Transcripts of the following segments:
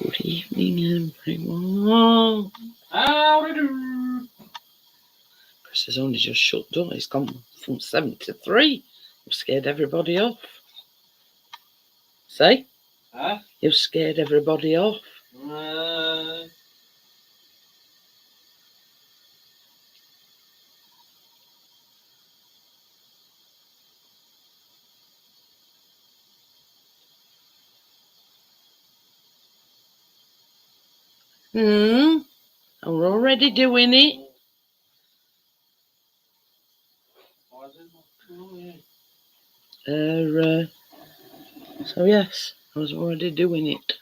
Good evening, everyone. How do do? Chris has only just shut down. He's gone from 7 to 3. You've scared everybody off. Say? Huh? You've scared everybody off. And we're already doing it. Why is it not coming? So yes, I was already doing it.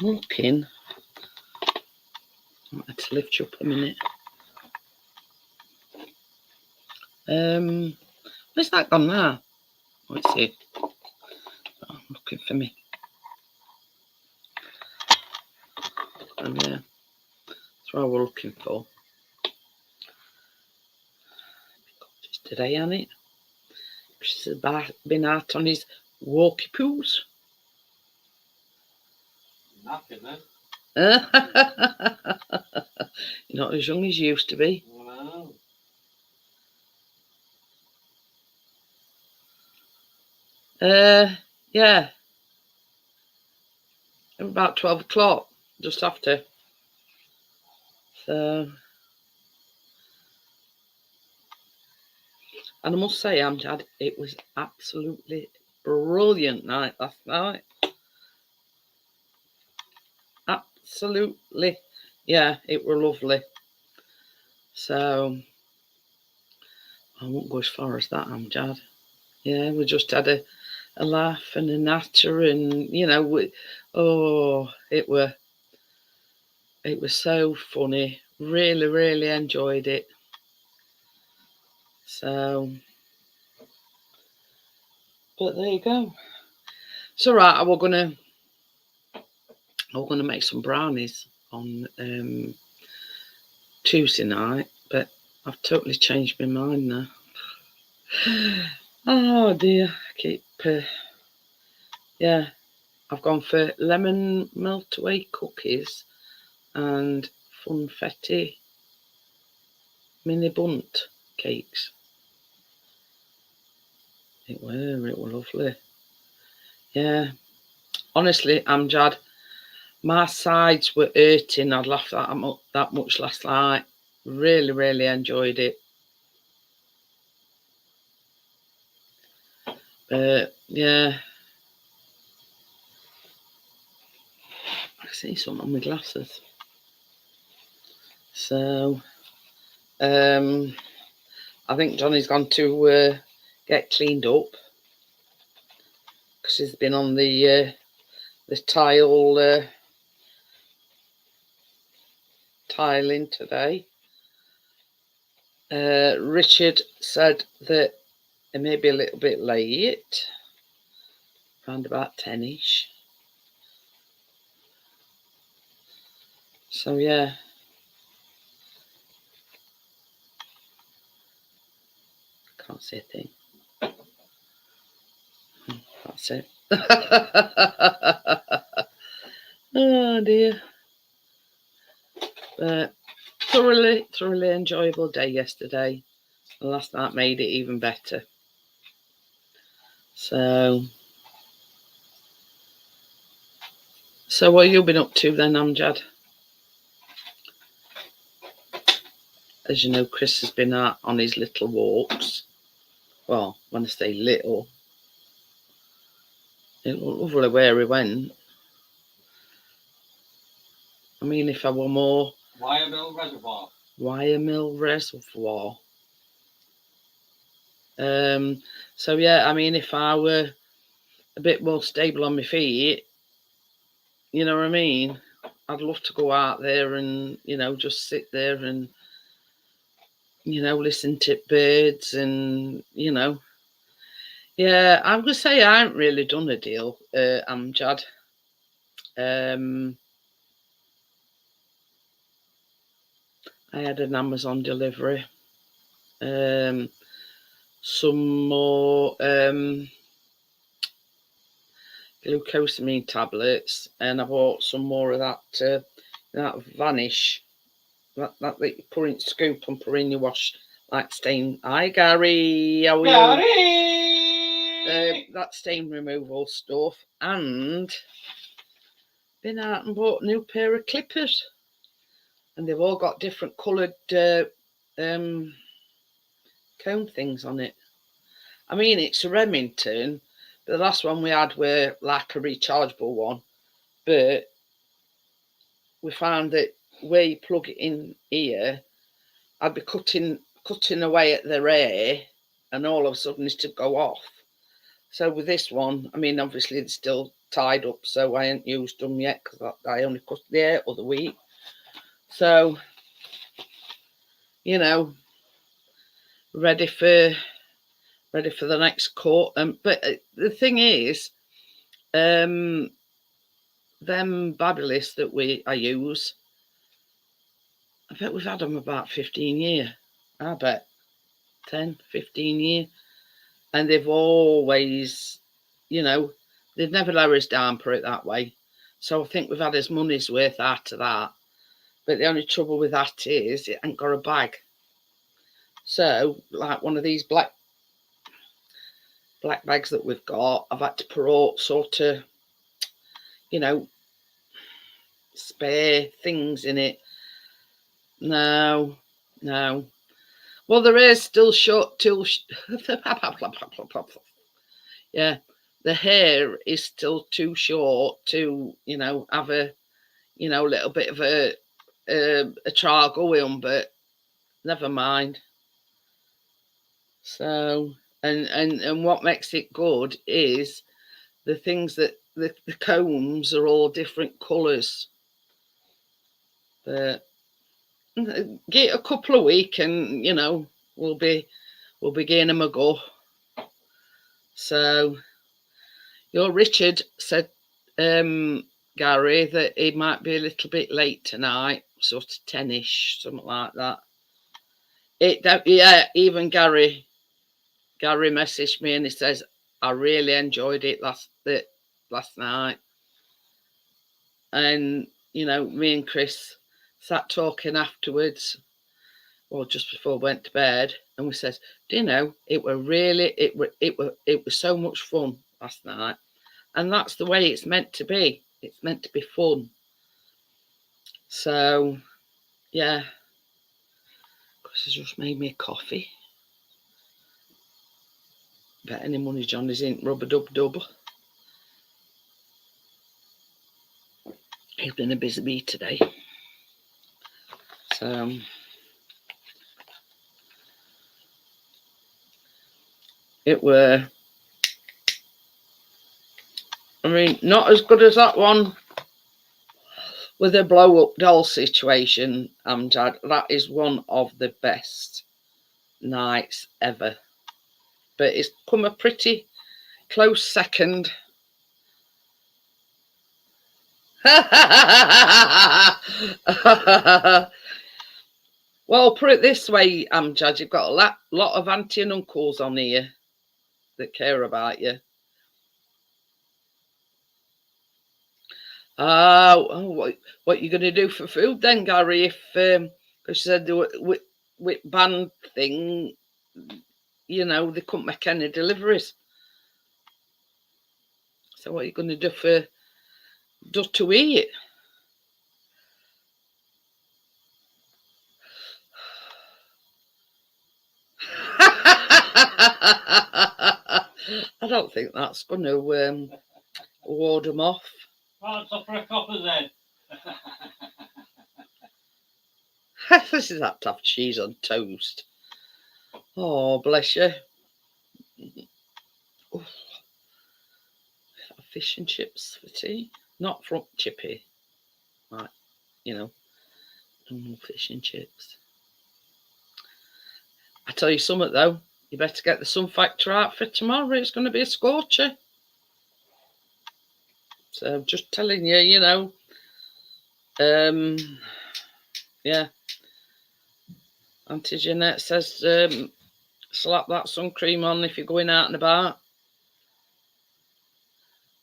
I'm looking. I had to lift you up a minute. Where's that gone now? Let's see. Oh, I'm looking for me. Oh yeah, that's what we're looking for. It's today, ain't it? Chris has been out on his walkie poos. Nothing, then. You're not as young as you used to be. No. Yeah. About 12 o'clock, just after. So, and I must say, Amjad, it was absolutely brilliant night last night. Absolutely. Yeah, it were lovely. So, I won't go as far as that, Amjad. Yeah, we just had a laugh and a natter, and it was so funny. Really, really enjoyed it. So, but there you go. It's all right. We're gonna make some brownies on Tuesday night, but I've totally changed my mind now. Oh dear, I've gone for lemon melt-away cookies and funfetti mini bunt cakes. It were lovely. Yeah, honestly, Amjad, my sides were hurting. I'd laughed that much last night. Really, really enjoyed it. Yeah. I see something on my glasses. So, I think Johnny's gone to get cleaned up because he's been on the tiling today. Richard said that it may be a little bit late, around about 10ish. So yeah. Can't see a thing. That's it. Oh dear. But thoroughly enjoyable day yesterday. And last night made it even better. So what have you been up to then, Amjad? As you know, Chris has been out on his little walks. Well, when I say little, it looked lovely where he went. I mean, if I were more... Wiremill Reservoir. Wiremill Reservoir. So yeah, I mean, if I were a bit more stable on my feet, you know what I mean? I'd love to go out there and, just sit there and, listen to birds and, Yeah, I'm going to say I haven't really done a deal, Amjad. I had an Amazon delivery. Some more glucosamine tablets, and I bought some more of that Vanish, that you put in scoop and put in your wash like stain. Hi Gary, how are you? Gary! That stain removal stuff, and been out and bought a new pair of clippers, and they've all got different coloured comb things on it. I mean, it's a Remington. The last one we had were like a rechargeable one, but we found that where you plug it in here, I'd be cutting away at the air, and all of a sudden it's to go off. So with this one, I mean, obviously it's still tied up, so I ain't used them yet because I only cut the air other week. So, you know, ready for the next cut. But the thing is, them Babyliss that I use, I bet we've had them about 15 years. I bet 10, 15 years. And they've always, you know, they've never let us down, put it that way. So I think we've had his money's worth out of that. But the only trouble with that is it ain't got a bag. So, like one of these black bags that we've got, I've had to put all sort of, you know, spare things in it. No. Well, there is still short till yeah, the hair is still too short to, you know, have a, you know, little bit of a trial going, but never mind. So, and what makes it good is the things that the combs are all different colours. But get a couple of weeks, and you know we'll be getting them a go. So, your Richard said, Gary, that he might be a little bit late tonight, sort of 10ish, something like that. Yeah, even Gary messaged me and he says, I really enjoyed it last night. And, you know, me and Chris sat talking afterwards, or just before we went to bed, and we said, do you know, it was so much fun last night. And that's the way it's meant to be. It's meant to be fun. So, yeah. Chris has just made me a coffee. Bet any money John isn't rub-a-dub-dub. He's been a busy bee today. So, it were, I mean, not as good as that one with the blow-up doll situation, Amjad. That is one of the best nights ever. But it's come a pretty close second. Well, put it this way, Amjad, you've got a lot of auntie and uncles on here that care about you. What you going to do for food then, Gary? If because you said with band thing, you know, they couldn't make any deliveries. So what are you going to do to eat? I don't think that's going to ward them off. Right, so for a copper then. This is that to have cheese on toast. Oh, bless you. Oof. Fish and chips for tea. Not front chippy. Like, you know, normal fish and chips. I tell you something though, you better get the Sun Factor out for tomorrow. It's going to be a scorcher. So I'm just telling you, you know. Yeah. Auntie Jeanette says, slap that sun cream on if you're going out and about.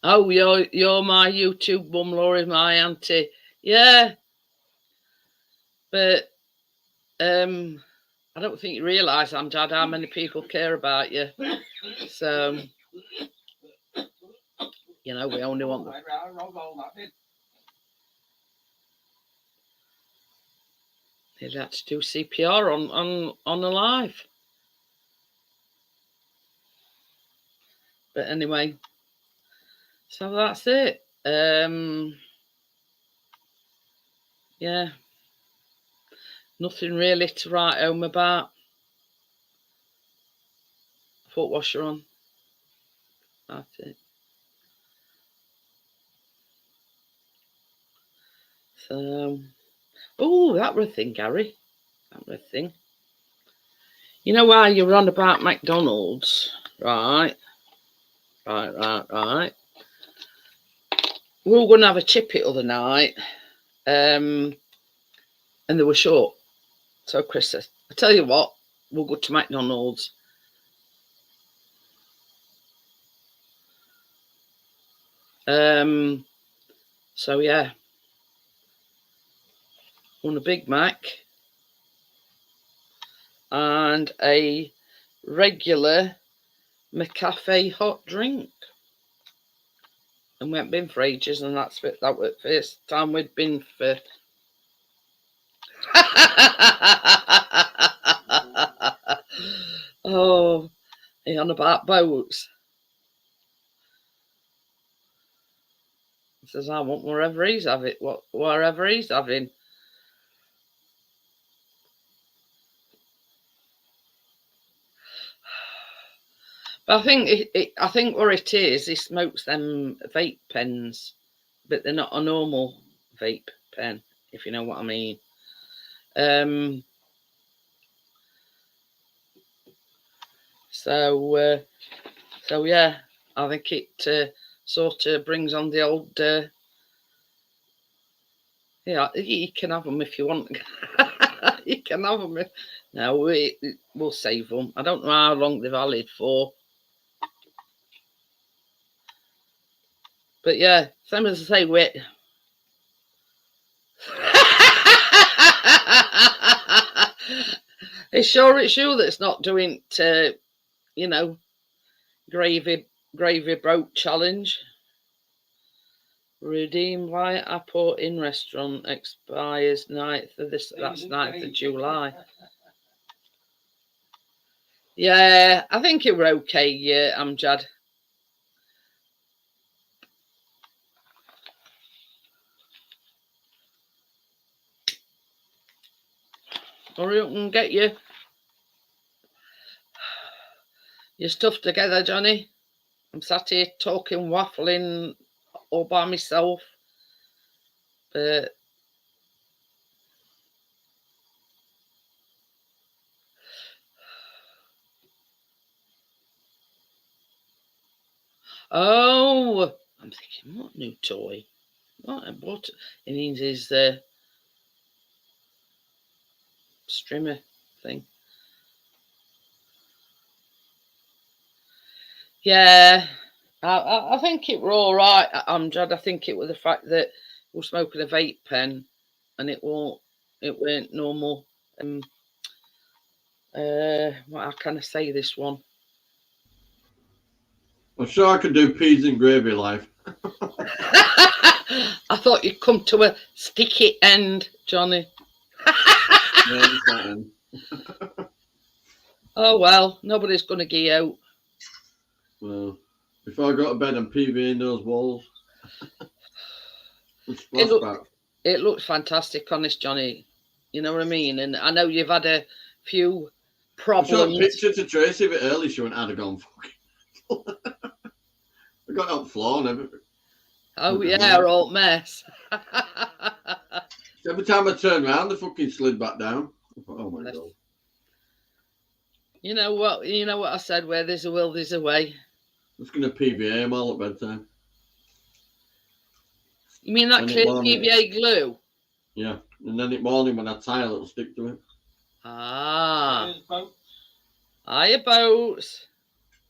Oh, you're my YouTube mum, Laura's my auntie. Yeah. But I don't think you realise, Amjad, how many people care about you. So, you know, we only want them. They'd had to do CPR on a live. But anyway, so that's it. Yeah. Nothing really to write home about. Foot washer on. That's it. So, oh, that were a thing, Gary. That were a thing. You know why you were on about McDonald's, right? Right. We were going to have a chippy other night, and they were short. So Chris says, I tell you what, we'll go to McDonald's. So yeah, want a Big Mac and a regular McCafe hot drink. And we haven't been for ages, and that was the first time we'd been for. Oh, he on about boats. He says, I want wherever he's having. Wherever he's having. But I think where it is, he smokes them vape pens, but they're not a normal vape pen, if you know what I mean. So yeah, I think it sort of brings on the old. Yeah, you can have them if you want. You can have them. No, we'll save them. I don't know how long they're valid for. But yeah, same as I say, wait. It's you that's not doing, you know, gravy boat challenge. Redeem via app or in restaurant, expires 9th of this. That's 9th of July. Yeah, I think it were okay. Yeah, Amjad. Hurry up and get your stuff together, Johnny. I'm sat here talking, waffling all by myself. But oh, I'm thinking, what new toy? What it means is the streamer thing. Yeah, I think it were all right, Amjad. I think it was the fact that we're smoking a vape pen, and it weren't normal. How can I say this one? I'm sure I could do peas and gravy live. I thought you'd come to a sticky end, Johnny. Oh well, nobody's going to get out. Well, before I go to bed, I'm PVing those walls. It looks fantastic, honest, Johnny. You know what I mean? And I know you've had a few problems. I showed a picture to Tracy a bit early. She went, I'd have gone fucking. I got out the floor and everything. Oh yeah, a old mess. Every time I turned around, the fucking slid back down. Oh my god. You know what I said, where there's a will, there's a way. I'm just gonna PVA them all at bedtime. You mean that clear PVA glue? Yeah. And then at morning when I tile, it'll stick to it. Ah. Hiya, boats.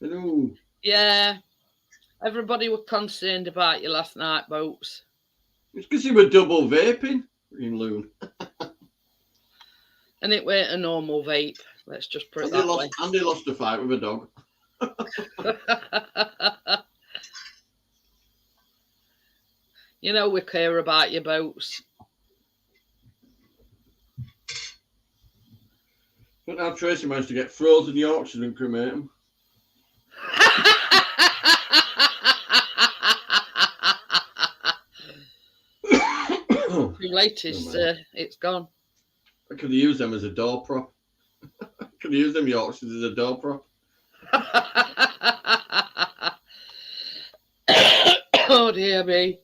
Hello. Yeah. Everybody were concerned about you last night, Boats. It's because you were double vaping, in loon. And it weren't a normal vape. Let's just put it that way. Andy lost a fight with a dog. You know we care about your Boats. But now Tracy managed to get frozen Yorkshires and cremate them. Too late, it's gone. I could have used them as a door prop. I could have used them Yorkshires as a door prop. Oh dear me.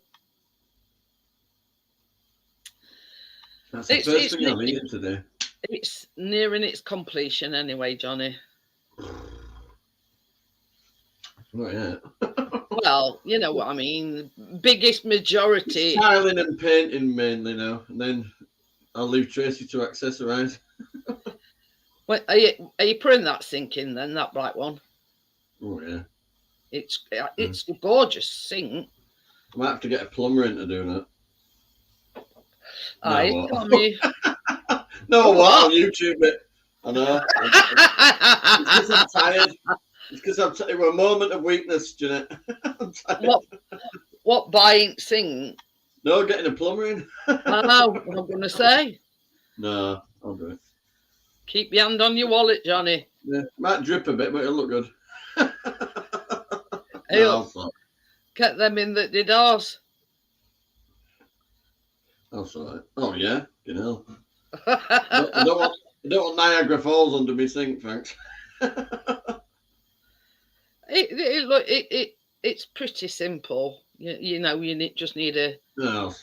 That's the first thing I'm eating today. It's nearing its completion anyway, Johnny. Not yet. Well, you know what I mean. Biggest majority. Tiling and painting mainly now, and then I'll leave Tracy to accessorise. Well, are you putting that sink in then? That black one. Oh yeah. It's a gorgeous sink. I might have to get a plumber in to do that. Aye, Tommy. No, what? On YouTube it. I know. It's because I'm tired. It's because it was a moment of weakness, Jeanette. I'm tired. What buying sink? No, getting a plumber in. I know what I'm going to say. No, I'll do it. Keep your hand on your wallet, Johnny. Yeah, might drip a bit, but it'll look good. Get them in the doors. I'll sort it. Oh yeah, you know. I don't want Niagara Falls under me sink, thanks. It's pretty simple. You know, just need a. No,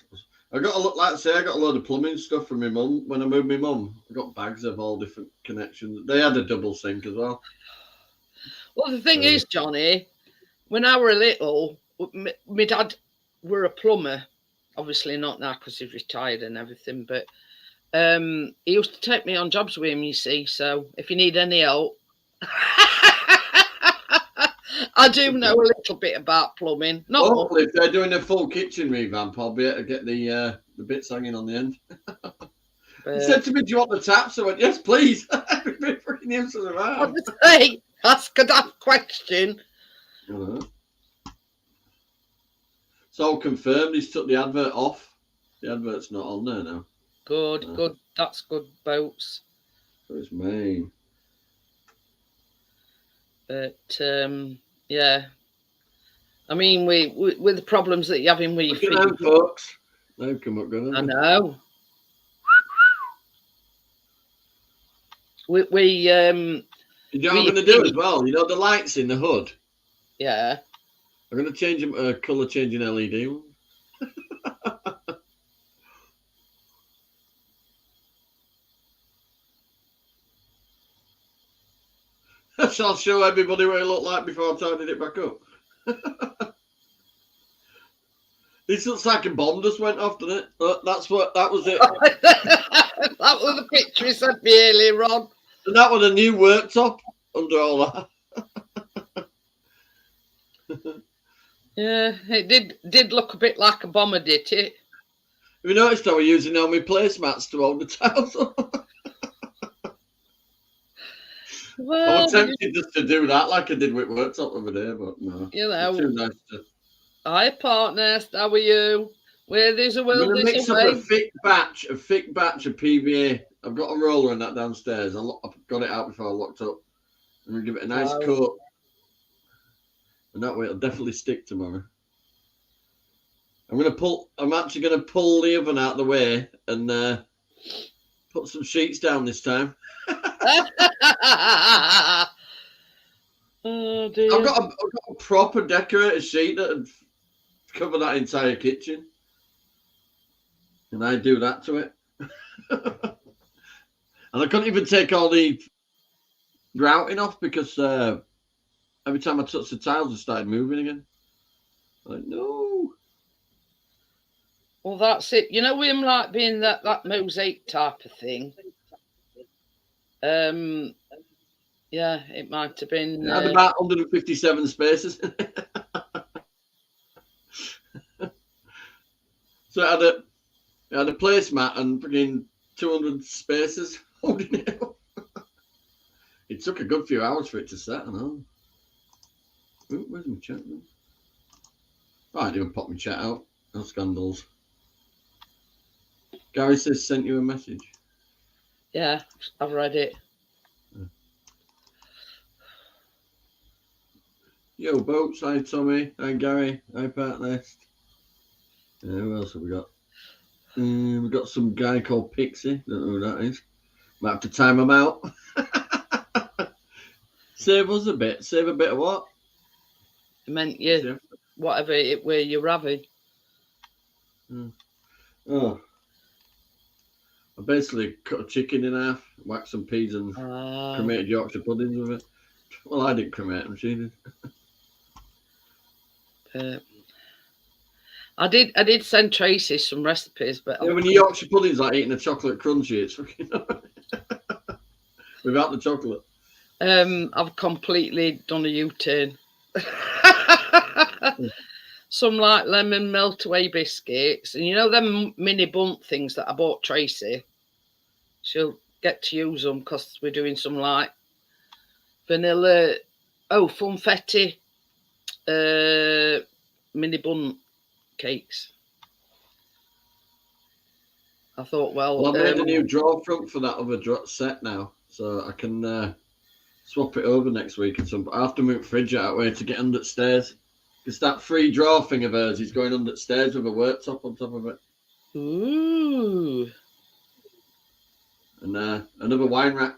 I got a load of plumbing stuff from my mum when I moved my mum. I got bags of all different connections. They had a double sink as well. Well, the thing is, Johnny, when I were little, my dad were a plumber. Obviously not now because he's retired and everything, but he used to take me on jobs with him, you see. So if you need any help, I do know a little bit about plumbing. Hopefully, if they're doing a full kitchen revamp, I'll be able to get the bits hanging on the end. He said to me, "Do you want the taps?" I went, "Yes, please." I've been freaking useless around. Hey, ask a daft question. It's all confirmed. He's took the advert off. The advert's not on there now. Good. That's good, Boats. So it's main. But yeah, I mean, with the problems that you're having with your feet, folks. They've come up good. I know. We you know what I'm going to do as well? You know the lights in the hood? Yeah. I'm going to change them colour changing LED one. I'll show everybody what it looked like before I tidied it back up. This looks like a bomb just went off, doesn't it? That was it. That was the picture he sent me earlier on. And that was a new worktop under all that. Yeah, it did look a bit like a bomber, did it? Have you noticed how we're using all my placemats to hold the tiles up? Well, I was tempted just to do that like I did with worktop over there, but no. You know. It's too nice to... Hi, partner. How are you? Where there's a will, I'm going to there's mix a up way. a thick batch of PVA. I've got a roller in that downstairs. I've got it out before I locked up. I'm going to give it a nice coat. And that way it'll definitely stick tomorrow. I'm actually going to pull the oven out of the way and put some sheets down this time. Oh dear. I've got a proper decorated sheet that would cover that entire kitchen. And I do that to it. And I couldn't even take all the grouting off because every time I touched the tiles, it started moving again. I'm like, no. Well, that's it. You know, with him like being that mosaic type of thing. Yeah, it might have been. It had about 157 spaces. So it had a placemat and freaking 200 spaces holding it up. It took a good few hours for it to set, I know. Ooh, where's my chat? Oh, I didn't pop my chat out. No scandals. Gary says sent you a message. Yeah, I've read it. Yo, Boats. Hi, Tommy. Hi, Gary. Hi, Pat Nest. Who else have we got? We've got some guy called Pixie. Don't know who that is. Might have to time him out. Save us a bit. Save a bit of what? It meant you, whatever it were you're having. Oh. I basically cut a chicken in half, whacked some peas and cremated Yorkshire puddings with it. Well, I didn't cremate them, she did. I did send Tracy some recipes, but yeah, when the Yorkshire pudding's like eating a chocolate crunchy, it's fucking without the chocolate. I've completely done a U-turn. Some like lemon melt away biscuits, and you know them mini bunt things that I bought Tracy. She'll get to use them because we're doing some like vanilla, funfetti, mini bun cakes. I thought, well, I made a new drawer front for that other set now, so I can swap it over next week. I have to move fridge out way to get under the stairs. Because that free drawer thing of hers is going under the stairs with a worktop on top of it. Ooh. And another wine rack.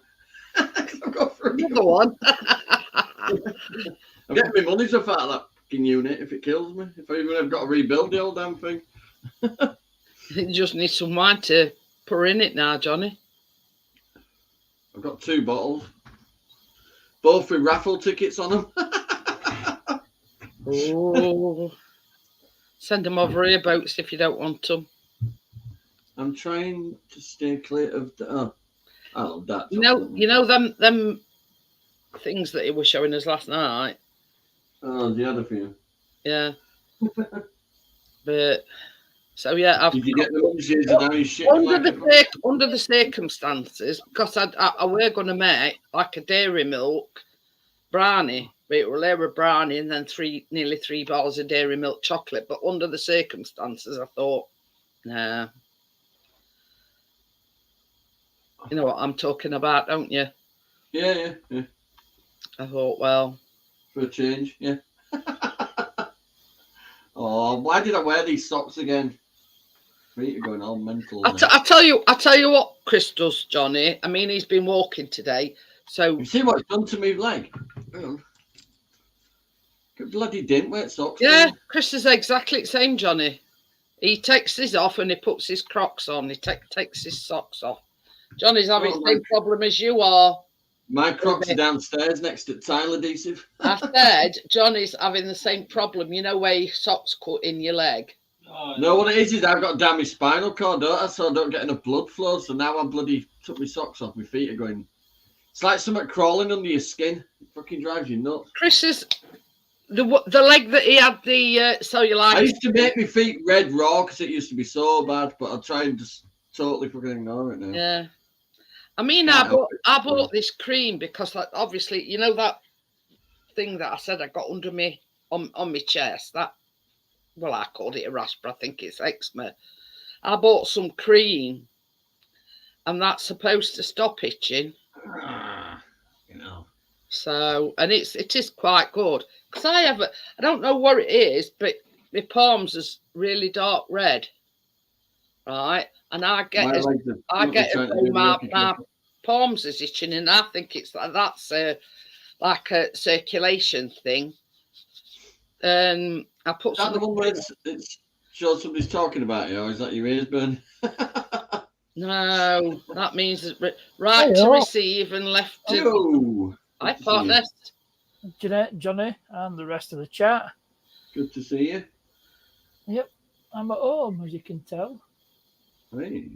I've got Another one. I'm getting my money's worth out of that fucking unit if it kills me. If I even have got to rebuild the old damn thing. You just need some wine to pour in it now, Johnny. I've got 2 bottles. Both with raffle tickets on them. Oh. Send them over here, Boats, if you don't want them. I'm trying to stay clear of the... Oh, I love that. You know them things that he was showing us last night? Oh, the other few. Yeah. But... So yeah, Did you get the lunches and how you shit under the circumstances, because I were going to make like a dairy milk brownie, but it will layer a brownie and then nearly 3 bottles of dairy milk chocolate. But under the circumstances, I thought, nah. You know what I'm talking about, don't you? Yeah. I thought, well, for a change, yeah. Oh, why did I wear these socks again? Feet are going all mental. I tell you what Chris does, Johnny. I mean, he's been walking today, so you see what it's done to me leg. Hang on. Good bloody didn't wear socks. Yeah, Chris is exactly the same, Johnny. He takes his off and he puts his Crocs on. He takes his socks off. Johnny's having the same problem as you are. My Crocs are downstairs next to tile adhesive. I said Johnny's having the same problem. You know where your socks cut in your leg? Oh, no, what it is I've got damaged spinal cord, don't I? So I don't get enough blood flow. So now I bloody took my socks off. My feet are going. It's like something crawling under your skin. It fucking drives you nuts. Chris is the leg that he had the cellulitis. I used to make my feet red raw because it used to be so bad, but I'll try and just totally fucking ignore it now. Yeah. I mean, I bought this cream because, like, obviously, you know that thing that I said I got under me on my chest. That, well, I called it a rash, but I think it's eczema. I bought some cream, and that's supposed to stop itching. You know. So, and it is quite good because I don't know what it is, but my palms is really dark red, right? And my palms is itching, and I think it's that's like a circulation thing. And I put that the one where it's sure somebody's talking about you, or is that your ears burning? No, that means right to receive and left to. Oh, Hi, partner. Jeanette, Johnny, and the rest of the chat. Good to see you. Yep, I'm at home, as you can tell. Hey.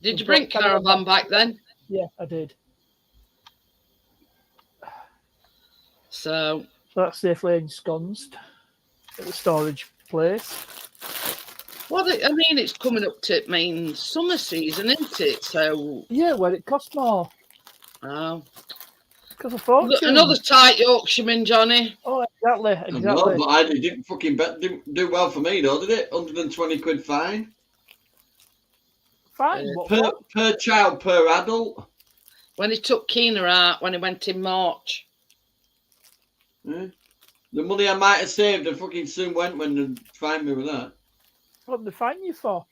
Did you bring Caravan back then? Yeah, I did. So that's safely ensconced at the storage place. I mean, it's coming up to main summer season, isn't it? So, Yeah, where it costs more. oh, Because of fortune. another tight Yorkshireman, Johnny. Oh, exactly, I know, exactly. but it didn't fucking didn't do well for me, though, did it? 120 quid fine Fine. What? per child per adult. When he took Keena out, when he went in March. Yeah. The money I might have saved, I fucking soon went when they fined me with that. What did they fine you for?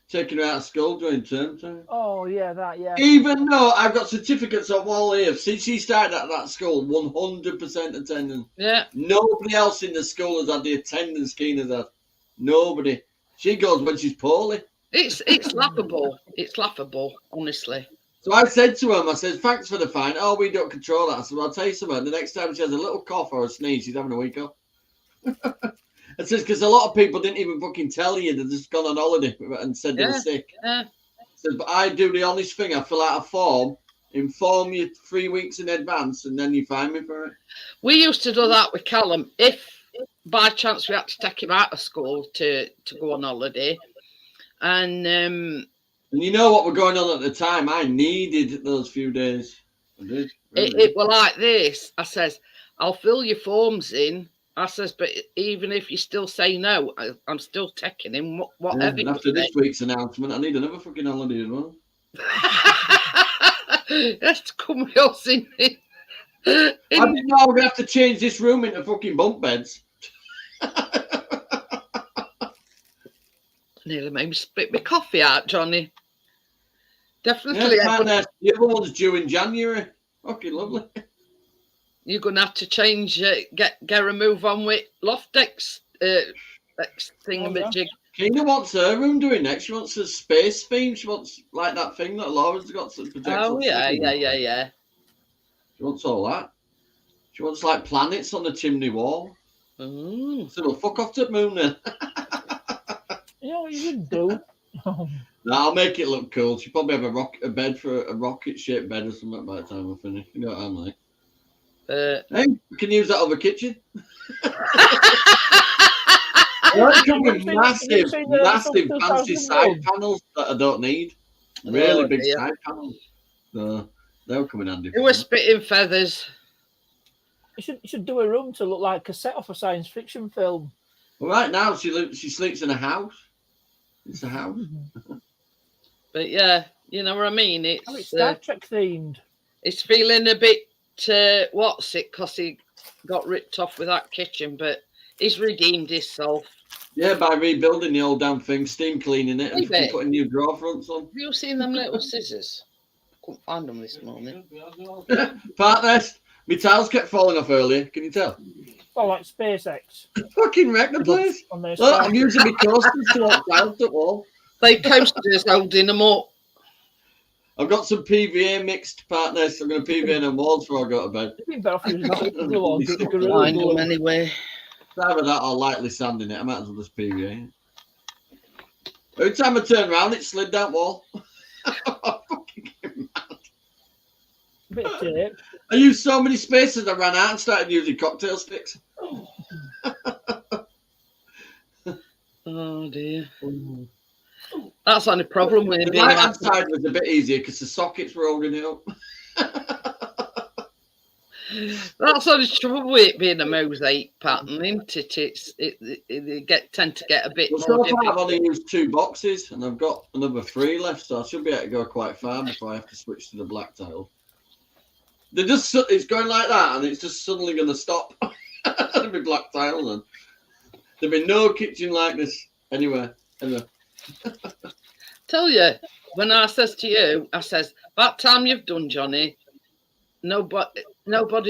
Taking her out of school during term time. Oh, yeah, that, yeah. Even though I've got certificates on all here, since she started at that school, 100% attendance. Yeah. Nobody else in the school has had the attendance Keena's had. Nobody. She goes when she's poorly. It's laughable. It's laughable, honestly. So I said to him, I said, thanks for the fine. Oh, we don't control that. I said, well, I'll tell you something. The next time she has a little cough or a sneeze, she's having a week off. I says, because a lot of people didn't even fucking tell you. They've just gone on holiday and said they were sick. Yeah. I said, but I do the honest thing. I fill out a form, inform you 3 weeks in advance, and then you fine me for it. We used to do that with Callum. If by chance we had to take him out of school to go on holiday, and you know what were going on at the time? I needed those few days. I did. it were like this. I says, I'll fill your forms in. I says, but even if you still say no, I'm still taking him. Whatever. Yeah, and after this week's announcement, I need another fucking holiday as well. That's come with us in. I didn't know we're going to have to change this room into fucking bunk beds. Nearly made me spit my coffee out, Johnny. Definitely. Yeah, the other one's due in January. Fucking lovely. You're going to have to change, get a move on with Loftex thingamajig. Keena wants her room doing next. She wants a space theme. She wants like that thing that Laura's got. Oh, yeah. She wants all that. She wants like planets on the chimney wall. Mm. So we'll fuck off to the moon then. You know what you should do? No, I'll make it look cool. She'll probably have a bed for a rocket-shaped bed or something by the time we're finished. You know what I'm like. Hey, we can use that over kitchen. They come with massive, fancy side panels that I don't need. Really big side panels. So they'll come in handy. It was spitting feathers. You should do a room to look like a set off a science fiction film. Well, right now she sleeps in a house. It's a house. But yeah, you know what I mean. It's Star Trek themed. It's feeling a bit what's it? Because he got ripped off with that kitchen, but he's redeemed himself. Yeah, by rebuilding the old damn thing, steam cleaning it, and Maybe. putting new drawer fronts on. Have you seen them little scissors? I couldn't find them this morning. Partners, my tiles kept falling off earlier. Can you tell? Oh, like SpaceX. Fucking wrecked the place. On their Look, I'm using my coasters to walk down the wall. They coasters holding them up. I've got some PVA mixed, partners. I'm going to PVA them walls before I go to bed. It'd be better off using glue on. Find them anyway. Either that or lightly sanding it. I might as well just PVA it. Every time I turn around, it slid down wall. Fucking mad. Bit of tape. I used so many spaces I ran out and started using cocktail sticks. Oh dear. That's the only problem with it The being right hand like side was a bit easier because the sockets were holding it up. that's the only trouble with it being a mosaic pattern, isn't it? They tend to get a bit Well, more so far I've difficult. only used 2 boxes and I've got another 3 left, so I should be able to go quite far before I have to switch to the black tile. It's going like that and it's just suddenly going to stop. There'll be black tile then. There'll be no kitchen like this anywhere, ever. Tell you, when I says to you, I says, that time you've done, Johnny, nobody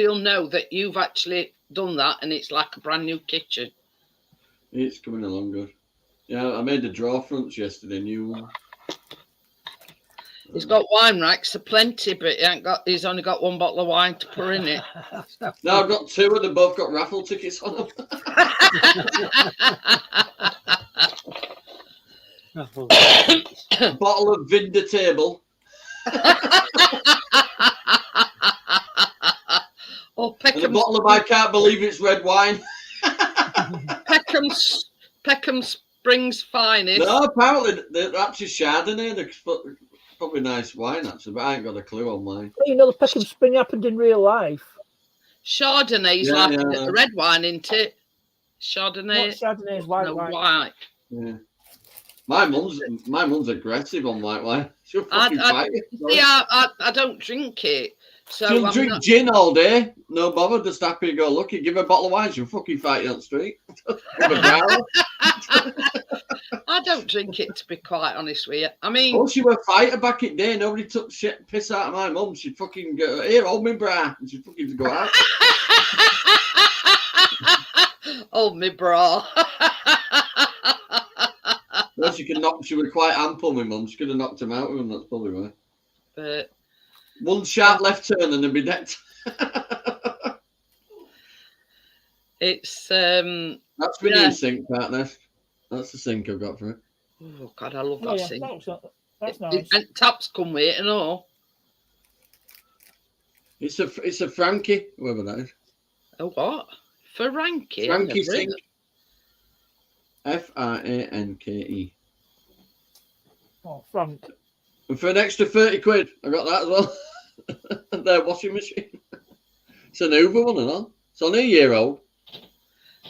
will know that you've actually done that and it's like a brand new kitchen. It's coming along good. Yeah, I made the drawer fronts yesterday, new one. He's got wine racks aplenty, but he's only got 1 bottle of wine to pour in it. No, I've got 2 and they've both got raffle tickets on them. A bottle of Vinda Table. Or And a bottle of I Can't Believe It's Red Wine. Peckham's spring's finest. No, apparently they're actually Chardonnay. They're probably nice wine, actually, but I ain't got a clue on mine. You know, the Peckham Spring happened in real life. Chardonnay's Yeah, like yeah. a red wine, isn't it? Not Chardonnay. Chardonnay is white No, wine. white. Yeah. My mum's aggressive on white wine. She'll fucking fight you. See, I don't drink it. So She'll I'm drink not, gin all day. No bother, just happy to go lucky. Give her a bottle of wine, she'll fucking fight you on the street. Give her a barrel. I don't drink it, to be quite honest with you. I mean, Oh, she were a fighter back in the day. Nobody took shit piss out of my mum. She'd fucking go, here, hold me bra. And she'd fucking go out. oh, my bra. No, she was quite ample, my mum. She could have knocked him out with him, that's probably why. But One sharp left turn and they'd be dead. it's That's my Yeah. new sink, partner. That's the sink I've got for it. oh god, I love Oh, that yeah, thing. that's nice. And taps come with it and all. It's a Frankie, whoever that is. Oh what? Frankie. Frankie sink. Franke. Oh, Frank. And for an extra 30 quid, I got that as well. Their washing machine. It's an Uber one and all. It's only a year old.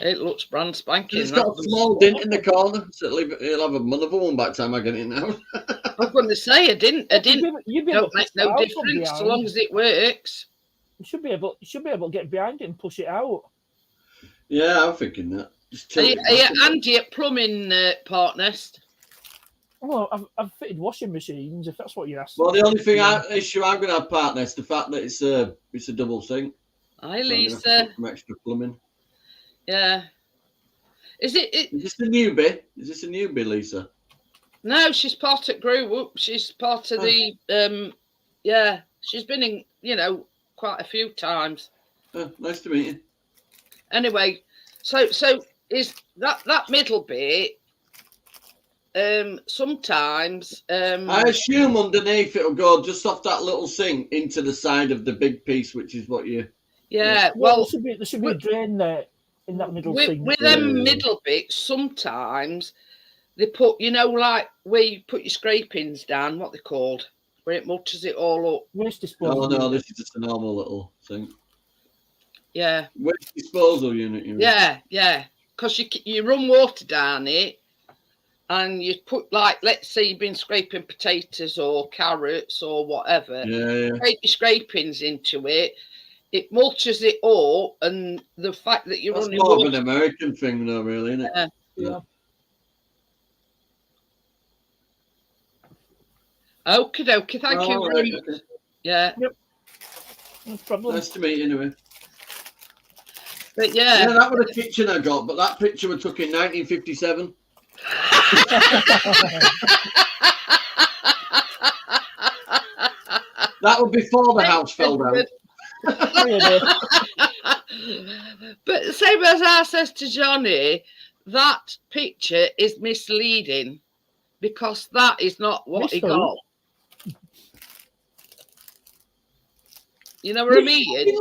It looks brand spanking. It's got a small dint in the corner, so it'll have another one by the time I get it out. I was going to say, I didn't. You'd be able Don't to make push it no out from difference so behind. long as it works. You should be able to get behind it and push it out. Yeah, I'm thinking that. Just Are tilt you, it are you back a bit. Andy at plumbing partners? Well, I've fitted washing machines, if that's what you're asking. Well, the only issue I'm going to have, partner, is the fact that it's a double sink. Hi, So I'm gonna have to Lisa. put some extra plumbing. Yeah. Is it? Is this a newbie? Is this a newbie, Lisa? No, she's part of Group. She's part of the. Yeah, she's been in, quite a few times. Oh, nice to meet you. Anyway, so is that middle bit? Sometimes. I assume underneath it'll go just off that little sink into the side of the big piece, which is what you. Yeah. Well, Well, there should be a drain there in that middle with sink. them Yeah. middle bits, sometimes they put, like where you put your scrapings down, what they're called, where it mulches it all up. Waste disposal. Oh no, this is just a normal little sink. Yeah, Waste disposal unit. You mean? yeah. Because you run water down it, and you put, like, let's say you've been scraping potatoes or carrots or whatever. Yeah. Scrape your scrapings into it. It mulches it all, and the fact that you're That's running more of water. an American thing, though, really, isn't it? Yeah. Yeah. Okie dokie, thank you Oh, very right, much. okay. Yeah, No problem. Nice to meet you, anyway. but Yeah, yeah. that was the kitchen I got, but that picture was took in 1957. That was before the house fell down. But same as I says to Johnny, that picture is misleading because that is not what he Miss who? got. You know what I mean?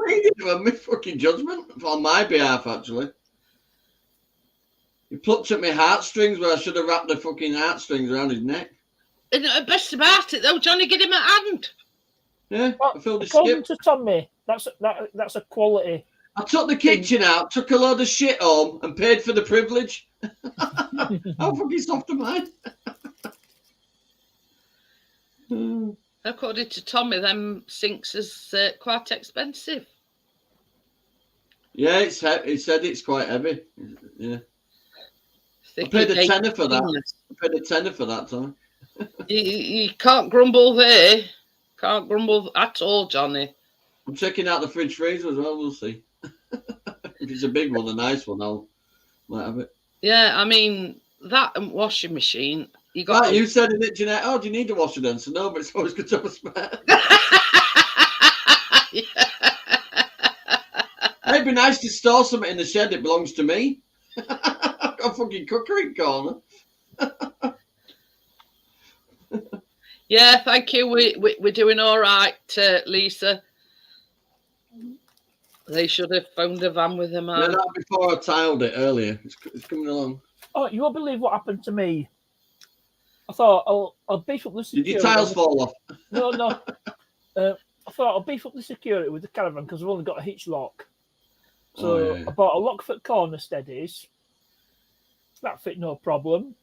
My fucking judgment on my behalf, actually. He plucked at my heartstrings where I should have wrapped the fucking heartstrings around his neck. And the best about it though, Johnny, get him a hand. Yeah, Well, I filled the according skip. to Tommy, that's a quality. I took the kitchen out, took a load of shit home, and paid for the privilege. How fucking soft am I? According to Tommy, them sinks is quite expensive. Yeah, he said it's quite heavy. Yeah, I Think paid a it tenner for that. takes- I paid a tenner for that time. You can't grumble there. Can't grumble at all, Johnny. I'm checking out the fridge freezer as well. We'll see. If it's a big one, a nice one, I might have it. Yeah, I mean that and washing machine. You got. Right, you said in it, Jeanette. Oh, do you need a washer then? So no, but it's always good to have a spare. It'd be nice to store something in the shed. It belongs to me. I've got a fucking cookery corner. Yeah, thank you. We're doing all right, Lisa. They should have phoned a van with them Yeah, out. that before I tiled it earlier. It's coming along. Oh, you won't believe what happened to me. I thought I'll beef up the Did security. your tiles fall off? No. I thought I'll beef up the security with the caravan because I've only got a hitch lock. So yeah. I bought a Lockfoot corner steadies. That fit no problem.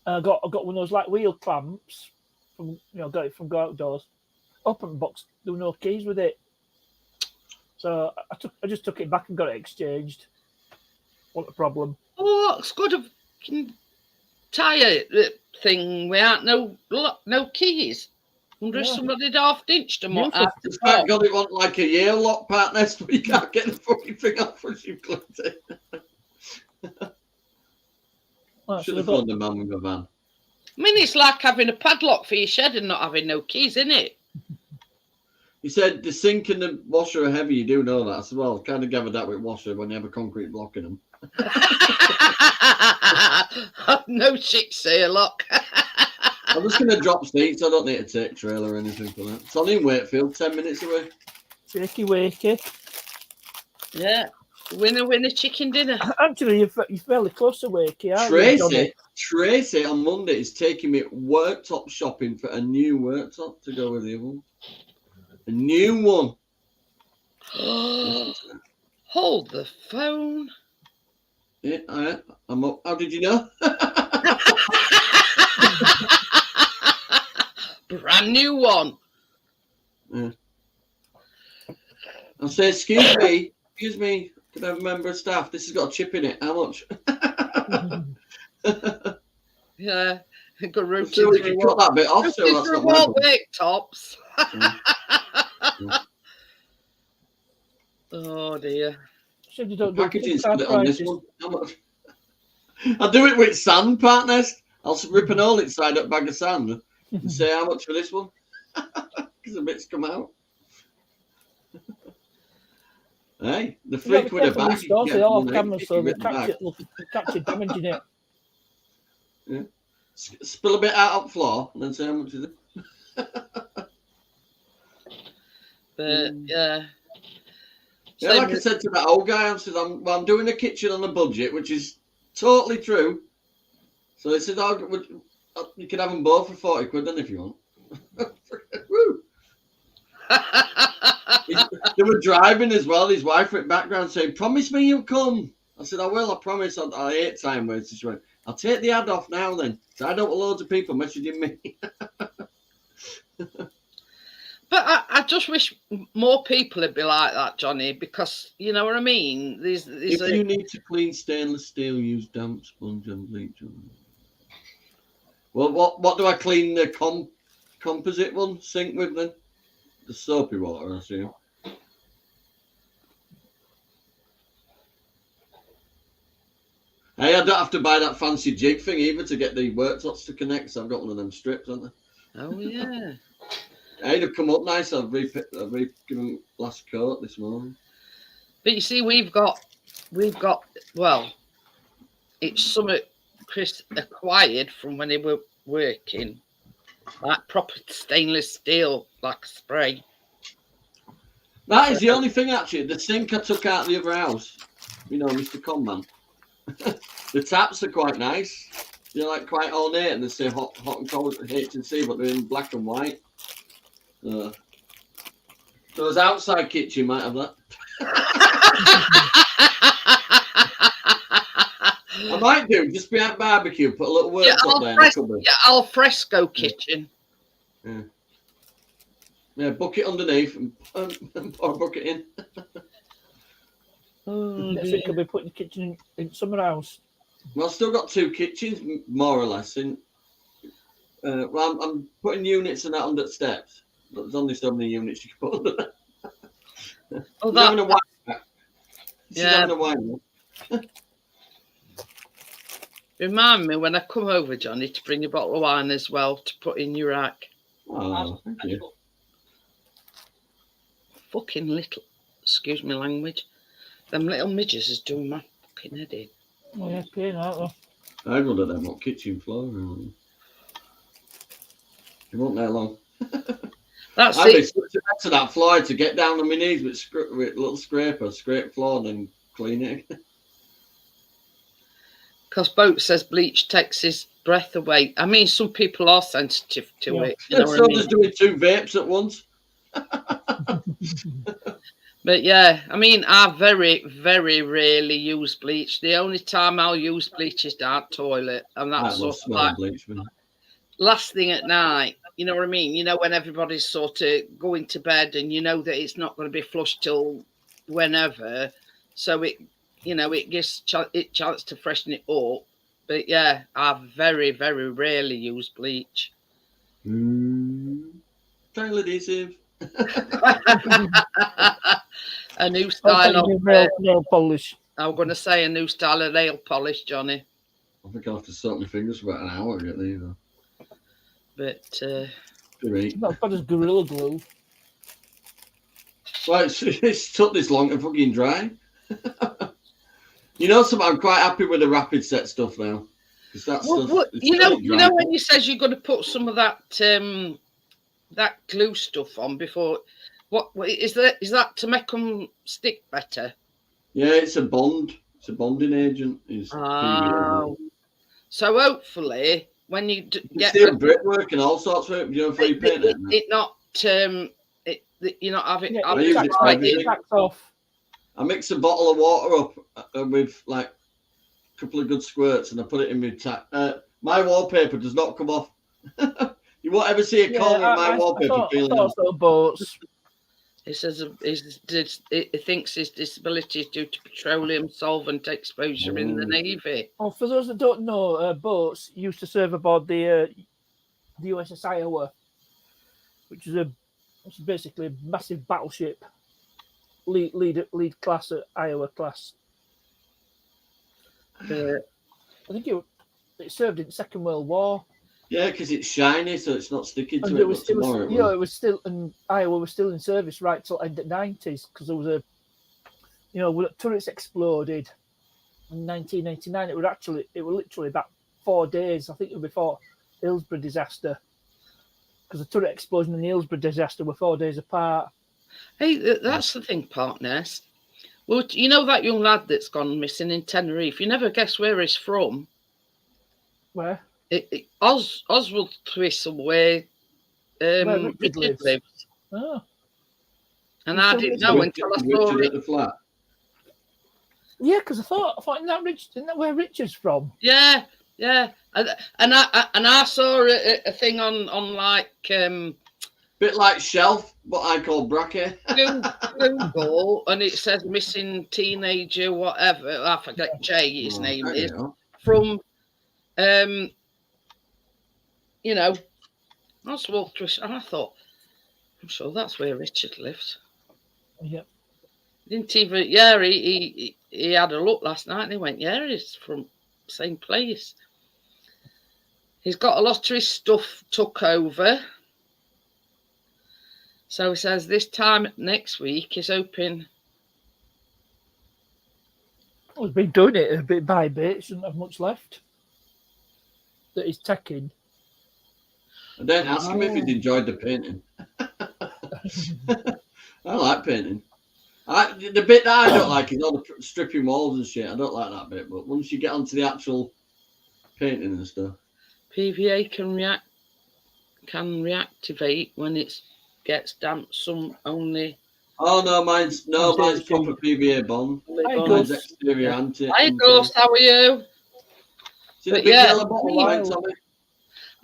And I got one of those like wheel clamps from got it from Go Outdoors. Open box, there were no keys with it. So I just took it back and got it exchanged. What a problem. Oh, it's got a tyre thing without no keys. Wonder if Yeah. somebody had half ditched them. Useless. Thank God it wasn't like a Yale lock part nest where you can't get the fucking thing off once you've clipped it. Well, Should so have they've phoned the man with the van. I mean, it's like having a padlock for your shed and not having no keys, isn't it? He said the sink and the washer are heavy. You do know that as well. Kind of gathered that with washer when you have a concrete block in them. No shit, say a lock. I'm just going to drop seats. I don't need to take trailer or anything for that. It's only in Wakefield, 10 minutes away. wakey. Yeah. Winner, chicken dinner. Actually, you're fairly close to wakey, aren't you, Johnny? Tracy on Monday is taking me worktop shopping for a new worktop to go with the other one. A new one. Hold the phone. Yeah, I'm up. How did you know? Brand new one. Yeah. I'll say, excuse me, can I have a member of staff? This has got a chip in it. How much? Yeah. Go rooted So we can cut that bit off. So that's not my all problem. wake tops. Yeah. Oh dear. Said you don't do Packaging car split on this prices. one. How much? I'll do it with sand, part nest. I'll rip an hole inside a bag of sand and say how much for this one. Because the bits come out. Hey, the You gotta be freak with a careful with bag. stores, you they get all one have egg, cameras, you so they rip the bag. catch it damaging it. Yeah. Spill a bit out on the floor and then say how much is it. But yeah. Yeah, Same like I with- said to that old guy, I said, I'm doing a kitchen on a budget, which is totally true. So they said, you can have them both for 40 quid then if you want. Woo! They were driving as well. His wife went background saying, promise me you'll come. I said, I will, I promise. I hate time wastes. She went, I'll take the ad off now then. So I don't want loads of people messaging me. But I just wish more people would be like that, Johnny, because you know what I mean. There's If you need to clean stainless steel, use damp sponge and bleach. Well, what do I clean the composite one sink with then? The soapy water, I assume. Hey, I don't have to buy that fancy jig thing either to get the worktops to connect. So I've got one of them strips, haven't I? Oh yeah. Hey, they've come up nice. I've given them last coat this morning. But you see, we've got well, it's something Chris acquired from when they were working, like proper stainless steel, like spray. That is the only thing actually. The sink I took out of the other house, you know, Mr. Conman. The taps are quite nice. They're like quite ornate, and they say hot and cold H&C, but they're in black and white. So his outside kitchen might have that. I might do just behind barbecue. Put a little worktop there. Al fresco kitchen. Yeah, bucket underneath and pour a bucket in. Next week I'll be putting the kitchen in summer house. Well, I've still got 2 kitchens, more or less. Well, I'm putting units and that under the steps. But there's only so many units you can put under there. Oh, She's having a wine. She's Yeah. having a wine. Remind me when I come over, Johnny, to bring a bottle of wine as well to put in your rack. Oh, thank you. Fucking little, excuse me language, them little midges is doing my fucking head in. Oh, yeah, pain, aren't I wonder them what kitchen floor. It won't there long. That's I'd be it. switching back to that floor to get down on my knees with a little scraper, scrape floor, and then clean it. Because Boat says bleach takes his breath away. I mean, some people are sensitive to Yeah. it. You know what So I mean? just doing 2 vapes at once. But yeah, I mean, I very, very rarely use bleach. The only time I'll use bleach is down toilet, and I that's love sort of smelling like bleach, man. last thing at night. You know what I mean? You know, when everybody's sort of going to bed, and you know that it's not going to be flushed till whenever, so it, you know, it gives it chance to freshen it up. But yeah, I very, very rarely use bleach. Tile adhesive. A new I'll style of nail polish. I'm going to say a new style of nail polish, Johnny. I think I'll have to soak my fingers for about an hour to get these. But Great. Not as bad as Gorilla Glue. Well, it's took this long to fucking dry. You know something? I'm quite happy with the rapid set stuff now. Because that stuff. It's you know pretty dry. when you says you're going to put some of that that glue stuff on before. What is that? Is that to make them stick better? Yeah, it's a bond. It's a bonding agent. Oh. So hopefully, when you Get the brickwork and all sorts of it, you know, free paint. it not you're not having. Yeah, I use it for everything. it backs off. I mix a bottle of water up with like a couple of good squirts, and I put it in my tap. My wallpaper does not come off. You won't ever see a corner of my wallpaper I peeling thought off. so, boats. It says it thinks his disability is due to petroleum solvent exposure in the Navy. Oh, for those that don't know, boats used to serve aboard the USS Iowa, which is it's basically a massive battleship, lead class at Iowa class. I think it served in the Second World War. Yeah, because it's shiny, so it's not sticking to And it. it was still, and Iowa was still in service right till end of '90s because there was when turrets exploded in 1989. It was literally about 4 days. I think it was before Hillsborough disaster, because the turret explosion and the Hillsborough disaster were 4 days apart. Hey, that's the thing, partners. Well, you know that young lad that's gone missing in Tenerife. You never guess where he's from. Where? Oswald Twistle, where Richard lives. Oh. And I didn't know until I saw Richard it. at the flat. Yeah, because I thought isn't that where Richard's from? Yeah. And I saw a thing on like Bit like shelf, what I call bracket. Google, and it says missing teenager, whatever. I forget Jay, his name is from Oswald Twist. And I thought, I'm sure that's where Richard lives. Yep. Didn't even, yeah, he had a look last night and he went, yeah, he's from the same place. He's got a lot of his stuff took over. So he says this time next week he's hoping. Well, he's been doing it a bit by bit, shouldn't have much left that he's taking. And then ask him if he'd enjoyed the painting. I like painting. The bit that I don't like is all the stripping walls and shit. I don't like that bit. But once you get onto the actual painting and stuff, PVA can reactivate when it gets damp. Some only. Oh no, mine's proper PVA bond. Mine's exterior anti. Hi Ghost, how are you? See the big yellow bottle line, Tommy?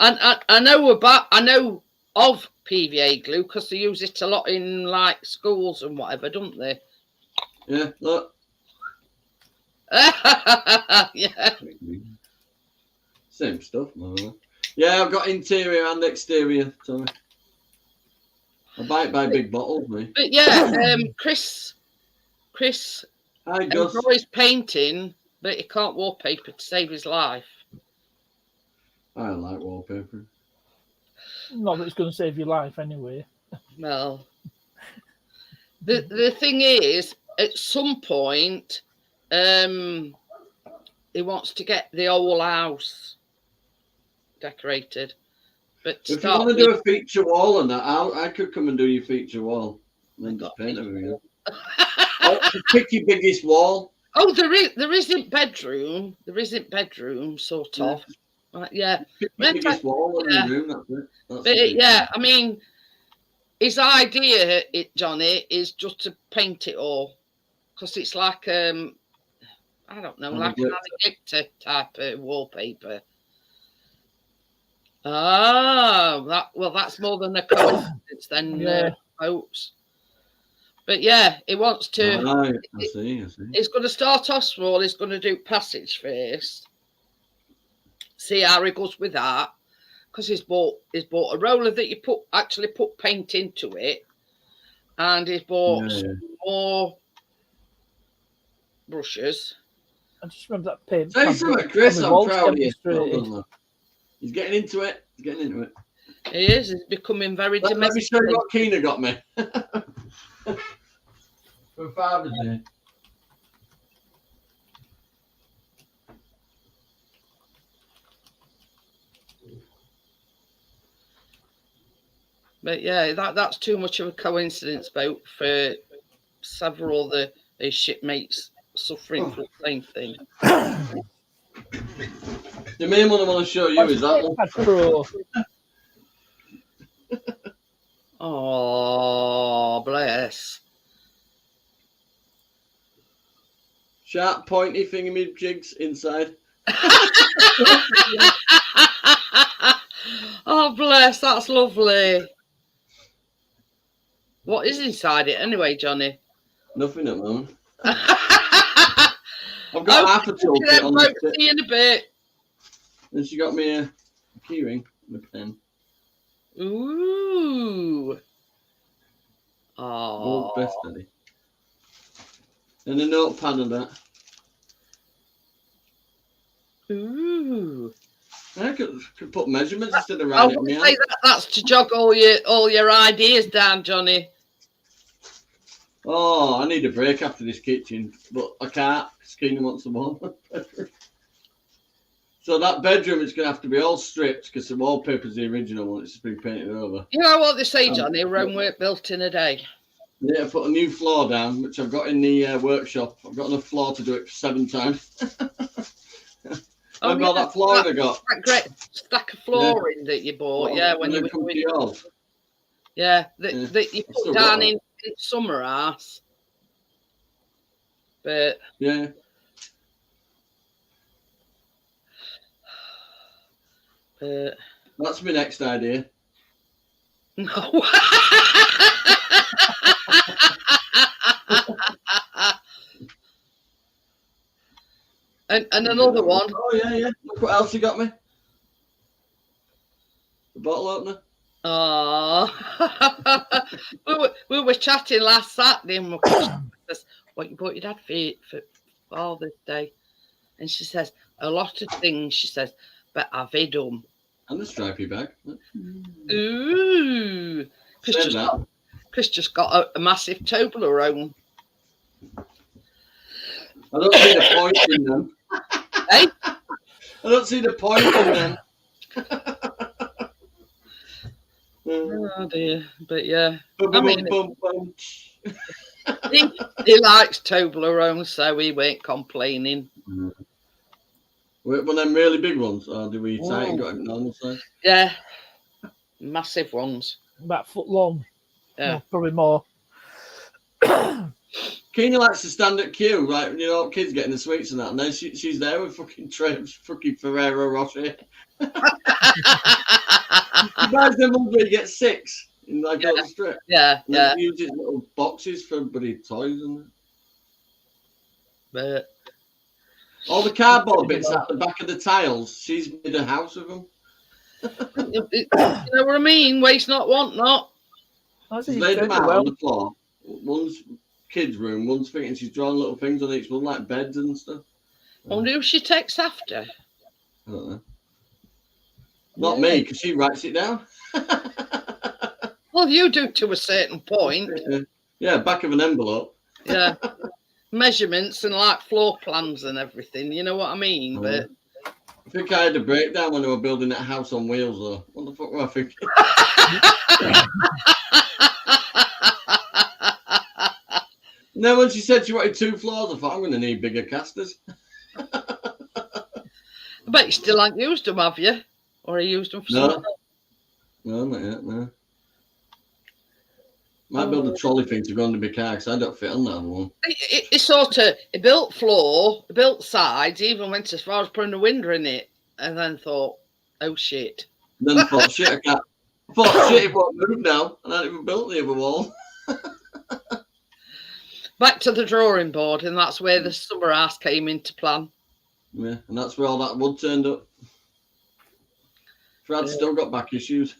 I know of PVA glue because they use it a lot in like schools and whatever, don't they? Yeah, look. Yeah. Same stuff, man. Yeah, I've got interior and exterior, Tommy. I buy it by big bottles, me. But yeah, Chris Hi, Gus. enjoys painting, but he can't wallpaper to save his life. I like wallpaper. Not that it's going to save your life anyway. Well, the thing is, at some point, he wants to get the whole house decorated. But If you want to do a feature wall and that, I could come and do your feature wall. And then just paint everything. Pick your biggest wall. Oh, there isn't bedroom. There isn't bedroom, sort of. Yeah. Biggest wall in Yeah. the room. That's it. That's But it. yeah, I mean, his idea, Johnny, is just to paint it all because it's like I don't know, like an Addictor type of wallpaper. Oh, that's more than a coincidence then, Yeah. folks. But yeah, he wants to. Right, I see. He's going to start off small. He's going to do passage first. See how he goes with that, because he's bought a roller that you actually put paint into it, and he's bought some more brushes. I just remember that paint. Say something, Chris. I'm proud of you. demonstrated. Well done, he's getting into it. He is. He's becoming very Let me domestic. show you what Keena got me. For Father's Day. But yeah, that's too much of a coincidence, about for several of his shipmates suffering from the same thing. The main one I want to show you is that one. Pro. Oh, bless. Sharp, pointy thingy jigs inside. Oh, bless. That's lovely. What is inside it anyway, Johnny? Nothing at the moment. I've I've got half a toolkit on this bit. See you in a bit. And she got me a keyring and a pen. Ooh. Gold Oh. best daddy. And a notepad and that. Ooh. I could put measurements instead of I writing would it say me out. that's to jog all your ideas down, Johnny. Oh, I need a break after this kitchen, but I can't because Keena wants them all. So that bedroom is going to have to be all stripped because the wallpaper's the original one. It's just been painted over. You know what they say, Johnny? Rome weren't built in a day. Yeah, I put a new floor down, which I've got in the workshop. I've got enough floor to do it 7 times. Remember all that flooring I got? That great stack of flooring that you bought, when you were come to doing, yours. that you Still put got down it. in summer house. But Yeah. That's my next idea. no. and another one. Oh, yeah. Look what else you got me. The bottle opener. Oh, we were chatting last Saturday, and my says, "What you bought your dad for Father's Day?" And she says, "A lot of things." She says, "But I've hid them." And the stripy bag. Ooh, Chris just got a massive Toblerone. I don't see the point in them. Hey? I don't see the point in them. Oh dear, but yeah, I mean, he likes Toblerone, so he ain't complaining. One of them really big ones, or do we say got a normal size? Yeah, massive ones. About a foot long. Yeah, No, probably more. Keena likes to stand at queue, like kids getting the sweets and that, and then she's there with fucking trays, fucking Ferrero Rocher. He buys them ones where you get 6 in like a little strip. Yeah, And then he uses little boxes for bloody toys and that. but All the cardboard bits at the back of the tiles, she's made a house with them. you know what I mean? Waste not, want not. She's laid them out on the floor. One's kids' room, one's thing, and she's drawn little things on each one, like beds and stuff. I wonder who she takes after. I don't know. Not me, because she writes it down. Well, you do to a certain point. Yeah, back of an envelope. Yeah. Measurements and like floor plans and everything. You know what I mean? But I think I had a breakdown when they were building that house on wheels, though. What the fuck were I thinking? And then when she said she wanted 2 floors, I thought I'm going to need bigger casters. I bet you still haven't used them, have you? Or you used them for No. something? No, not yet, no. Might build a trolley thing to go under my car because I don't fit on that one. It sort of, it built floor, it built sides, even went as far as putting a window in it, and then thought, oh shit. And then I thought, shit, I can't. I thought, shit, it won't move now. And I hadn't even built the other wall. Back to the drawing board, and that's where the summer house came into plan. Yeah, and that's where all that wood turned up. Frad's still got back issues.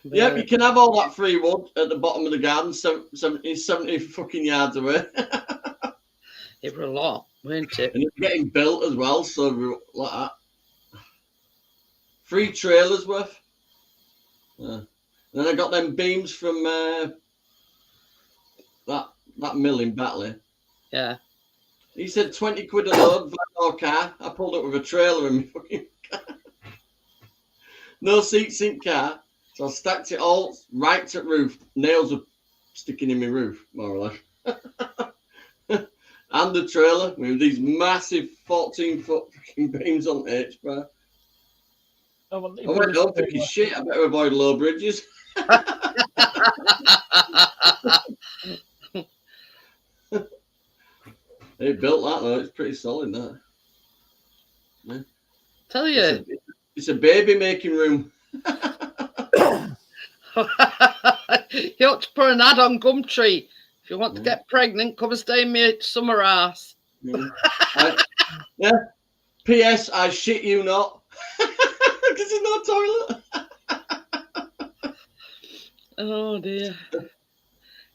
Yeah, you can have all that free wood at the bottom of the garden, 70 fucking yards away. It was a lot, weren't it? And it's getting built as well, so like that. 3 trailers worth. Yeah. And then I got them beams from that mill in Batley. Yeah. He said 20 quid a load, van or car. I pulled up with a trailer in my fucking car. No seats in car. So I stacked it all right to roof. Nails are sticking in my roof, more or less. And the trailer with these massive 14-foot fucking beams on the H-bar. I went home thinking, shit, I better avoid low bridges. They built that though, it's pretty solid that. Yeah. Tell you. It's a baby making room. You ought to put an ad on Gumtree. If you want to get pregnant, come and stay in my summer house. Yeah. P.S. I shit you not. Because there's no toilet. Oh dear.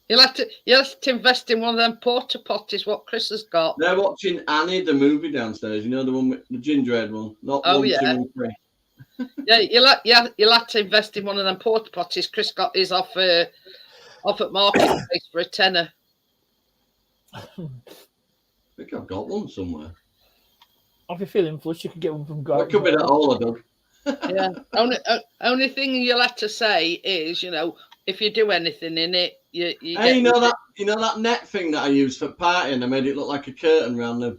You'll have to invest in one of them porta potties. What Chris has got. They're watching Annie, the movie downstairs. You know the one with the gingerhead one, not 1, 2, and 3. Yeah, you'll have to invest in one of them porta potties. Chris got his off at Marketplace for a tenner. I think I've got one somewhere. If you're feeling flush, you can get one from It Garden. could be that all I dug. Yeah. Only thing you'll have to say is, if you do anything in it, you Hey, you know that net thing that I used for partying? I made it look like a curtain around the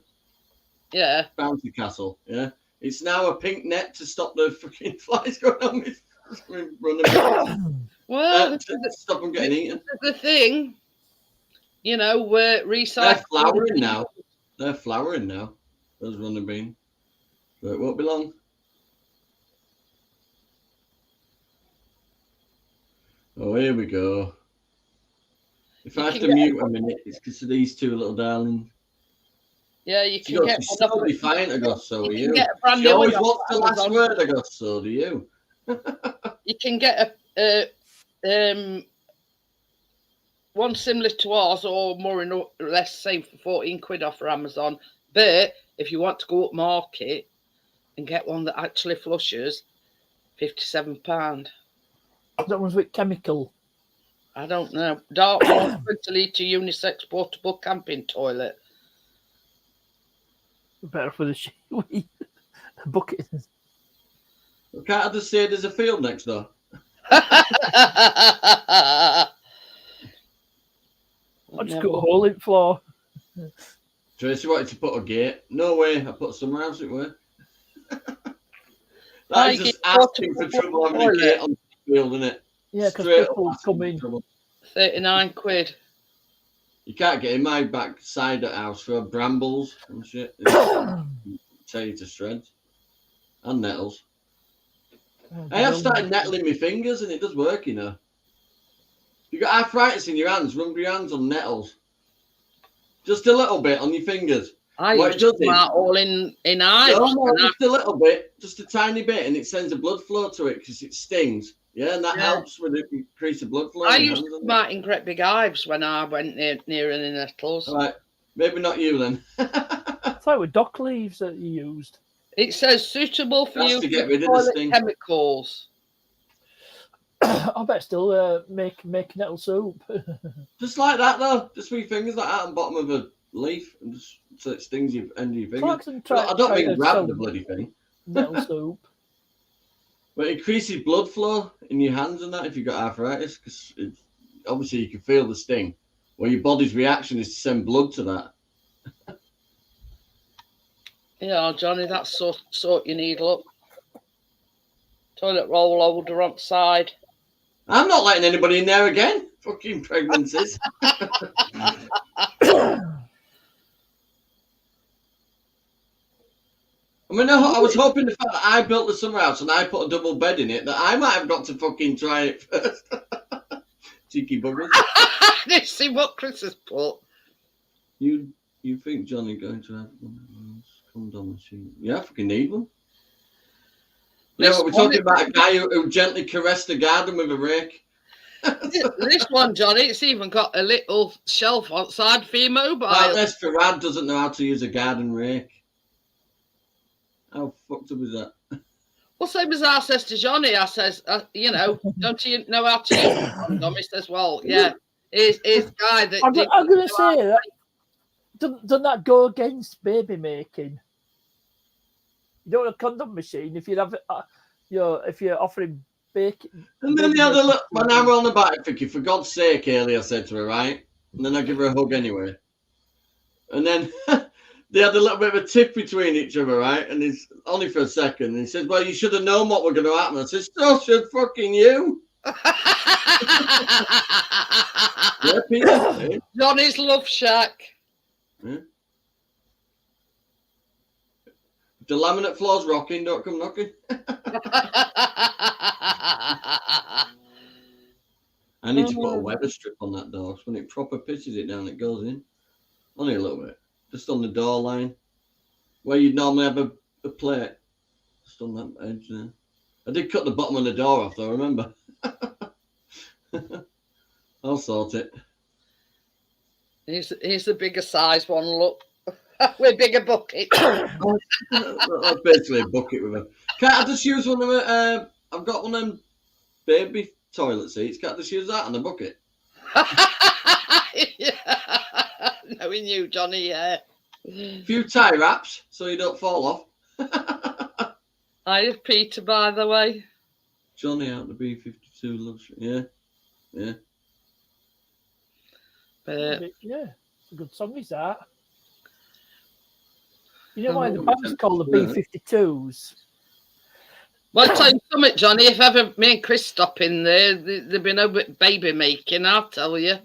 bouncy castle. Yeah, it's now a pink net to stop the fucking flies going on with running. Well, to stop them getting eaten. The thing, we're recycling. They're flowering now. Those running beans. But it won't be long. Oh, here we go. If I have to mute a minute, it's because of these 2 little darlings. Yeah, you can get. She's totally fine. I go, so are you. Get a brand She new always one wants the last word. I go, so do you. You can get a one similar to ours, or more or less same for 14 quid off for Amazon. But if you want to go up market and get one that actually flushes, £57. That one's with chemical. I don't know. Dark 20-litre unisex portable camping toilet. Better for the bucket. Can't I just say there's a field next door? I just got a hole in the floor. Tracy wanted to put a gate. No way. I put somewhere else it were. That is just asking for trouble having a gate on the field, isn't it? Yeah, because people come in. 39 quid. You can't get in my back side of the house for brambles and shit. Tear you to shreds. And nettles. I have started nettling my fingers and it does work, you know. You got arthritis in your hands, rub your hands on nettles. Just a little bit on your fingers. I used to come out all in eyes. No, just a little bit, just a tiny bit, and it sends a blood flow to it because it stings. Yeah, and that helps with the increase the blood flow. I used to come out in great big hives when I went near any nettles. All right, maybe not you then. I thought it were dock leaves that you used. It says suitable for you to get rid of toilet the sting. chemicals. I bet still make nettle soup. Just like that though, just with your fingers like that on the bottom of a leaf, and just so it stings your end of your fingers. I don't mean grab the bloody thing. Nettle soup. But it increases blood flow in your hands and that if you've got arthritis, because obviously you can feel the sting. Well, your body's reaction is to send blood to that. Yeah, Johnny, that's sort your needle up. Toilet roll holder on side. I'm not letting anybody in there again. Fucking pregnancies. I mean, I was hoping the fact that I built the summer house and I put a double bed in it, that I might have got to fucking try it first. Cheeky buggers. Let's see what Chris has put. You think Johnny going to have one condom machine? Yeah, I fucking need one. Yeah, but we're talking about a guy who gently caressed the garden with a rake. This one, Johnny, it's even got a little shelf outside for your mobile. Unless Farad doesn't know how to use a garden rake. How fucked up is that? Well, same as I says to Johnny, I says, you know, don't you know how to use a condom? He says, well, yeah, he's guy that. I'm going to say that. Doesn't that go against baby making? You don't want a condom machine if you have, if you're offering baking. And then the other look, when I were on about it, thinking, for God's sake, Haley, I said to her, right? And then I give her a hug anyway. And then they had a little bit of a tiff between each other, right? And it's only for a second. And he says, well, you should have known what was going to happen. I said, so should fucking you. Yeah, Peter. Johnny's Love Shack. Yeah. If the laminate floor's rocking, don't come knocking. I need to put a weather strip on that door, because when it proper pitches it down, it goes in. Only a little bit. Just on the door line. Where you'd normally have a plate. Just on that edge there. I did cut the bottom of the door off, though, remember? I'll sort it. Here's the bigger size one, look. With bigger buckets. That's basically a bucket with a... Can't I just use one of them? I've got one of them baby toilet seats. Can't I just use that on the bucket? Yeah. Knowing you, Johnny, yeah. A few tie wraps so you don't fall off. I have Peter, by the way. Johnny out the B-52 luxury. Yeah. Yeah. Yeah, it's a good song, is that? You know why the band's called the B-52s? Well, I'll tell you something, Johnny. If ever me and Chris stop in there, there'll be no baby making, I'll tell you.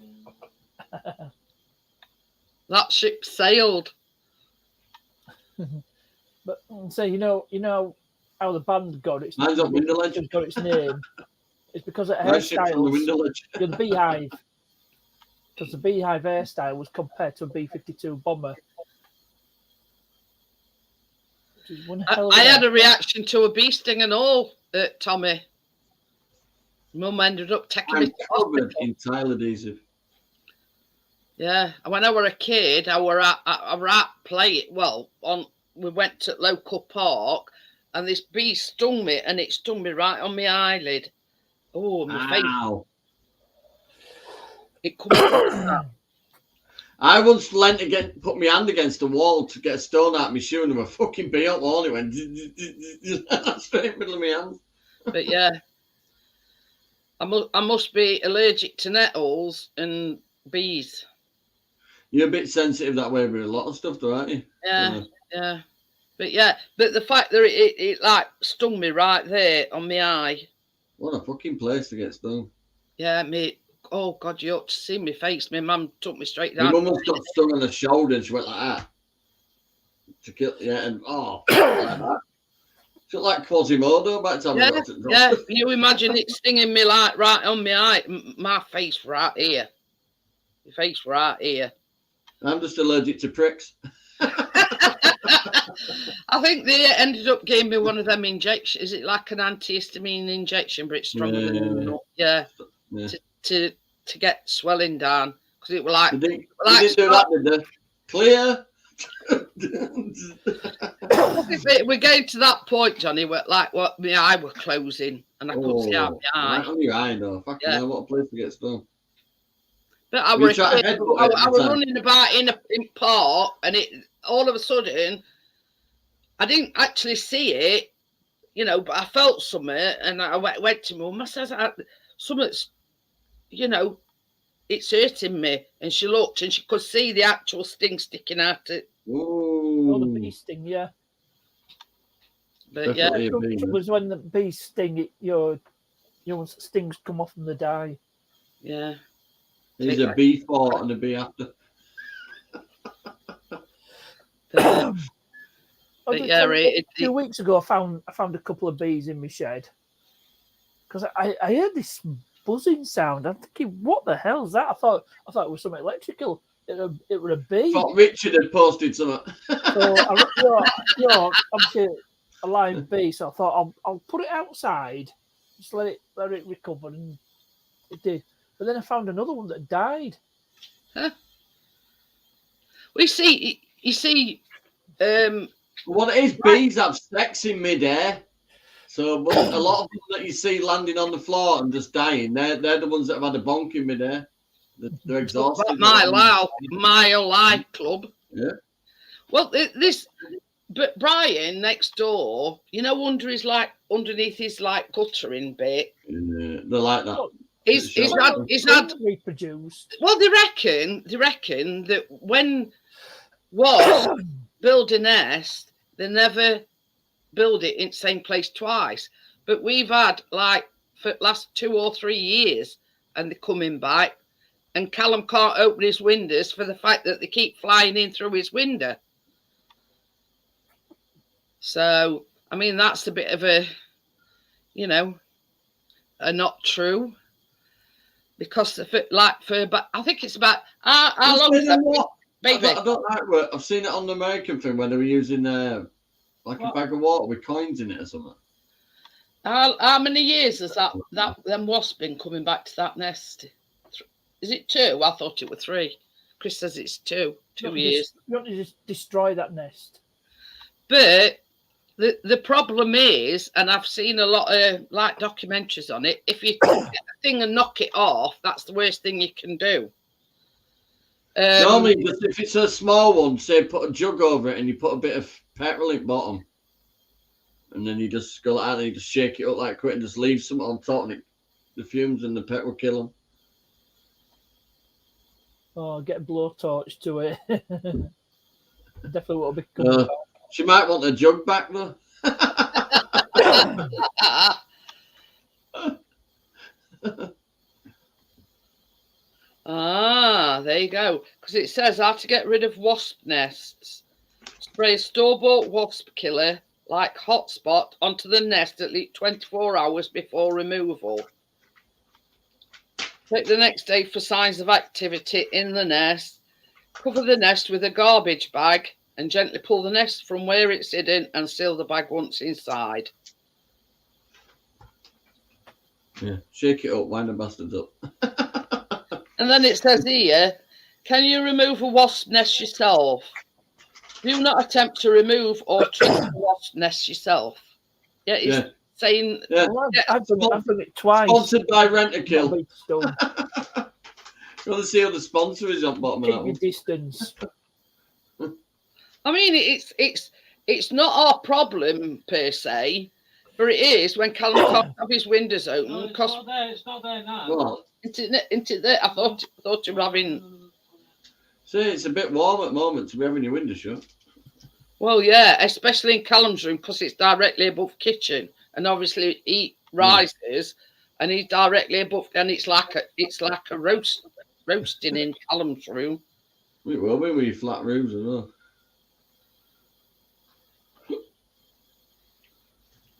That ship sailed. But so you know how the band got its Mine's up window ledge. got its name. It's because of My ship's on the hairstyles. window ledge. The Beehive. Because the Beehive hairstyle was compared to a B-52 bomber. I had a reaction to a bee sting and all, Tommy. Mum ended up taking me to covered in tile adhesive. Yeah, when I were a kid, I were at play. Well, we went to local park, and this bee stung me, and it stung me right on my eyelid. Oh, my face! It comes. I once put my hand against the wall to get a stone out of my shoe, and there were fucking bee up wall. It went straight in the middle of my hand. But yeah, I must be allergic to nettles and bees. You're a bit sensitive that way with a lot of stuff, though, aren't you? Yeah. But the fact that it like stung me right there on my eye. What a fucking place to get stung. Yeah, mate. Oh God, you ought to see my face. My mum took me straight down. My mum got stung on the shoulder and she went like that. To kill, yeah, and like that. She looked like Quasimodo by the time I got it. Yeah, you imagine it stinging me like right on my eye, my face right here. Your face right here. I'm just allergic to pricks. I think they ended up giving me one of them injections. Is it like an antihistamine injection, but it's stronger than to get swelling down? Because it was like They didn't do that, did they? Clear. We're getting to that point, Johnny, where like what my eye was closing and I couldn't see out my eye. Right on your eye, though. Fucking hell, what a place to get stung. But I was running about in park, and it all of a sudden, I didn't actually see it, but I felt something, and I went to Mum. I says, something's, it's hurting me. And she looked and she could see the actual sting sticking out. Oh, the Ooh, bee sting, yeah. But yeah, definitely a bee. It was when the bees sting, once stings come off and they die. yeah. There's a bee for and a bee after. But yeah, a few weeks ago, I found a couple of bees in my shed because I heard this buzzing sound. I'm thinking, what the hell's that? I thought it was something electrical. It was a bee. I thought Richard had posted something. So obviously a live bee. So I thought I'll put it outside, just let it recover, and it did. But then I found another one that died. Huh? You see, What it is, bees have sex in midair. So a lot of them that you see landing on the floor and just dying, they're the ones that have had a bonk in midair. They're exhausted. Mile Life Club. Yeah. Well, but Brian next door, underneath his guttering bit. Yeah, they're like that. He's had reproduced. Well, they reckon that when wasps build a nest, they never build it in the same place twice. But we've had for the last 2 or 3 years, and they're coming back. And Callum can't open his windows for the fact that they keep flying in through his window. So, I mean, that's a bit of a not true. Because but I think it's about how long is that, baby? I don't like it. I've seen it on the American thing where they were using a bag of water with coins in it or something. How many years has them wasps been coming back to that nest? Is it 2? I thought it was 3. Chris says it's 2 years. You want to just destroy that nest. But the problem is, and I've seen a lot of documentaries on it, if you take a thing and knock it off, that's the worst thing you can do. Normally, if it's a small one, say put a jug over it and you put a bit of petrol in bottom, and then you just go like that and you just shake it up like quick and just leave something on top, and the fumes and the petrol kill them. Oh, get a blowtorch to it. Definitely will be coming back. She might want a jug back though. There you go. Because it says how to get rid of wasp nests. Spray a store-bought wasp killer like Hotspot onto the nest at least 24 hours before removal. Check the next day for signs of activity in the nest. Cover the nest with a garbage bag and gently pull the nest from where it's hidden and seal the bag once inside. Yeah, shake it up, wind the bastards up. And then it says here, can you remove a wasp nest yourself? Do not attempt to remove or treat a wasp nest yourself. Yeah, it's saying... Yeah. Well, I've done it twice. Sponsored by Rent-A-Kill. You want to see how the sponsor is on bottom of that keep your one. distance. I mean, it's not our problem per se, but it is when Callum can't have his windows open. No, it's not there now. Well, into there. I thought you were having. see, it's a bit warm at the moment to be having your window shut. Well, yeah, especially in Callum's room because it's directly above kitchen, and obviously he rises, and he's directly above, and it's like a roasting in Callum's room. It will be with your flat roofs as well.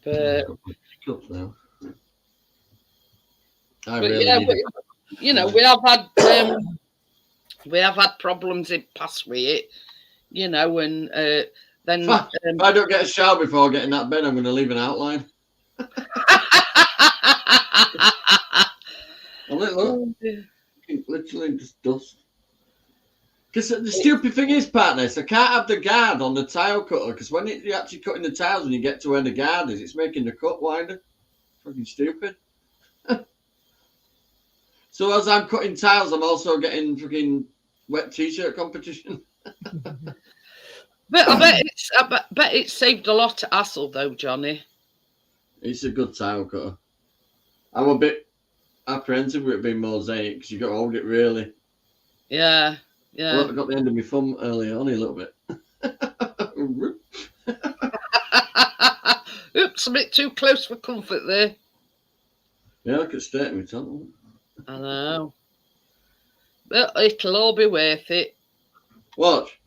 But Now. we have had problems in past with it, and then If I don't get a shower before getting that bed, I'm going to leave an outline. Look, literally just dust. Because the stupid thing is, partners, I can't have the guard on the tile cutter because when you're actually cutting the tiles and you get to where the guard is, it's making the cut wider. Fucking stupid. So as I'm cutting tiles, I'm also getting fucking wet t-shirt competition. But I bet it's saved a lot of hassle though, Johnny. It's a good tile cutter. I'm a bit apprehensive with it being mosaic because you got to hold it really. Yeah, yeah. I got the end of my thumb earlier on a little bit. Oops, a bit too close for comfort there. Yeah, I could stay at my tongue. I know. But it'll all be worth it. Watch.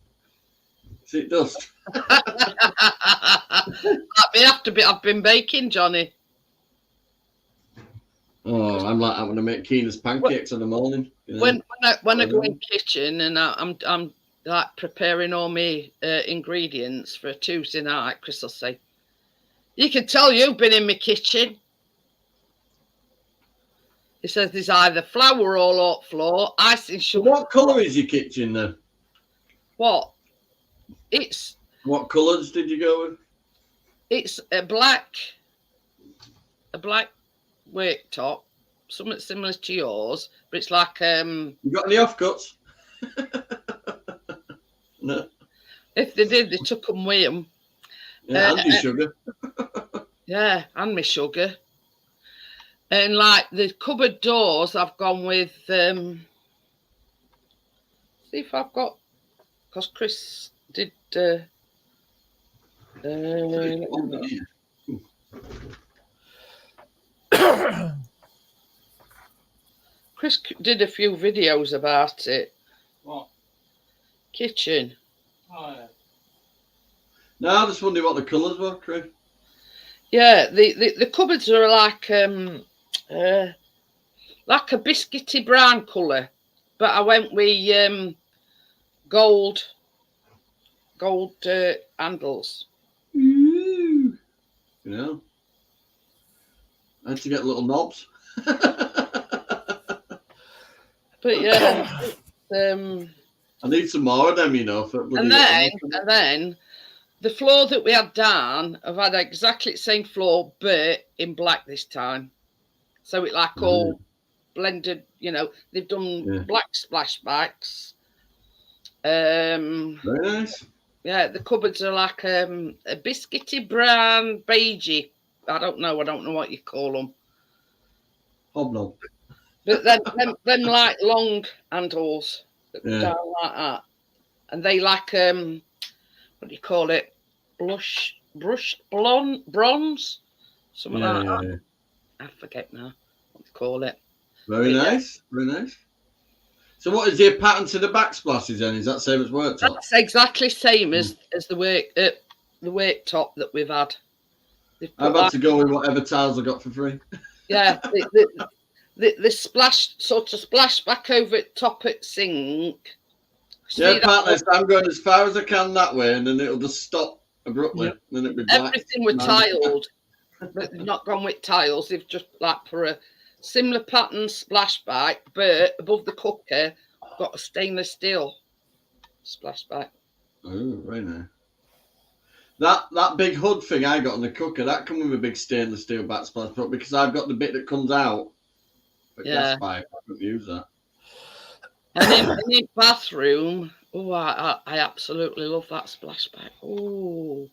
See it dust. I've been baking, Johnny. Oh, I'm like having to make Keena's pancakes in the morning. You know? When I go in the kitchen and I'm like preparing all my ingredients for a Tuesday night, Chris will say, "You can tell you've been in my kitchen." He says there's either flour all oat flour, icing So sugar. what colour is your kitchen then? What? It's What colours did you go with? a black worktop, something similar to yours, but it's like You got any offcuts? No. if they did, they took them with them. Yeah, and your sugar. Yeah, and my sugar. And like the cupboard doors, I've gone with. See if I've got, because Chris did. Chris did a few videos about it. What? Kitchen. Oh, yeah. No, I just wondered what the colours were, Craig. Yeah, the cupboards are like a biscuity brown colour, but I went with gold handles. You know, I had to get little knobs. But yeah, I need some more of them, you know. For and then the floor that we had down, I've had exactly the same floor, but in black this time. So it like all blended, you know. They've done black splashbacks. Very nice. Yeah, the cupboards are like a biscuity brown, beigey. I don't know what you call them. Hobnob. But then them like long handles that go Yeah. down like that. And they like what do you call it? Brushed blonde bronze? Something like that. Yeah. I forget now what to call it. Very nice. Very nice. So what is the pattern to the backsplashes then? Is that same as worktop? That's exactly same as the worktop that we've had. They've put I've had to go with whatever tiles I got for free. yeah, the splash back over at top at sink. Yeah, See, partner, I'm going as far as I can that way, and then it'll just stop abruptly. Yep. Then it'll be black. everything with tiled, but they've not gone with tiles. They've just like for a similar pattern splashback, but above the cooker, got a stainless steel splashback. Oh, very nice. That big hood thing I got on the cooker, that come with a big stainless steel backsplash, but because I've got the bit that comes out, for gas pipe, I couldn't use that. And in the bathroom, oh, I absolutely love that splashback. Oh,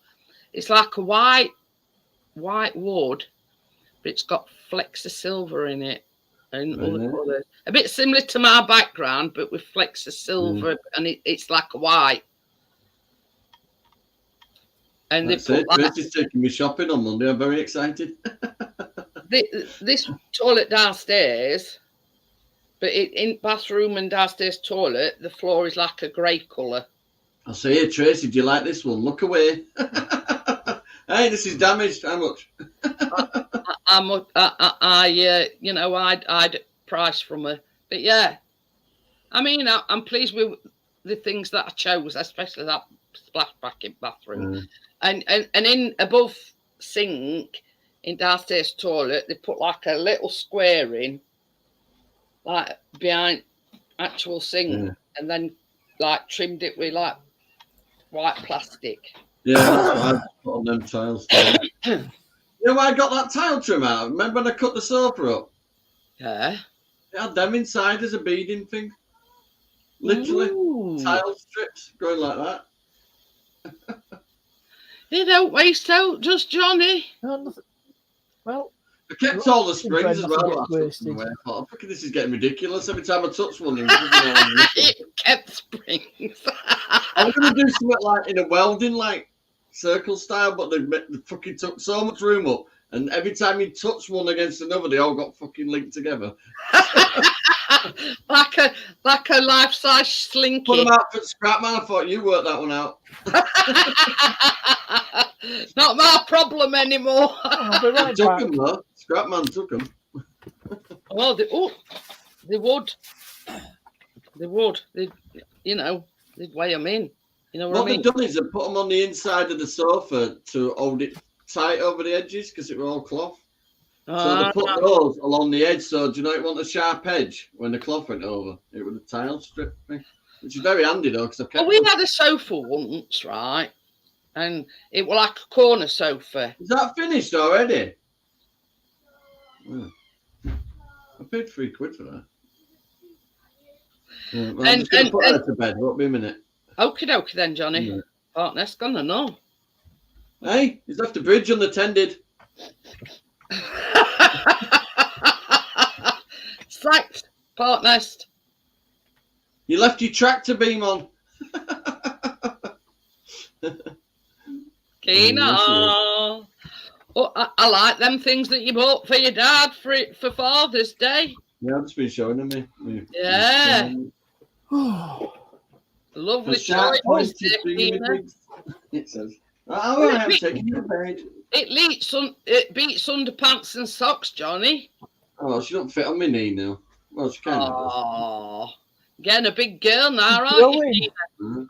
it's like a white wood, but it's got flecks of silver in it and other colours. A bit similar to my background, but with flecks of silver, and it's like a white. And That's they it. put Tracy's taking me shopping on Monday. I'm very excited. this toilet downstairs, but in bathroom and downstairs toilet, the floor is like a grey colour. I'll say, hey, Tracy, do you like this one? Look away. Hey, this is damaged. How much? I'd price from her, but yeah, I mean, I'm pleased with the things that I chose, especially that splashback in bathroom, and in above sink in downstairs toilet, they put like a little square in, like behind actual sink, and then like trimmed it with like white plastic. Yeah, that's what I put on them tiles. You know why I got that tile trim out? Remember when I cut the sofa up? Yeah. It had them inside as a beading thing. Literally. Ooh. Tile strips going like that. You don't waste out, just Johnny. No, nothing. Well, I kept all the springs Trying as not to well. get I took them wasted. away. I thought, I'm fucking, this is getting ridiculous. Every time I touch one, it was It kept springs. I was going to do something like in a welding, like circle style, but they fucking took so much room up. And every time you touch one against another, they all got fucking linked together. like a life-size slinky. Put them out for scrap, man. I thought you worked that one out. Not my problem anymore. I'll be right Took back. them though. Scrap man took them. Well, they would. They would. They'd weigh them in. You know what I What mean? they've done is they've put them on the inside of the sofa to hold it tight over the edges because it were all cloth. So they put those along the edge. So do you know it wasn't a sharp edge when the cloth went over? It was a tile strip thing, which is very handy though because I've kept. Well, we had a sofa once, right? And it was like a corner sofa. Is that finished already? Oh. I paid £3 for that. Yeah, well, I'm just going to put her to bed. Won't be a minute. Okie dokie then, Johnny. Yeah. Partner's gonna know. Hey, he's left the bridge unattended. Sacked, partners. You left your tractor beam on. Keno. Oh, I like them things that you bought for your dad for Father's Day. Yeah, I've just been showing them me. Yeah. Lovely choice, Keno. It says. All right, I'm taking your bed. It beats underpants and socks, Johnny. Oh, she don't fit on my knee now. Well, she can. Oh, getting a big girl now, aren't Growing. you? Mhm.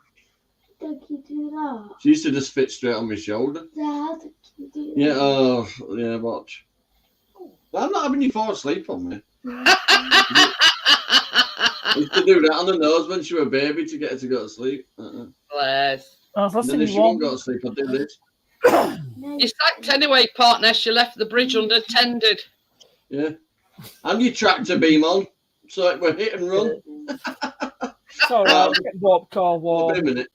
Dad, can you do that? She used to just fit straight on my shoulder. Dad, can you do Yeah, that? oh, yeah, watch. I'm not having you fall asleep on me. I used to do that on the nose when she was a baby to get her to go to sleep. Bless. I was Then listening if to she won't one. go to sleep, I'll do this. No, You sacked anyway, partner. She left the bridge unattended. Yeah. And your tractor beam on. So it will hit and run. It's all right. I'll get Bob car Wait a warm. minute.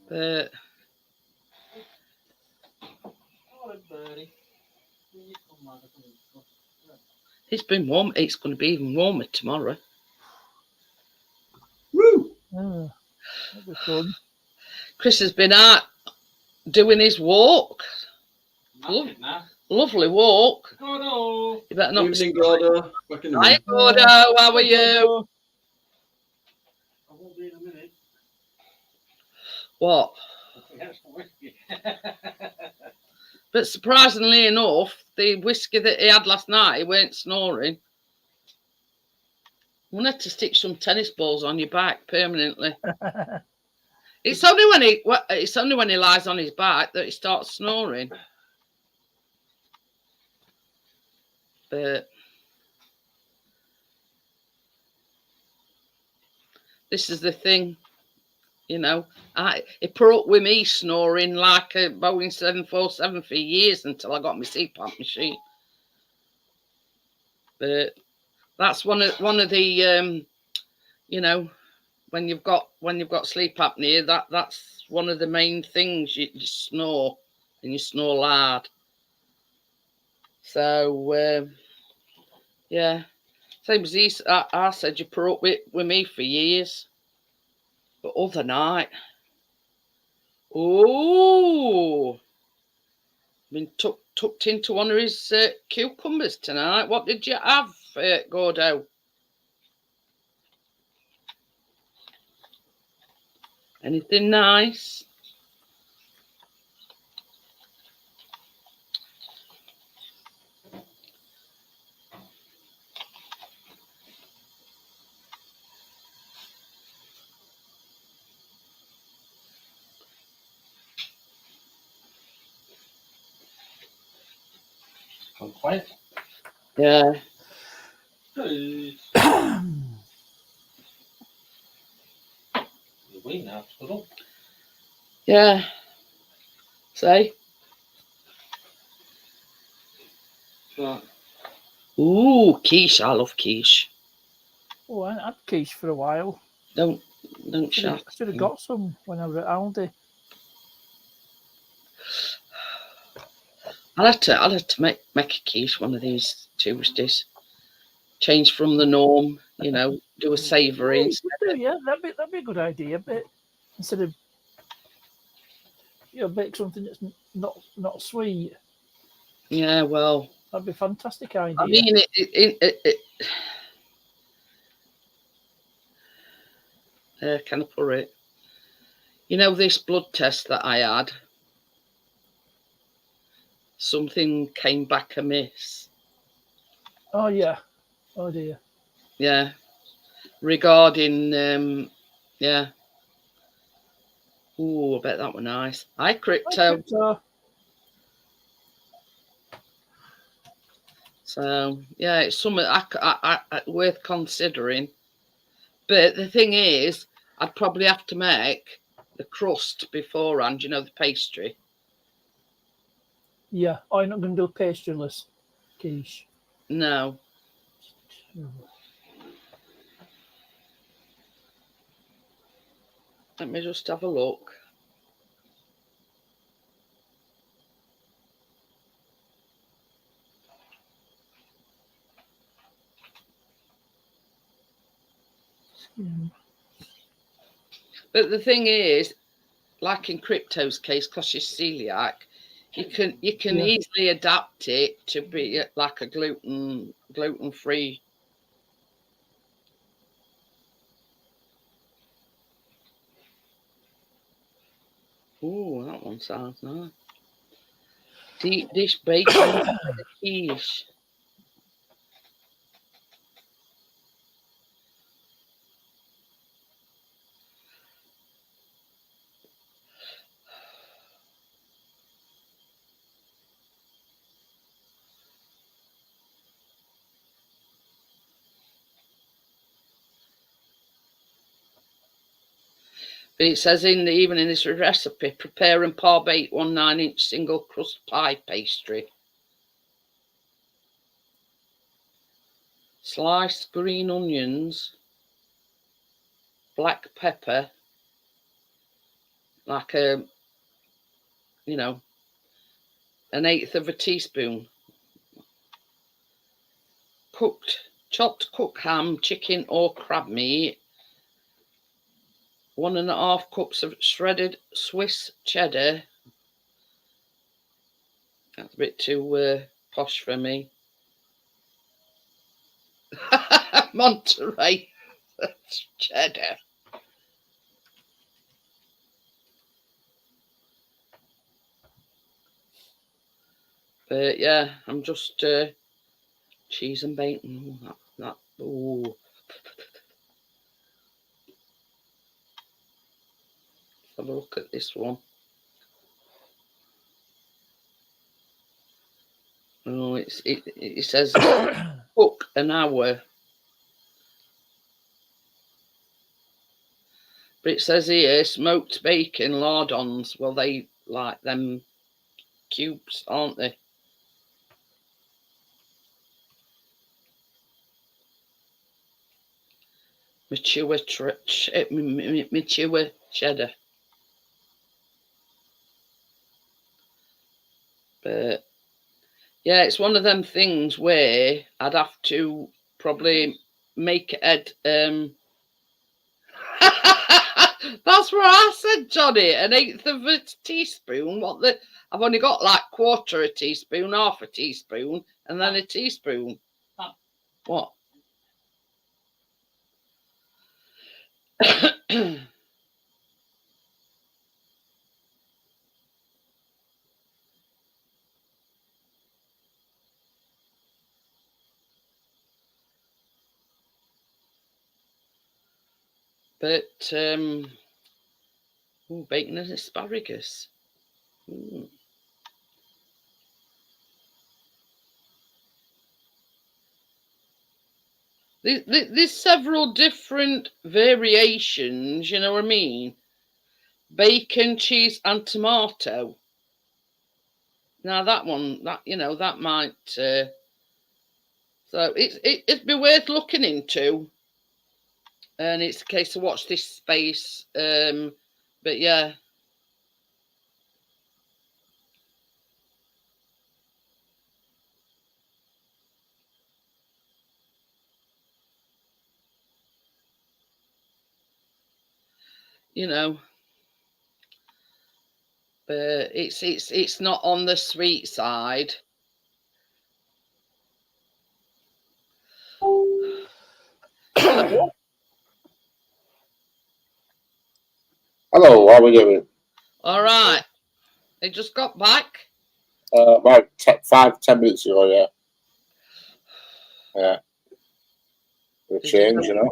But it's been warm. It's going to be even warmer tomorrow. Woo! That'll be fun. Chris has been out doing his walk. Nothing now. Lovely walk. Gordo. You better not. Evening, Gordo. Back in the Hi, room. Gordo. How are you? I won't be in a minute. What? That's the whiskey. But surprisingly enough, the whiskey that he had last night, he weren't snoring. I'm gonna have to stick some tennis balls on your back permanently. It's only when he lies on his back that he starts snoring. But this is the thing, you know. He put up with me snoring like a Boeing 747 for years until I got my CPAP machine. But that's one of the you know, when you've got sleep apnea, that's one of the main things. You snore, and you snore loud. So yeah, same as he. I said you put up with me for years, but other night, oh, been tucked into one of his cucumbers tonight. What did you have, Gordo? Anything nice? Complaint. Yeah. The wing now, stood up. Yeah. Say. So, Ooh, quiche. I love quiche. Oh, I ain't had quiche for a while. Don't shout. Should have got some when I was at Aldi. I'll have to make a quiche one of these Tuesdays. Change from the norm, you know, do a savoury Yeah, you instead. could do, yeah, that'd be a good idea. But instead of bake something that's not sweet, Yeah, well, that'd be a fantastic idea. I mean, can I put it? You know, this blood test that I had, something came back amiss. Oh yeah. Oh dear. Yeah, regarding yeah. Ooh, I bet that were nice. Hi, Crypto. So yeah, it's something I worth considering. But the thing is, I'd probably have to make the crust beforehand. You know, the pastry. Yeah. Oh, you're not going to do a pastryless quiche. No. Let me just have a look. But the thing is, like in Crypto's case, because she's celiac, you can easily adapt it to be like a gluten free. Ooh, that one sounds nice. Deep dish bacon quiche. But it says even in this recipe, prepare and par bake 1 9-inch single crust pie pastry. Sliced green onions, black pepper, like an 1/8 of a teaspoon. Chopped cooked ham, chicken or crab meat. 1.5 cups of shredded Swiss cheddar. That's a bit too posh for me. Monterey cheddar. But yeah, I'm just cheese and bacon. Ooh. Have a look at this one. Oh, it says cook an hour. But it says here smoked bacon lardons. Well, they like them cubes, aren't they? Mature cheddar. But yeah, it's one of them things where I'd have to probably make it. That's what I said, Johnny. 1/8 of a teaspoon. I've only got like 1/4 a teaspoon, 1/2 a teaspoon, and then a teaspoon. What? But bacon and asparagus. Ooh. There's several different variations, you know what I mean? Bacon, cheese, and tomato. Now that might. So it'd be worth looking into. And it's a case of watch this space. But yeah. you know, but it's not on the sweet side. Hello. Hello, how are we doing? All right. They just got back. About 5-10 minutes ago, yeah. Yeah. For a Did you change, go- you know.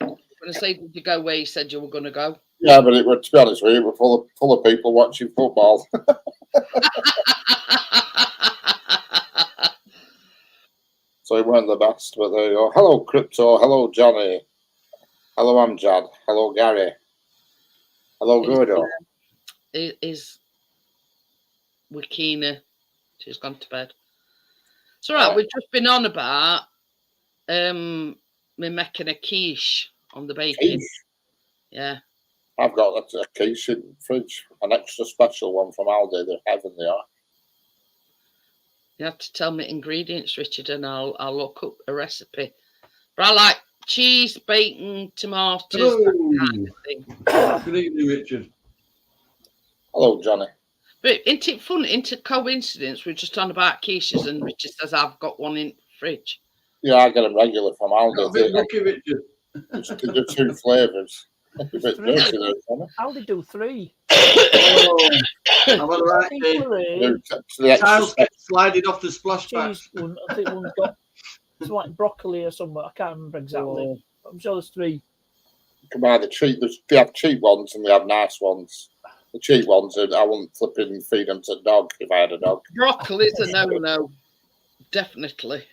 I'm going to say, did you go where you said you were going to go? Yeah, but it was, to be honest with you, we're full of people watching football. So it weren't the best, but there you go. Hello, Crypto. Hello, Johnny. Hello, Amjad. Hello, Gary. Hello, Gordo. Is Wikina? She's gone to bed. It's all right. We've just been on about me making a quiche on the bacon. Quiche. Yeah. I've got a quiche in the fridge, an extra special one from Aldi. They're heaven, they are. You have to tell me ingredients, Richard, and I'll look up a recipe. But I like cheese, bacon, tomatoes, that kind of thing. Good evening, Richard. Hello, Johnny. But isn't it fun? Isn't it coincidence? We're just on about quiches, and Richard says I've got one in the fridge. Yeah, I get them regular from Got a Aldi. bit lucky, Richard. They do 2 flavours. A bit dirty there, Johnny. How they do 3? Oh, I'm all right, Dave. People are in. The extra Tiles kept sliding off the splashback. Cheese one. I think one's got it's like broccoli or something. I can't remember exactly. Oh. I'm sure there's 3. You can buy the cheap. They have cheap ones and they have nice ones. The cheap ones, I wouldn't flipping feed them to a dog if I had a dog. Broccoli's a no-no, definitely.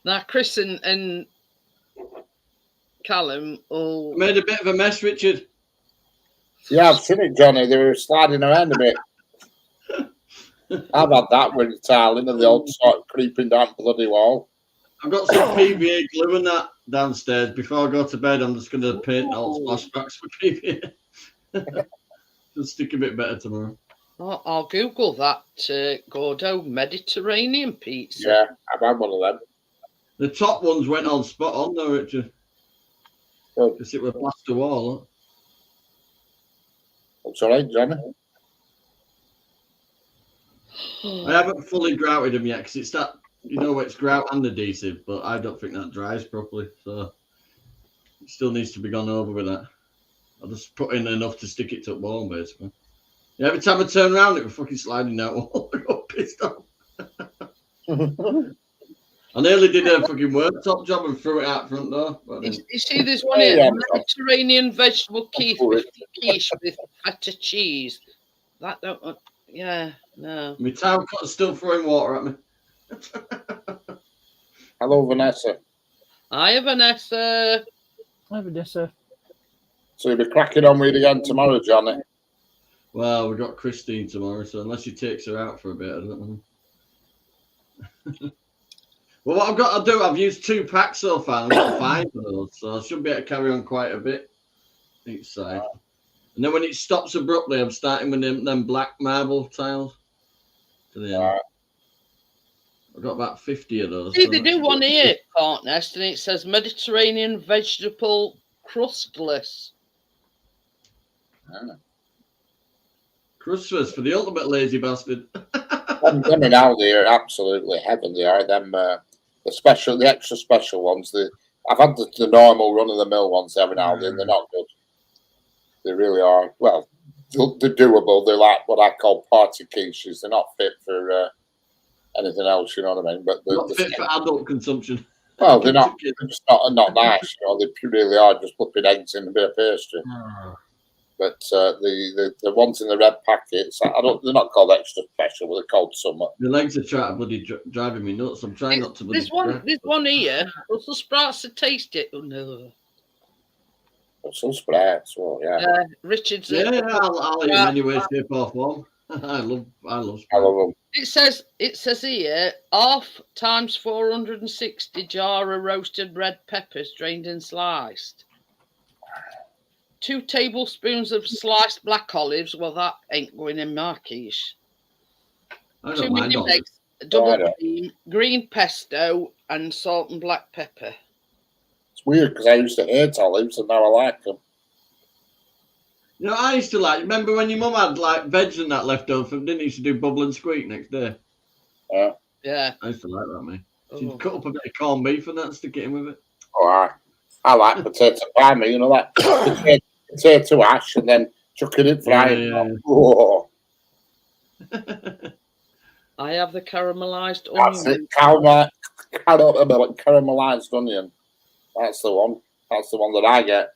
Now, Chris and Callum all Made a bit of a mess, Richard. Yeah, I've seen it, Johnny. They were sliding around a bit. I've had that with the tiling and the old sort of creeping down the bloody wall. I've got some PVA glue and that downstairs. Before I go to bed, I'm just going to paint all splashbacks for PVA. Just stick a bit better tomorrow. I'll Google that, Gordo, Mediterranean pizza. Yeah, I've had one of them. The top ones went on spot on though, Richard. Good. Because it was plaster wall. It's all right, Johnny. I haven't fully grouted them yet because it's that, you know, it's grout and adhesive, but I don't think that dries properly. So it still needs to be gone over with that. I'll just put in enough to stick it to the wall, basically. Yeah, every time I turn around, it was fucking sliding out wall. I got pissed off. I nearly did a fucking worktop job and threw it out front door. But You see, there's one here, Mediterranean vegetable quiche with feta cheese. That don't, yeah, no. my town cut's still throwing water at me. Hello, Vanessa. Hi, Vanessa. Hi, Vanessa. So you'll be cracking on with it again tomorrow, Johnny. Well, we've got Christine tomorrow, so unless she takes her out for a bit, I don't know. Well, what I've got to do, I've used 2 packs so far. I've got 5 of those, so I should be able to carry on quite a bit each side. And then when it stops abruptly, I'm starting with them black marble tiles. To the end. I've got about 50 of those. See, they do one here, Park Nest, and it says Mediterranean vegetable crustless. Christmas for the ultimate lazy bastard. Them in Aldi are absolutely heaven. They are. Them the extra special ones. I've had the normal run of the mill ones there in Aldi, and they're not good. They really are. Well, they're doable. They're like what I call party quiches. They're not fit for anything else. You know what I mean? But Not fit for adult consumption. well, they're not. They're just not nice. You know, they really are just flipping eggs in a bit of pastry. But the ones in the red packets, they're not called extra special, but they're called something. The legs are trying to bloody driving me nuts. I'm trying not to bloody. There's one here. Brussels sprouts to taste it. Oh no. Some sprouts, well, yeah. Richard's. Yeah, I'll eat them anyway, shape or form. I love I sprouts. love them. It says here, half times 460 jar of roasted red peppers drained and sliced. 2 tablespoons of sliced black olives. Well, that ain't going in my quiche. I 2 don't mind medium olives. eggs, double I don't. cream, green pesto, and salt and black pepper. It's weird because I used to hate olives and now I like them. You know, I used to like. Remember when your mum had like veg and that left over? Didn't you used to do bubble and squeak next day? Yeah. I used to like that, mate. She'd Oh. cut up a bit of corned beef and that, and stick it in with it. Oh, I like potato pie, me, you know, that potato ash and then chuck it in, fry it. Yeah. Oh, I have the caramelized that's onion. it. Caramelized onion. That's the one. That's the one that I get.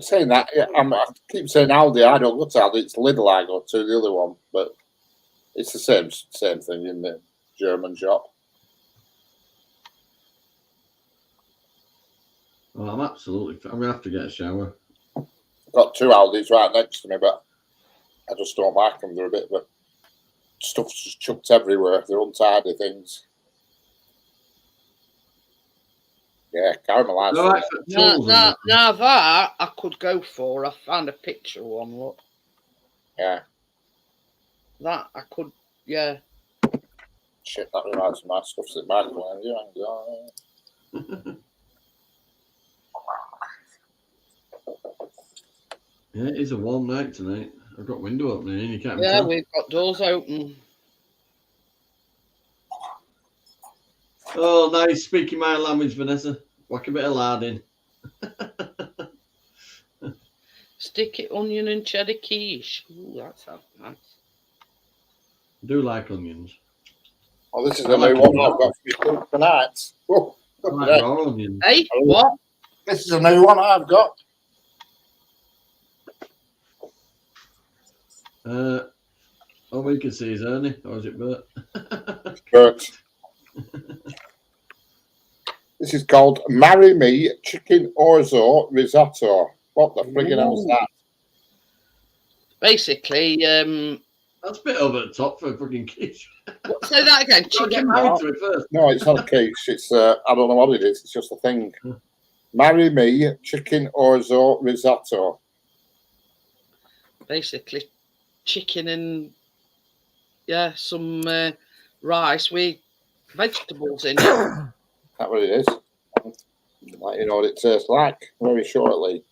Saying that, I keep saying Aldi. I don't go to Aldi. It's Lidl I go to, the other one. But it's the same thing in the German shop. Oh, I'm absolutely. I'm gonna have to get a shower. Got two Aldis right next to me, but I just don't like them. They're a bit of stuff's just chucked everywhere. They're untidy things. Yeah, caramelized. All right, for tools and Now that I could go for. I found a picture of one. Look, Yeah. that I could. Yeah. Shit, that reminds me of my stuff's in my mind. Yeah. Yeah, it is a warm night tonight. I've got window opening and you can't Yeah, tell. we've got doors open. Oh, now you're speaking my language, Vanessa. Whack a bit of lard in. Sticky onion and cheddar quiche. Ooh, that sounds nice. I do like onions. Oh, this is I the like new one it. I've got for you tonight. Oh, I look like at that. raw onions. Hey, what? This is a new one I've got. All we can see is Ernie, or is it Bert? But this is called Marry Me Chicken Orzo Risotto. What the friggin' hell's that? Basically, That's a bit over the top for a fucking quiche. say that again. I'll get Chicken married what? to it first. No, it's not a quiche. It's I don't know what it is. It's just a thing. Marry Me Chicken Orzo Risotto. Basically, chicken and some rice with vegetables in it. That's what it is. Let you know what it tastes like very shortly.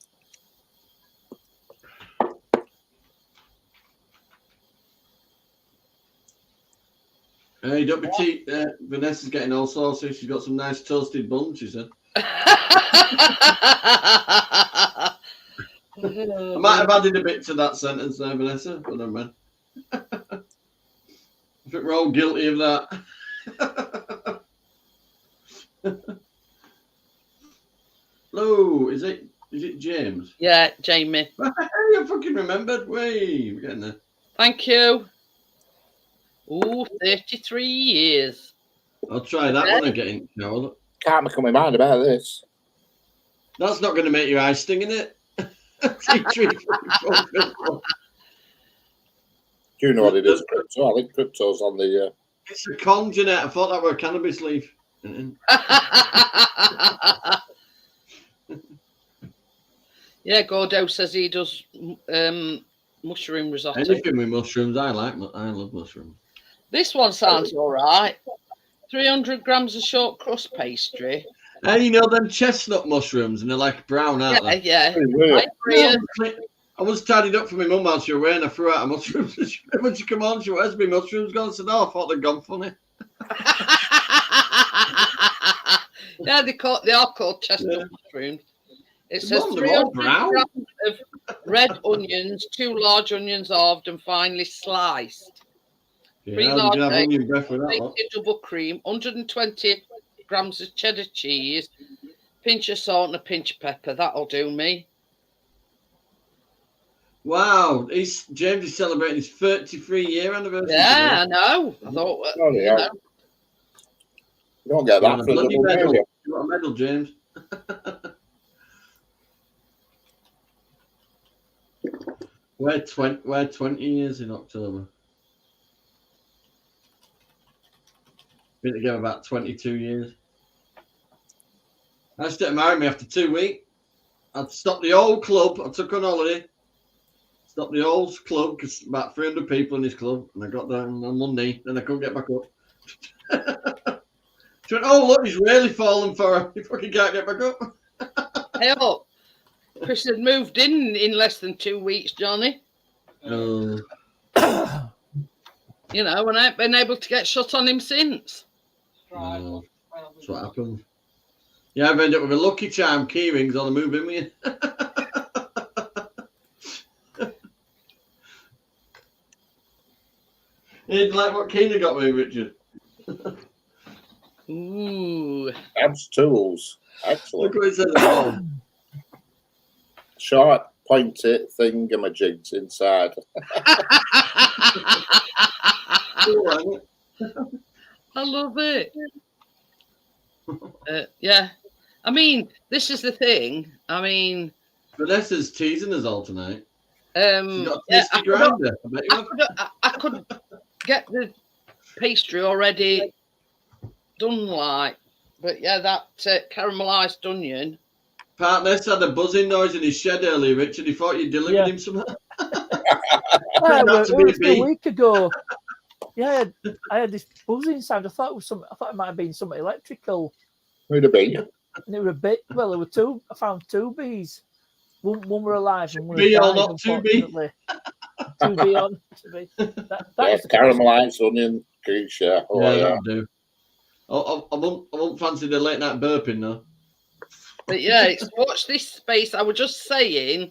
Hey, don't be cheap. Vanessa's getting all saucy. She's got some nice toasted buns, she said. I might have added a bit to that sentence there, Vanessa, but never mind. I think we're all guilty of that. Hello, is it James? Yeah, Jamie. I fucking remembered. Way, we're getting there. Thank you. Ooh, 33 years. I'll try that when I get in. No, Can't make up my mind about this. that's not going to make your eyes sting, is it? 2, 3, 4, 5, 4. Do you know what it is? Crypto. I think crypto's on the. It's a con, Jeanette. I thought that were a cannabis leaf. Yeah, Gordo says he does mushroom risotto. Anything with mushrooms, I like. I love mushrooms. This one sounds all right. 300 grams of short crust pastry. Hey, you know them chestnut mushrooms, and they're like brown, aren't Yeah, they? yeah. Pretty weird. I agree. I was tidied up for my mum while she was away, and I threw out her mushrooms. When she come on, she went, "Where's my mushrooms gone?" I said, "Oh, I thought they'd gone funny." Yeah, they are called chestnut mushrooms. It says Mum, they're all 300 brown. grams of red onions, 2 large onions halved and finely sliced. Three Yeah, did you have large onion breath with that lot? Baked double cream, 120 grams of cheddar cheese, pinch of salt and a pinch of pepper. That'll do me. Wow, James is celebrating his 33-year anniversary. Yeah, I know. I thought, Oh, you yeah. know. You don't get today. that for a Bloody double medal. meal. You got a medal, James. We're 20 years in October. Been together about 22 years. I just didn't marry me after 2 weeks. I'd stopped the old club. I took on holiday. Stopped the old club because about 300 people in this club, and I got down on Monday. Then I couldn't get back up. She went, "Oh look, he's really fallen for her. He fucking can't get back up." Hey, look, Chris had moved in less than 2 weeks, Johnny. Oh, You know, and I ain't been able to get shut on him since. no. That's what happened. Yeah, I've ended up with a Lucky Charm key rings on a move in with you. You'd like what Keena got me, Richard? Ooh. Adds tools. Look Excellent. what it says at the bottom. Short, pointy thingamajigs inside. Cool, isn't it? I love it. Yeah. I mean, this is the thing. I mean, Vanessa's teasing us all tonight. She's got a yeah, tasty grinder. I bet you have. I could get the pastry already done, like, but yeah, that caramelized onion. Partners had a buzzing noise in his shed earlier, Richard. He thought you delivered Yeah. him something. Yeah, Not to it be was a a bee. week ago. Yeah, I had this buzzing sound. I thought it was some. I thought it might have been something electrical. Who'd have been? And it were a bit. Well, there were two. I found 2 bees. One were alive and one Bee had or died, not to be? unfortunately. 2 bee on to be. That Yeah, was the caramelised onion quiche. Yeah. Oh, Yeah, yeah. that'll do. I won't fancy the late night burping though. But yeah, it's watch this space. I was just saying,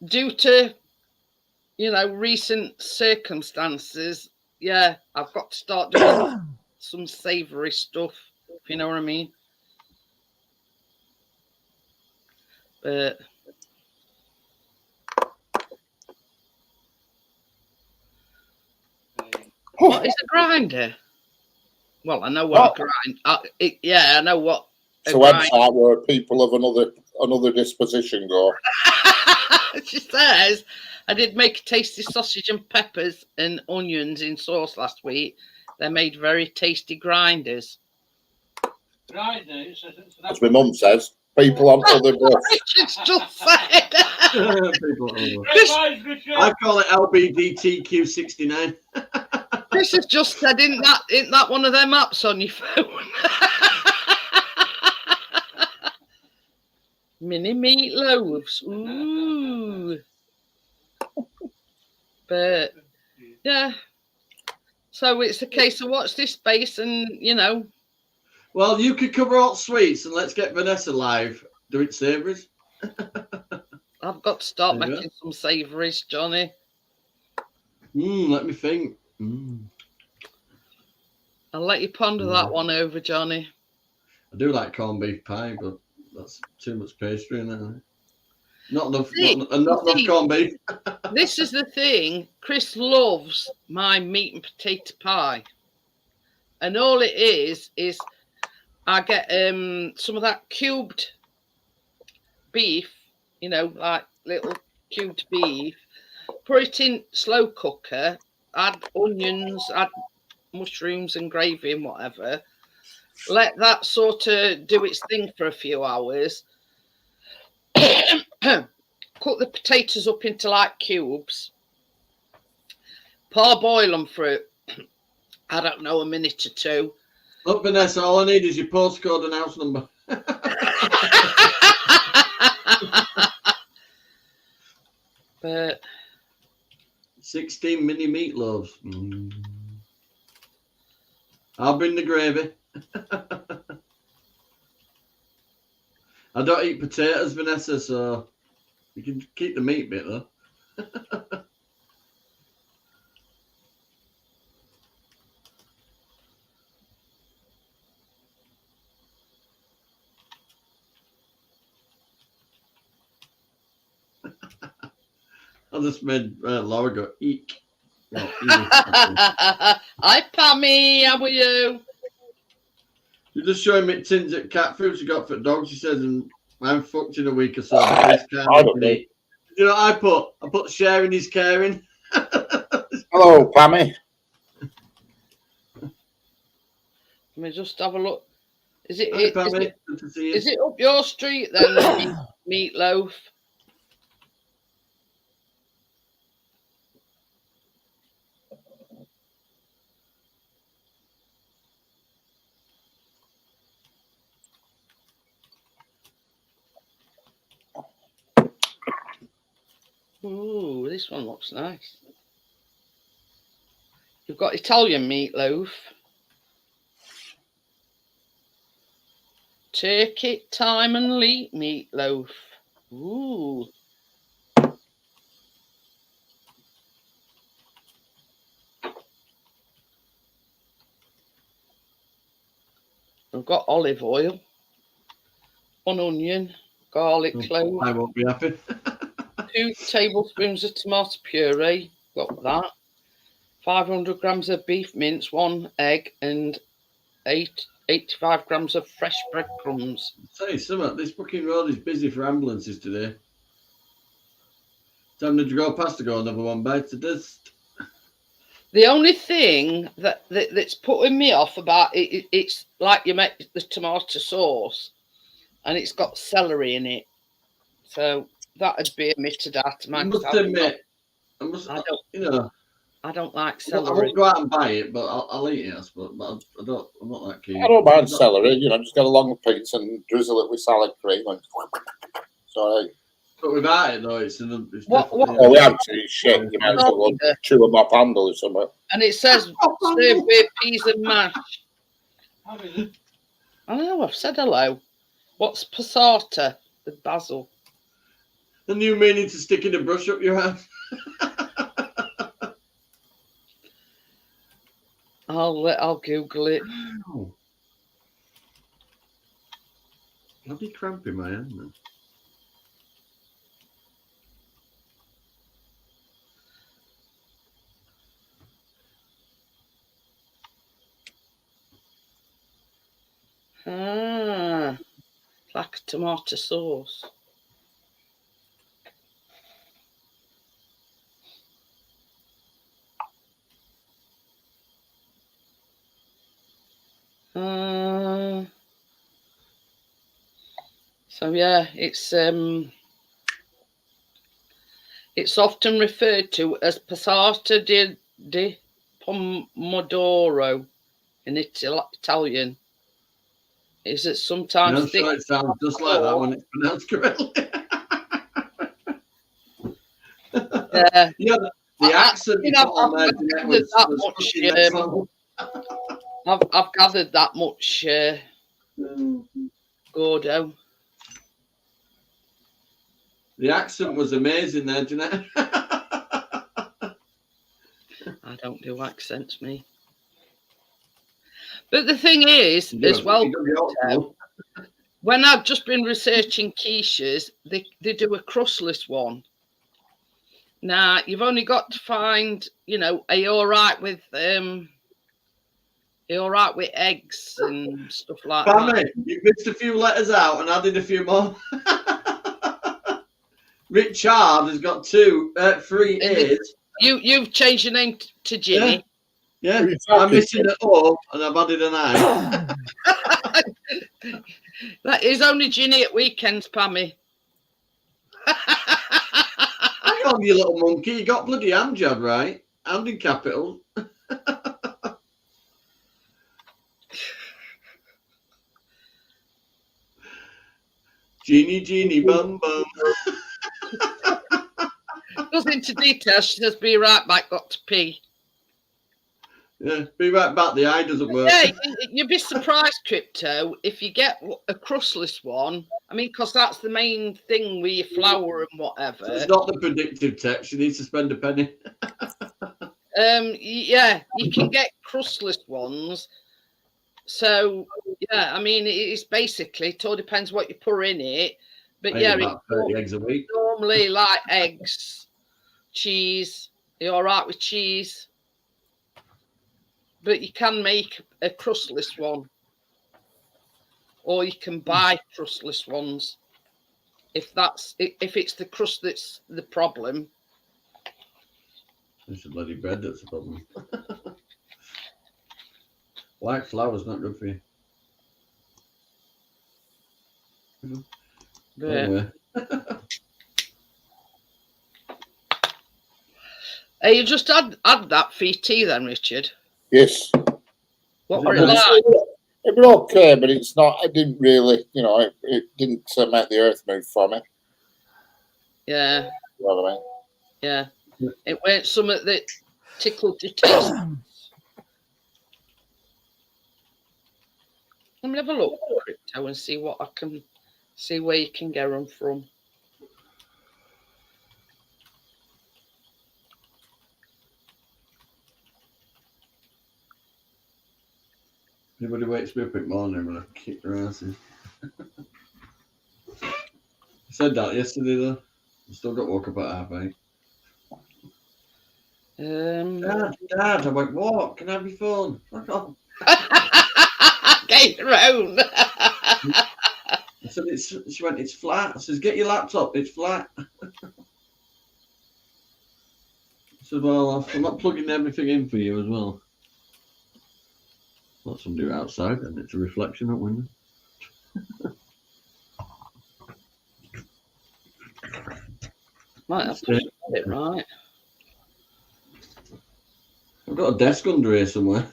due to, you know, recent circumstances, yeah, I've got to start doing some savoury stuff, if you know what I mean. But what is a grinder? Well, I know what a grind. Yeah, I know what. It's a website where people of another disposition go. She says, I did make a tasty sausage and peppers and onions in sauce last week. They made very tasty grinders. As my mum says, people on other bus. Richard's just said. People I call it LBDTQ69. Chris has just said, isn't that one of them apps on your phone? Mini meatloaves. Ooh. But yeah. So it's a case of watch this space and, you know. Well, you could cover all sweets and let's get Vanessa live. Do it savouries. I've got to start There you making some savouries, Johnny. Let me think. I'll let you ponder that one over, Johnny. I do like corned beef pie, but that's too much pastry in there. Not enough, See, not enough corned beef. This is the thing. Chris loves my meat and potato pie. And all it is I get some of that cubed beef, you know, like little cubed beef, put it in slow cooker, add onions, add mushrooms and gravy and whatever. Let that sort of do its thing for a few hours. Cut the potatoes up into like cubes. Parboil them for, I don't know, a minute or two. Look, Vanessa, all I need is your postcode and house number. But 16 mini meatloaves. I'll bring the gravy. I don't eat potatoes, Vanessa, so you can keep the meat bit though. I just made Laura go eek. Well, Hi, Pammy. How are you? You're just showing me tins of cat food she got for dogs, she says, and I'm fucked in a week or so. This I can't don't know. eat. You know what I put? I put sharing is caring. Hello, Pammy. Let me just have a look. Is it, Hi, Pammy. Good to see you. is it up your street then, the meatloaf? Ooh, this one looks nice. You've got Italian meatloaf, turkey, thyme and leek meatloaf. Ooh. We've got olive oil, one onion, garlic clove, I won't be happy. 2 tablespoons of tomato puree. Got that. 500 grams of beef mince, 1 egg, and 85 grams of fresh breadcrumbs. Tell you something, this fucking road is busy for ambulances today. Time to go past to go another one by to this. The only thing that's putting me off about it, it's like you make the tomato sauce, and it's got celery in it, so that'd be omitted out of I mine. must admit, I don't, you know, I don't like I celery. won't go out and buy it, but I'll eat it. I suppose, but I'm not that keen. I don't mind celery. You know, just get a long piece and drizzle it with salad cream. And sorry. But without it though, it's definitely. Oh, we have to shit. You might as well chew them off handle or something. And it says serve with peas and mash. How is it? I know, I've said hello. What's passata with basil? The new meaning to sticking a brush up your hand. I'll Google it. Ow. Bloody cramp in my hand now. Ah, like tomato sauce. So yeah, it's often referred to as passata di pomodoro in Italian. Is it sometimes I'm sure it sounds just like that when it's pronounced correctly. Yeah, Yeah, the accent you put on there, Jeanette, was fucking next level. I've gathered that much, Gordo. The accent was amazing there, Jeanette. I don't do accents, me. But the thing is, as well, when I've just been researching quiches, they do a crustless one. Now, you've only got to find, you know, are you all right with eggs and stuff like that? You missed a few letters out and added a few more. Richard has got 3 A's. You've changed your name to Ginny. Yeah, I'm missing an O and I've added an I. That is only Ginny at weekends, Pammy. Hang on, you little monkey. You got bloody Amjad right. And in capital. Genie, bum bum. Goes into detail. She says, "Be right back. Got to pee." Yeah, be right back. The eye doesn't work. Yeah, you'd be surprised, Crypto, if you get a crustless one. I mean, because that's the main thing with your flour and whatever. So it's not the predictive text. You need to spend a penny. Yeah, you can get crustless ones. So yeah, I mean, it's basically, it all depends what you put in it. But yeah, about 30 eggs a week. Normally like eggs, cheese. You're all right with cheese, but you can make a crustless one, or you can buy crustless ones if it's the crust that's the problem. It's the bloody bread that's the problem. White flour's not good for you. Yeah. Hey, you just add that for your tea then, Richard? Yes. What were it like? It was okay, but it's not. I didn't really, you know, it didn't make the earth move for me. Yeah. You know what I mean? Yeah. It went something that tickled your taste. Let me have a look, Crypto, and see what I can see where you can get them from. Anybody wakes me up in the morning, I'm gonna kick their asses. I said that yesterday though. I still got woke up at 8:30. Dad, I went, what? Can I have your phone? Fuck off. Get your own. I said, she went, it's flat. I says, get your laptop, it's flat. I said, well, I'm not plugging everything in for you as well. Let somebody outside and it's a reflection at window. Might have to get it right. I've got a desk under here somewhere.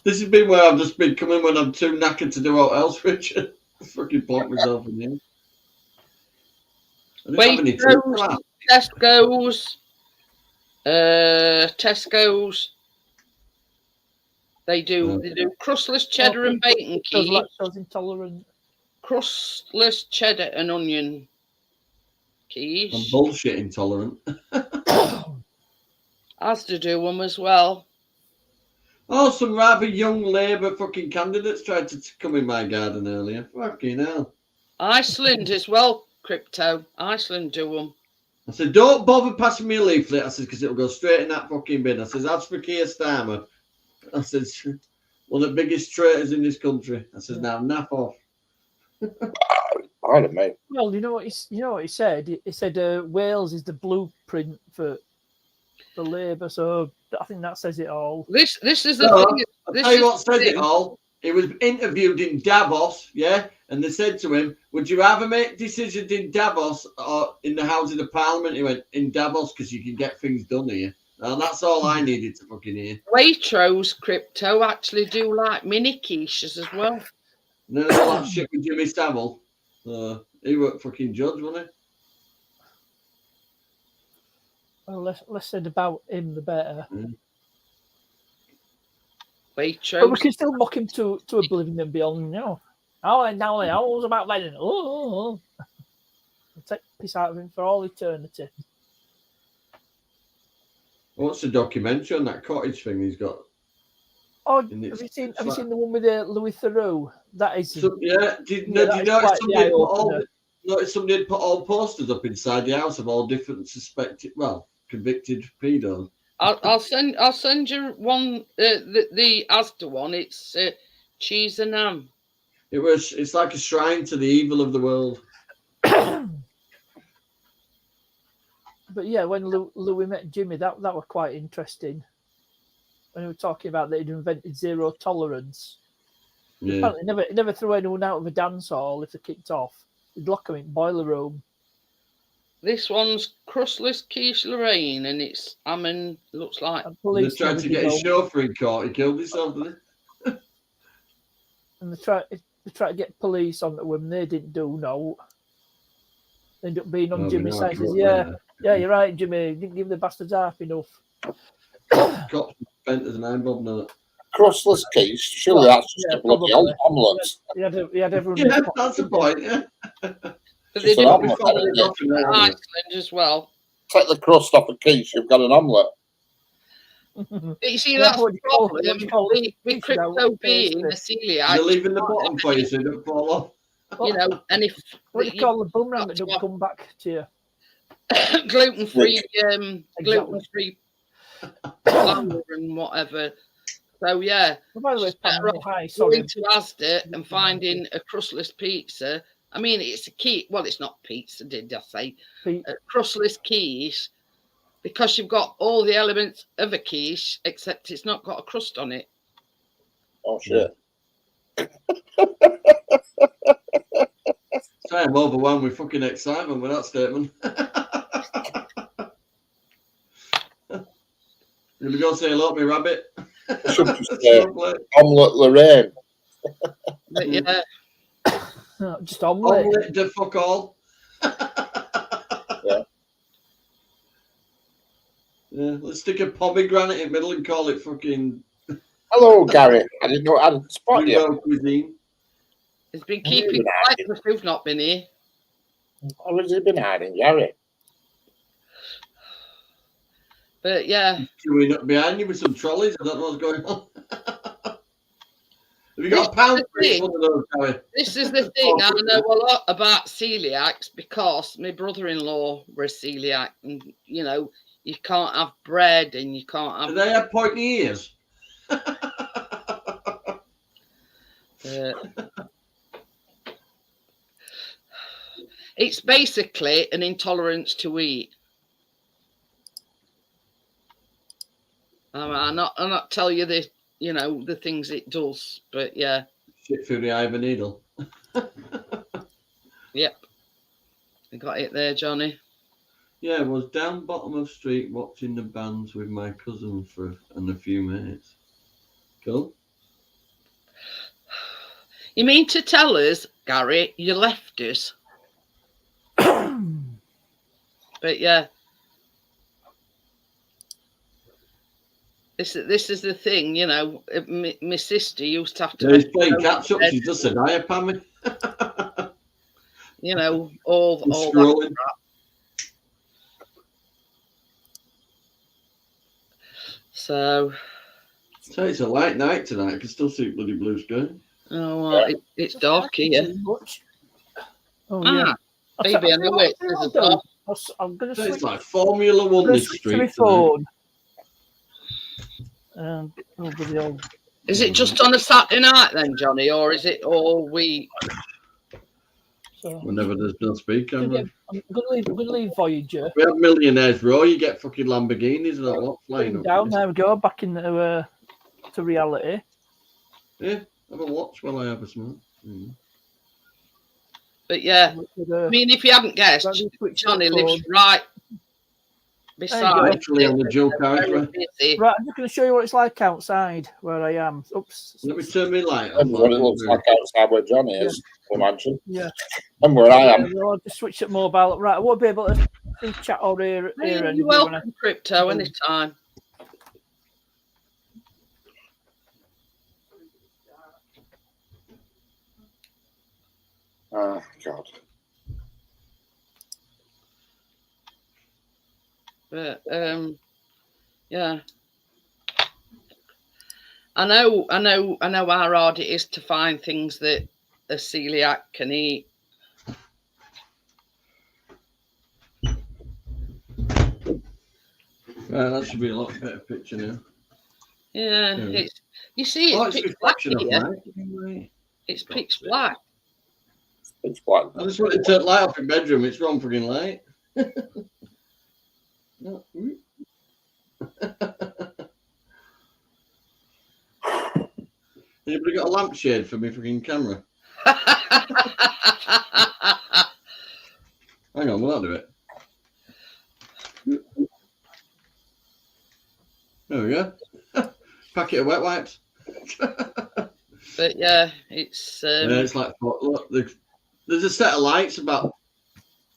This has been where I've just been coming when I'm too knackered to do what else, Richard. Fucking plonk myself in here. I didn't have any tea for that. Tesco's. They do crustless cheddar and bacon Those quiche, lactose intolerant. crustless cheddar and onion I'm quiche. bullshit intolerant. Asda do them as well. Oh, some rather young Labour fucking candidates tried to come in my garden earlier. Fucking hell. Iceland as well, Crypto. Iceland do them. I said, don't bother passing me a leaflet. I said, because it'll go straight in that fucking bin. I said, as for Keir Starmer, I said, one of the biggest traitors in this country. I said, now naff off. I don't know. Well, you know what he said. He said Wales is the blueprint for Labour. So I think that says it all. This is the No, thing. I'll This tell you is what the said it thing. all. He was interviewed in Davos, yeah, and they said to him, would you rather make decisions in Davos or in the Houses of Parliament? He went, in Davos, because you can get things done here. And that's all I needed to fucking hear. Waitrose, Crypto actually do like mini quiches as well. And then all that shit with Jimmy Savile. He was fucking judge, wasn't Well, less said about him, the better. But we Waitrose. can still mock him to oblivion and beyond. You know, now I was about Lennon. Oh. Take piss out of him for all eternity. he? What's the documentary on that cottage thing he's got? Oh, And have it's- you it's seen like- the one with Louis Theroux? That is. So, yeah, do you that is notice quite somebody the put eye-opener. somebody had put all posters up inside the house of all different suspected, convicted pedos? I'll send you one. The Asda one. It's cheese and ham. It's like a shrine to the evil of the world. But yeah, when Louis met Jimmy, that was quite interesting. When we were talking about that he'd invented zero tolerance. Yeah. Apparently, never threw anyone out of a dance hall if they kicked off. He'd lock them in boiler room. This one's crustless quiche Lorraine, and it's looks like. And They police tried never to did get his know. chauffeur in court. He killed himself, didn't And they tried to get police on the women. They didn't do no. They ended up being on he? Jimmy's side. Says, Yeah. yeah, you're right, Jimmy. You didn't give the bastards half enough. Cops bent as an iron bob now. Crustless quiche. Surely that's just Yeah, a bloody probably. omelette. He had everyone. Yeah, that's the point. Yeah. But Just they an did omelette, Followed isn't it it? up in there. Iceland as well. Take the crust off a quiche, you've got an omelette. You see, Yeah, that's what the Oh, do you call it? problem What do you call it? with Pizza now, Crypto what being a taste celiac. You're leaving the bottom for you so you don't fall off. You know, and if What do you call the boomerang that got to don't come back to you? gluten-free, Exactly. gluten-free flour and whatever. So yeah, Well, by the way, Just better Pam, off hi, sorry. going to Asda and finding a crustless pizza. I mean, it's a key. Well, it's not pizza, did I say? Pete. A crustless quiche, because you've got all the elements of a quiche, except it's not got a crust on it. Oh, shit. So I'm overwhelmed with fucking excitement with that statement. You gonna go say hello to me, rabbit? I should just say Lovely. omelette Lorraine. But yeah, Just omelette. Omelette de fuck all. Yeah, let's stick a pomegranate in the middle and call it fucking Hello, Gary. I didn't spot you. Euro cuisine. He's been keeping quiet because we've not been here. How has he been hiding, Gary? But yeah, Queuing up behind you with some trolleys. I don't know what's going on. Have you got a pound for each one of those, Gary? this is the thing. I know a lot about celiacs because my brother-in-law was celiac, and you know you can't have bread and you can't have. Do they have pointy ears? It's basically an intolerance to eat. I'm not tell you the you know the things it does, but yeah. Shit through the eye of a needle. Yep. You got it there, Johnny. Yeah, I was down bottom of street watching the bands with my cousin and a few mates. Cool. You mean to tell us, Gary, you left us? But yeah. This is the thing, you know. My sister used to have to. Yeah, he's playing catch up. She just said, "Hiya, Pammy." You know, all that Scrolling. crap. So it's a light night tonight. I can still see bloody blue sky. oh well, it's dark here. Oh yeah. Baby, I know it. There's a dark. I'm gonna So switch. it's like Formula One this Switch to street. my tonight. phone. Over the old. Is it just on a Saturday night then, Johnny, or is it all week? So Whenever there's no speed camera. I'm gonna leave Voyager. We have Millionaires Row. You get fucking Lamborghinis and all that flying up. Down there we go. Back into to reality. Yeah, have a watch while I have a smoke. But yeah, I mean, if you haven't guessed, Johnny lives right beside. Literally on the Joe Cartwright. Right, I'm just going to show you what it's like outside where I am. Oops. Let me turn my light That's on. what it looks like outside where Johnny is, imagine. Yeah. And where I am. I'll just switch it mobile. Right, I won't be able to do chat over here. And You're welcome, Crypto, anytime. Oh, God. But yeah. I know how hard it is to find things that a celiac can eat. Right, that should be a lot better picture now. Yeah, Yeah. it's you see Oh, it's it's pitch black reflection of here. light. It's pitch black. It's black. I just want to turn the light off in bedroom. It's wrong fucking light. No. Anybody got a lampshade for me fucking camera? Hang on, will that do it? There we go. Packet of wet wipes. But yeah, it's Yeah, it's like, look, there's a set of lights about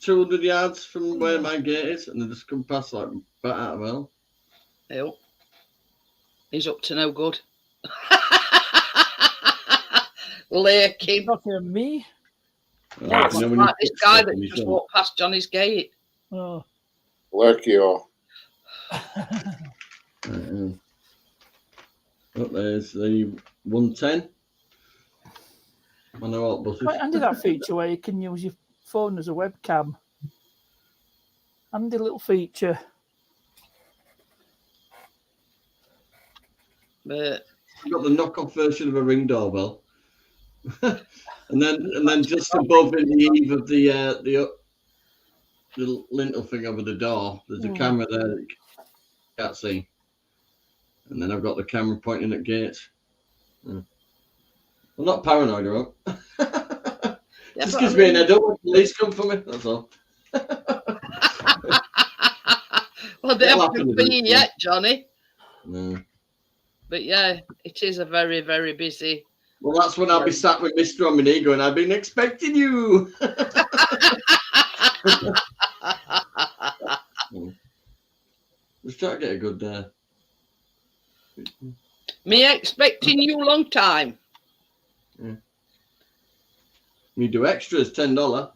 200 yards from where my gate is, and they just come past like bat out of hell. Ew. He's up to no good. Lurking. Not even me. That's You know, when like you this guy put that stuff in just your walked past Johnny's gate. Oh. Lurkio. Oh, there's the 110. I know what buses. Quite handy that feature where you can use your phone as a webcam. Handy little feature. But I've got the knockoff version of a Ring doorbell. and then just above in the eave of the lintel thing over the door, there's a camera there that you can't see. And then I've got the camera pointing at gates. I'm not paranoid, right? yeah, Just but gives I me an mean- head up when police come for me, that's all. well, they It'll haven't happen been eventually. yet, Johnny. No. But yeah, it is a very, very busy. Well, that's when I'll be sat with Mr. on my knee going, I've been expecting you. Let's try to get a good. Me expecting you long time. Me do extras $10.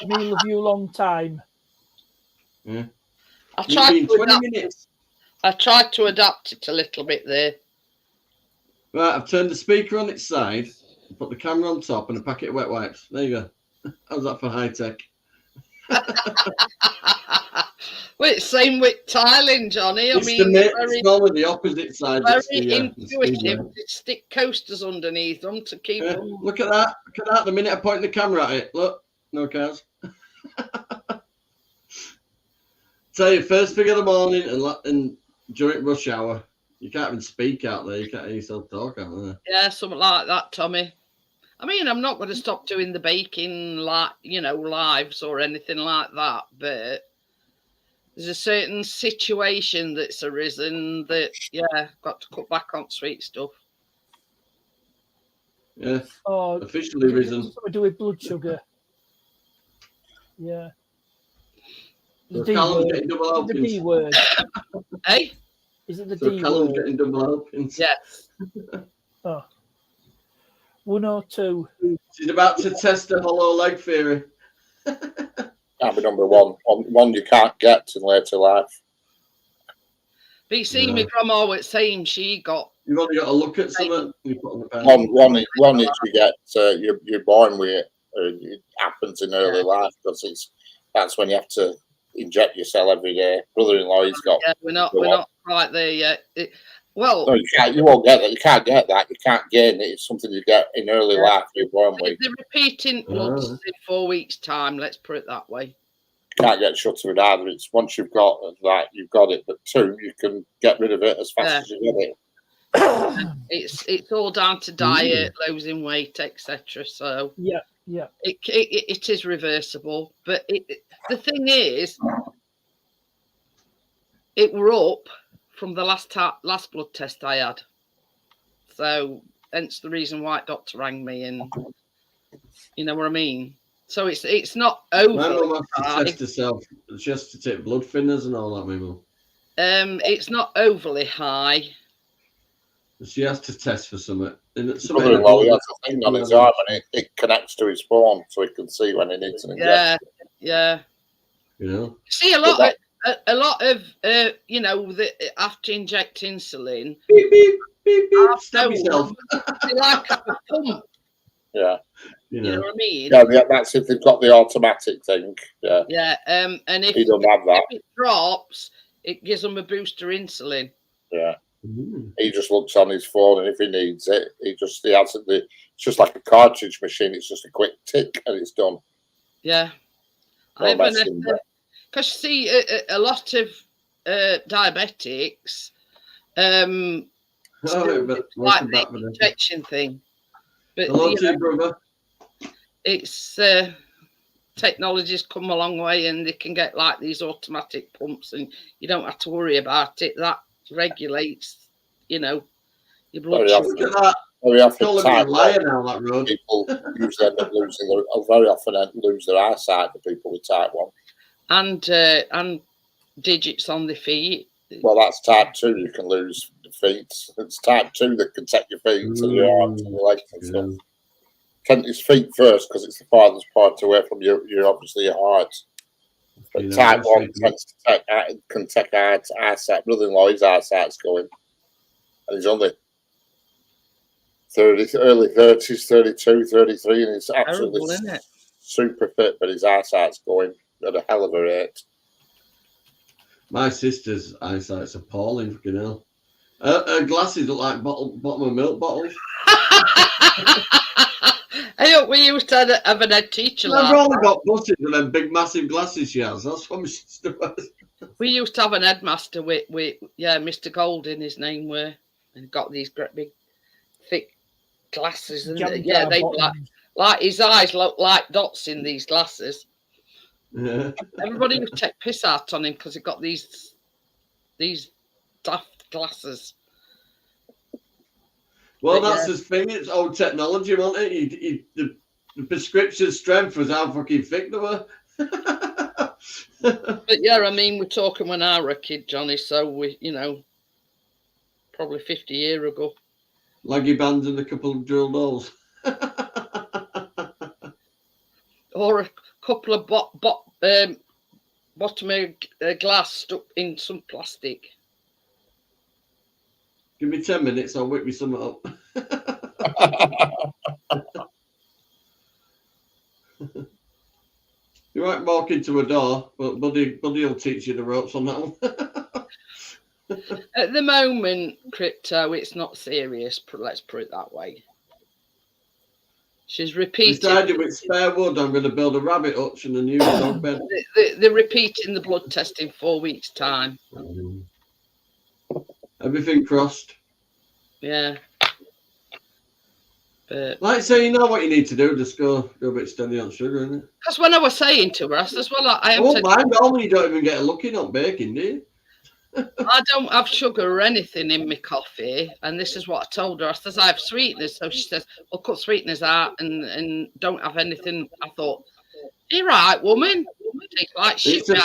Me love you long time. Yeah. I Me tried being to 20 adapt. minutes. I tried to adapt it a little bit there. Right, I've turned the speaker on its side, put the camera on top, and a packet of wet wipes. There you go. How's that for high tech? Well, it's same with tiling, Johnny. I It's, mean, it's normally the opposite side. very It's the intuitive speedway. to stick coasters underneath them to keep Yeah, them. look at that. Look at that. The minute I point the camera at it, look, no cars. Tell you, first thing in the morning and during rush hour, you can't even speak out there. You can't hear yourself talk out there. Yeah, something like that, Tommy. I mean, I'm not going to stop doing the baking, like, you know, lives or anything like that, but there's a certain situation that's arisen that, yeah, got to cut back on sweet stuff. Yeah, Oh, officially risen. something to do with blood sugar. Yeah. So The D Callum's word. getting double The D helpings. word. Hey? Is it the So D Callum's word? getting double helpings. Yes. Oh. 102. She's about to test the hollow leg theory. That'd be number one. One you can't get in later life. But you see, No. my grandma was saying she got, You've only got to look at something. You put on the pen. One is you get you're born with it. It happens in early life because that's when you have to inject yourself every day. Brother-in-law, he's got. yeah, we're not quite there yet. No, you can't. You won't get that. You can't get that. You can't gain it. It's something you get in early life. You're born with. They're repeating bloods in 4 weeks' time. Let's put it that way. You can't get shut of it either. It's once you've got that, you've got it. But two, you can get rid of it as fast as you get it. It's all down to diet, losing weight, etc. So Yeah. it is reversible. But the thing is, it were up from the last blood test I had. So hence the reason why doctor rang me, and you know what I mean. So it's not over. My mum has to test herself. She has to take blood thinners and all that, my mum. It's not overly high. She has to test for something. Brother-in-law, he has a thing on his arm and it connects to his phone so he can see when he needs an injection. Yeah. You know? See, a lot of you know, after inject insulin, Beep, beep, beep, beep. Stab yourself. they like a pump. Yeah. You You know know? what I mean? Yeah, that's if they've got the automatic thing. Yeah. Yeah. And if He don't have that. if it drops, it gives them a booster insulin. Yeah. Mm. He just looks on his phone, and if he needs it, he has it. It's just like a cartridge machine. It's just a quick tick, and it's done. Yeah. No messing, Because see, a lot of diabetics Oh, still but like welcome the back, Vanessa. injection thing. But Hello you to you, know, brother. it's technology's come a long way, and they can get like these automatic pumps, and you don't have to worry about it. That regulates, you know, your blood Very sugar. Look at that. very often, Calling me a type liar one now, that road. people usually end up losing very often lose their eyesight. The people with type 1. And digits on the feet. Well, that's type 2. You can lose the feet. It's type 2 that can take your feet and your arms and your legs and stuff. Tend his feet first because it's the farthest part away from your obviously your heart. But You know, type that's 1 like- tends to can take eyesight. Brother-in-law, his eyesight's going, and he's only 30, early 30s, 32, 33, and he's absolutely Terrible, isn't it? super fit, but his eyesight's going at a hell of a rate. My sister's eyesight's appalling, fucking hell. Her glasses look like bottom of milk bottles. I hope we used to have an head teacher I've like only got buses and then big massive glasses she has. That's what my sister was. we used to have an headmaster with Mr. Golding, his name were, and got these great big thick glasses, and Jamaica they bottoms. like his eyes look like dots in these glasses. Yeah. Everybody would take piss out on him because he got these daft glasses. Well, But that's his thing. It's old technology, wasn't it? The prescription strength was how fucking thick they were. But yeah, I mean, we're talking when I were a kid, Johnny. So we, probably 50 years ago. Laggy bands and a couple of drilled holes. Or a couple of bottom of glass stuck in some plastic. Give me 10 minutes, I'll whip me some up. You might walk into a door, but Buddy will teach you the ropes on that one. At the moment, crypto, it's not serious. Let's put it that way. She's repeating. Decided with spare wood, I'm going to build a rabbit hutch and a new dog bed. They're repeating the blood test in 4 weeks' time. Everything crossed. Yeah. But Like say, you know what you need to do, just go a bit steady on sugar, innit? because when I was saying to her, I said, well, I I am. won't mind all when you don't even get a look in on baking, do you? I don't have sugar or anything in my coffee, and this is what I told her. I says I have sweeteners, so she says, "Well, cut sweeteners out and don't have anything." I thought, "You're right, woman. It's like shit." It's a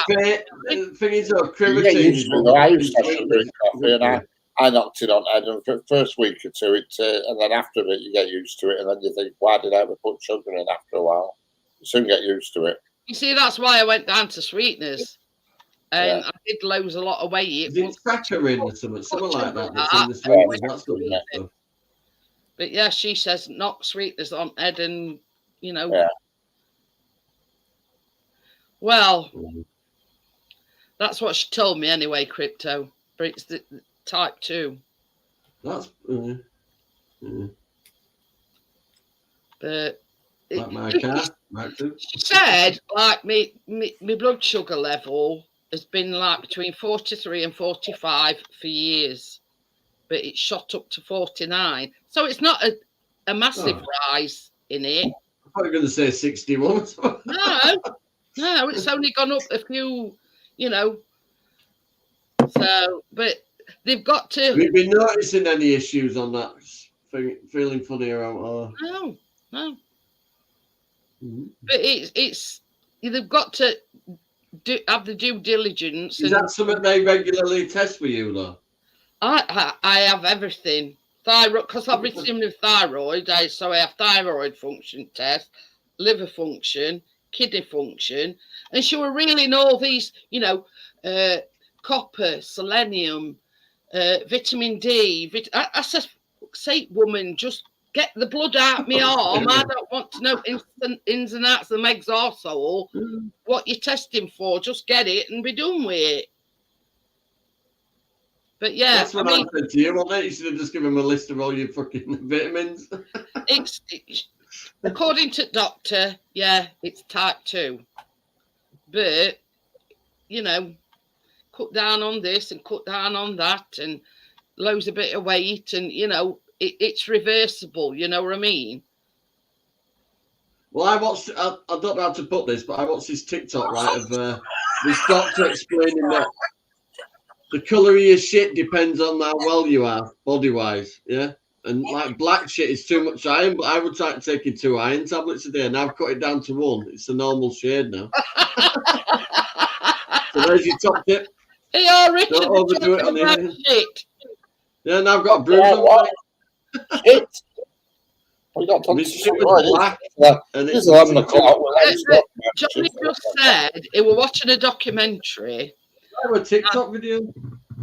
thing is, though, You get used to it, though. I used to have crematin. sugar in coffee, and I knocked it on head. And for the first week or two, and then after it, you get used to it, and then you think, "Why did I ever put sugar in?" After a while, you soon get used to it. You see, that's why I went down to sweeteners, and I did lose a lot of weight. It's saccharin or something like that. That's in the sweeteners. That's good stuff. But yeah, she says knock sweeteners on head, and Yeah. Well, that's what she told me anyway, crypto. But it's the type 2. That's But like my car. Right too. she said, like, me blood sugar level has been like between 43 and 45 for years, but it shot up to 49. So it's not a massive rise in it. I thought you were going to say 61. No, it's only gone up a few, So, but they've got to. Have you been noticing any issues on that? Feeling funny around? No. Mhm. But it's they've got to have the due diligence. Is that something they regularly test for you, though? I have everything. Thyroid, because obviously with thyroid, so I have thyroid function test, liver function, kidney function, and she were reeling all these, copper, selenium, vitamin D. I said, say, woman, just get the blood out my arm. I don't want to know ins and outs of the meg's arsehole. What you're testing for, just get it and be done with it. But yeah, That's what I said to you, wasn't it? You should have just given him a list of all your fucking vitamins. it's according to doctor, yeah, it's type 2. But, cut down on this and cut down on that and lose a bit of weight and, it's reversible, you know what I mean? Well, I don't know how to put this, but I watched this TikTok, right, of this doctor explaining that the colour of your shit depends on how well you are, body-wise, yeah? And, like, black shit is too much iron, but I would try to take 2 iron tablets a day, and I've cut it down to 1. It's a normal shade now. So there's your top tip. Yeah, Richard, Don't overdo it on about anything. shit. Yeah, and I've got a bruise on What? my Shit. We got My shit was black, and It's 11 o'clock. Johnny just said he was watching a documentary. a TikTok video.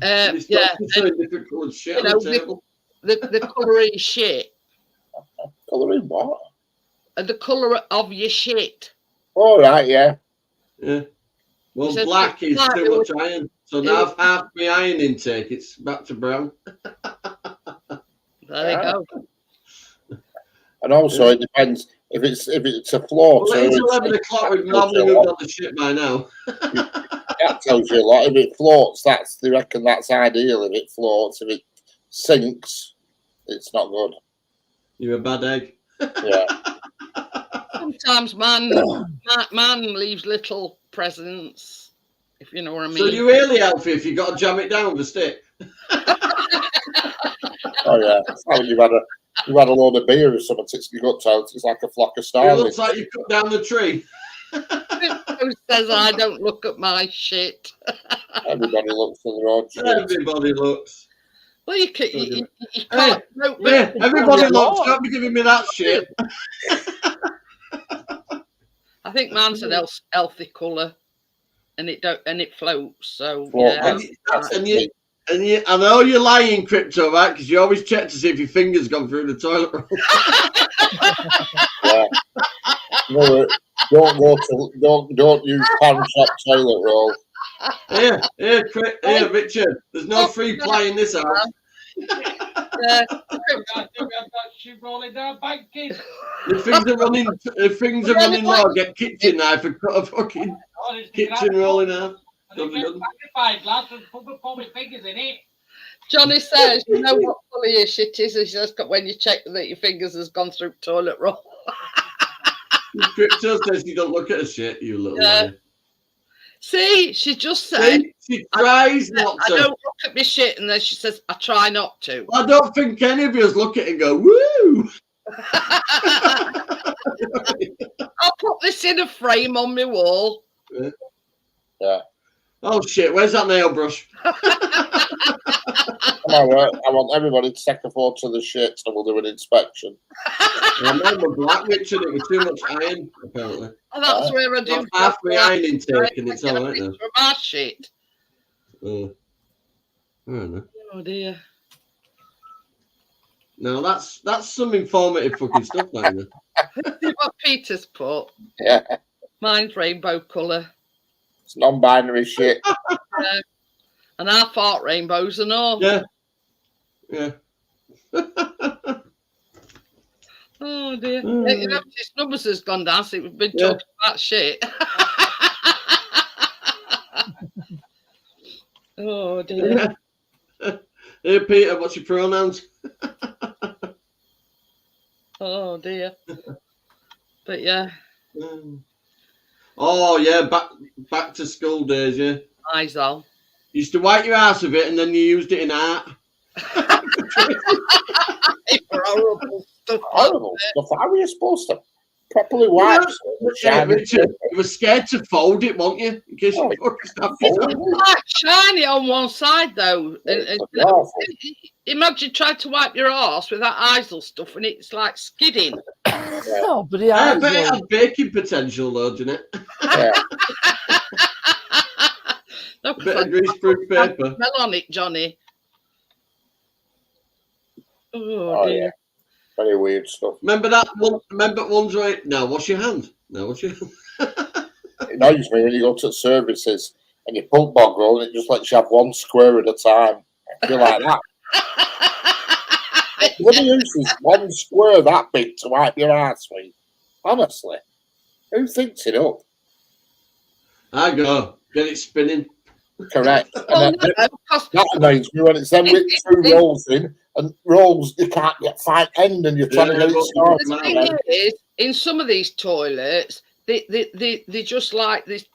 And it's Yeah, doctor saying different coloured shit on the table. the colour of your shit. Colouring what? The colour of your shit. All right, yeah. Yeah. Well, He says black it's is black, too it much was- iron. So it now was- half my iron intake, it's back to brown. There you go. And also, it depends if it's a floor. Well, it's 11 o'clock. We've normally moved on the shit by now. That tells you a lot. If it floats, they reckon that's ideal. If it floats, if it sinks, it's not good. You're a bad egg. Yeah. Sometimes man leaves little presents, if you know what I mean. So you're really healthy if you got to jam it down with a stick. Oh yeah. It's like when you've had a load of beer or something. It's your gut out. It's like a flock of It starlings. looks like you cut down the tree. Who says I don't look at my shit? Everybody looks at their own shit. Everybody looks. Well, you Hey, can't. No, but yeah, everybody Yeah. looks. Don't be giving me that shit. I think mine's an healthy colour, and it floats. So Well, yeah, I know you're lying, Crypto, right? Because you always check to see if your finger's gone through the toilet roll. Yeah. No, don't use pan shop toilet roll. Here, Richard. There's no free play in this house. yeah. She rolling down banking. If things are running low, get kitchen knife and cut a fucking kitchen rolling out. I think it's magnified glass and put my fingers in it. Johnny says, you know what colour your shit is? He says, when you check that your fingers has gone through toilet roll. Crypto says you don't look at her shit, you little Yeah. liar. See, she just said, See, she tries not I to. don't look at my shit, and then she says, I try not to. I don't think any of us look at it and go, woo! I'll put this in a frame on my wall. Yeah. Oh shit, where's that nail brush? Come on, I want everybody to take a photo of the shit and we'll do an inspection. Mine were black, Richard. It was too much iron, apparently. And that's where I do. That's half my iron intake, and it's all right now. From my shit. I don't know. Oh dear. No, that's some informative fucking stuff, like that. See what Peter's put. Yeah. Mine's rainbow colour. It's non-binary shit. And I thought rainbows and all. Yeah. Yeah. Oh dear. You know, his numbers has gone down, so we've been Yeah. talking about shit. Oh dear. Hey, Peter, what's your pronouns? Oh dear. But yeah, Oh, yeah, back to school days, yeah. Izal. You used to wipe your ass with it and then you used it in art. Horrible stuff. Horrible stuff. How are you supposed to properly wipe Yeah, Richard, you were scared to fold it, weren't you? In case you fucking stuff it up. It's like shiny on one side though. Imagine trying to wipe your arse with that Izal stuff and it's like skidding. Oh, but yeah, I bet it had baking potential though, didn't it? Yeah. No, A bit of greaseproof paper. smell on it, Johnny. Oh, Oh, dear. yeah. Very weird stuff. Remember that one? Remember ones where now wash your hand. Now wash your hand. It annoys me when you go to services and you pump bog roll and it just lets you have one square at a time. I feel like that. When you use this one square that big to wipe your ass with, honestly, who thinks it up? I go get it spinning. Correct. Oh, And no, because that annoys me when it's then with two rolls in and rolls you can't get fine end and you're trying to get it started. the thing is, in some of these toilets, they just like these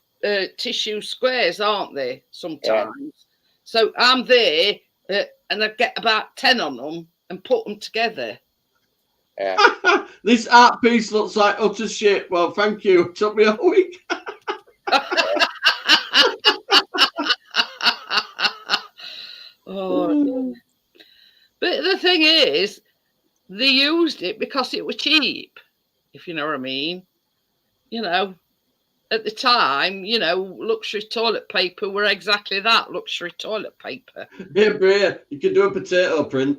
tissue squares, aren't they? Sometimes. So I'm there, and I get about 10 on them and put them together. This art piece looks like utter shit. Well, thank you. It took me a week. Oh, dear. But the thing is, they used it because it was cheap, if you know what I mean. You know, at the time, you know, luxury toilet paper were exactly that, luxury toilet paper. Here, Bria, you can do a potato print.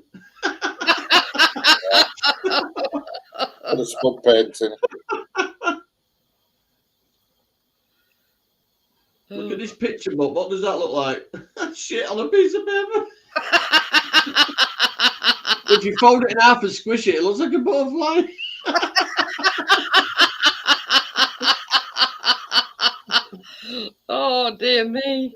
And a spud painting. Look at this picture book. What does that look like? Shit on a piece of paper. If you fold it in half and squish it, it looks like a butterfly. Oh, dear me.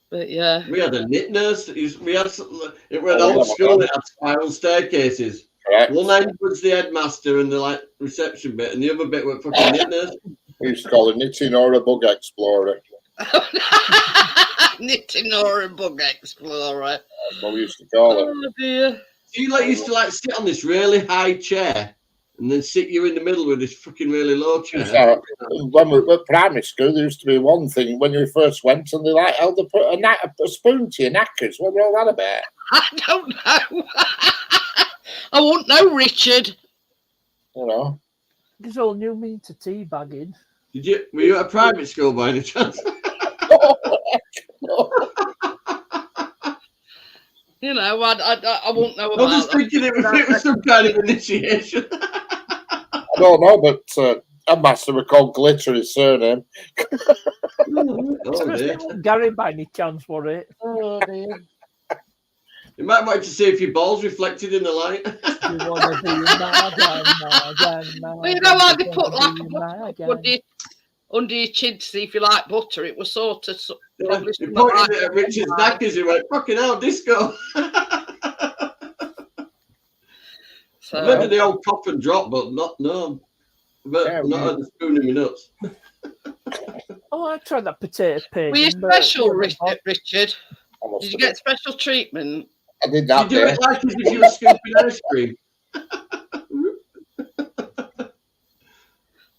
But yeah. We had a knit nurse. We had it was an old school that had spiral staircases. Correct. One end was the headmaster and the like reception bit, and the other bit were fucking knit nurse. We used to call it knitting or a bug explorer. Knitting or a bug explorer. That's what we used to call it. Oh dear. So you like used to like sit on this really high chair and then sit you in the middle with this fucking really low chair. So, when we were at primary school, there used to be one thing when you first went, and they like held a spoon to your knackers. What were all that about? I don't know. I won't know, Richard. You know. This all new me to teabagging. Were you at a private school by any chance? You know, I won't know I about was just that. thinking it was some kind of initiation. I don't know, but headmaster were called Glitter, his surname. Oh, dear. Gary by any chance, were it? Oh, dear. You might want to see if your ball's reflected in the light. You wanna be my grandma, Well, you know how they put like a my butter under your chin to see if you like butter? It was sort of probably You something pointed like it at Richard's knackers, he went, fucking hell, disco. so. Maybe the old cough and drop, but not at the spoon in my nuts. Oh, I tried that potato pig. Were you special, Richard? Did you get special treatment? I did You that do day. it like as if you were scooping ice cream.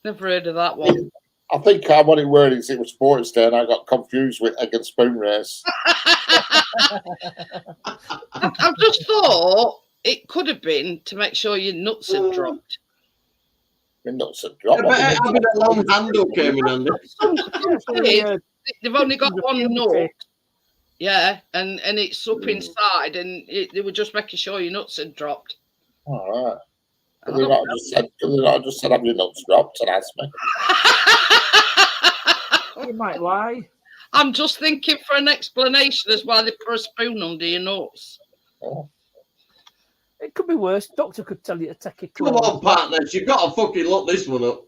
Never heard of that one. I think what it were is it was sports day, and I got confused with against spoon race. I've just thought it could have been to make sure your nuts had dropped. My nuts had I dropped. bet having a long handle came in handy. Some kids, they've only got one nut. Yeah, and it's up inside, and they were just making sure your nuts had dropped. All right. Could they not just said have your nuts dropped and asked me? You might lie. I'm just thinking for an explanation as why they put a spoon under your nuts. Oh. It could be worse. Doctor could tell you to take it. Come on, partners, you've got to fucking look this one up.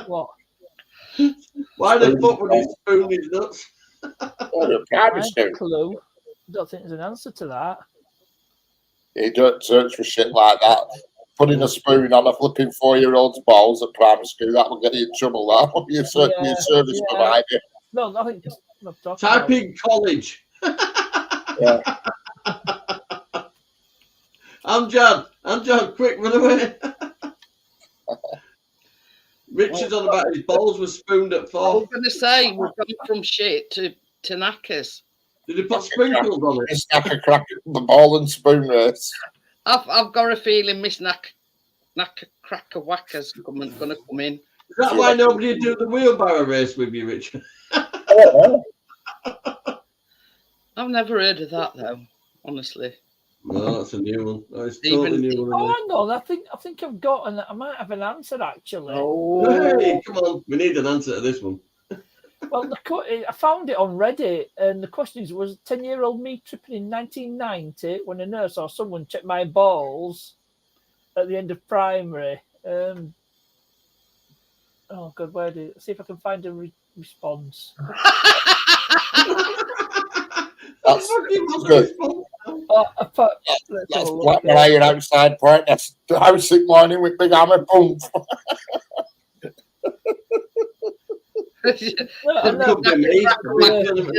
What? Why the fuck would he spoon his nuts? Oh, the primary school. Clue. I don't think there's an answer to that. You don't search for shit like that. Putting a spoon on a flipping 4-year-old's balls at primary school, that will get you in trouble. That will be a service provider. No, I think I'm talking Type about. in college. Yeah. I'm John, quick, run away. Richard's on about his balls were spooned at I 4. was going to say, we've gone from shit to knackers. Did he put sprinkles on it? It's like a crack the ball and spoon race. I've got a feeling Miss Cracker Whacker's going to come in. Is that why nobody would do the wheelbarrow race with you, Richard? I've never heard of that though, honestly. No, that's a new one. Oh, it's Even- totally new one. Oh, hang on. I think I've got I might have an answer actually. Oh, Hey, come on. We need an answer to this one. Well, I found it on Reddit, and the question was 10-year-old me tripping in 1990 when a nurse or someone checked my balls at the end of primary. Oh God, where did see if I can find a response? That's good. Oh, I put, let's have That's a look black here. when I hear outside point. That's the house sick morning with big hammer pump. No, It no, could be me. Yeah.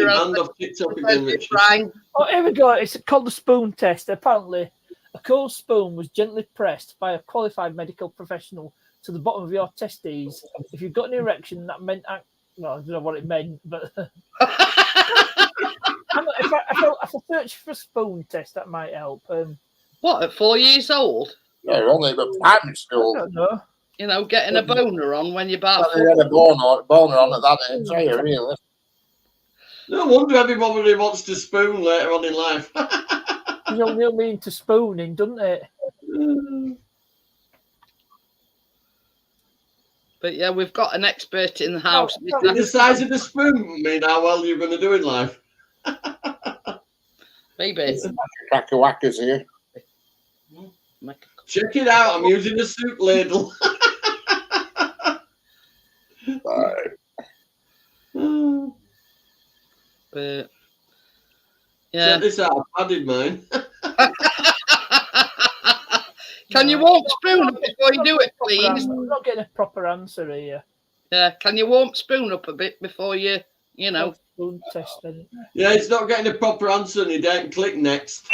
Band off TikTok again, Richard. Brian. Oh, here we go. It's called the spoon test. Apparently, a cold spoon was gently pressed by a qualified medical professional to the bottom of your testes. If you've got an erection, that meant... No, I don't know what it meant, but... if I search for a spoon test, that might help. What, at 4 years old? No, only the primary I school. don't know. You know, getting a boner on when you're about They had a boner on at that age, are you, really? No wonder everybody wants to spoon later on in life. You know mean to spooning, doesn't it? But yeah, we've got an expert in the house. Oh, Did the size of the spoon mean how well you're going to do in life? Maybe. Cracker whackers here. Check it out. I'm using a soup ladle. Right. But yeah. Check this out. I did mine. Can you warm spoon up before you do it, please? I'm not getting a proper answer here. Yeah. Can you warm spoon up a bit before you you know. Spoon test then. Yeah, it's not getting a proper answer and you don't click next.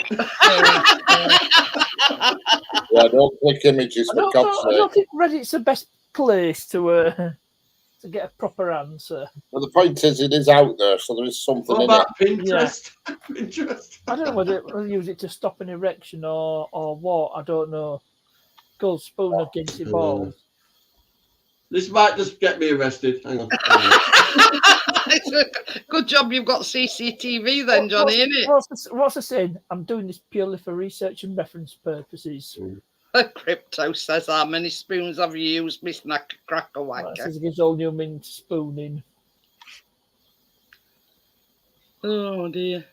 Yeah, don't click images I for God's I sake. don't think Reddit's the best place to get a proper answer. But the point is, it is out there, so there is something What in it. about Pinterest? Pinterest. I don't know whether they'll use it to stop an erection or what. I don't know. Gold spoon against your balls. This might just get me arrested. Hang on. Good job you've got CCTV then, Johnny, innit? What's the saying? I'm doing this purely for research and reference purposes. Crypto says, how many spoons have you used, Miss Cracker That Wacker? says it gives all new meaning to spooning. Oh dear.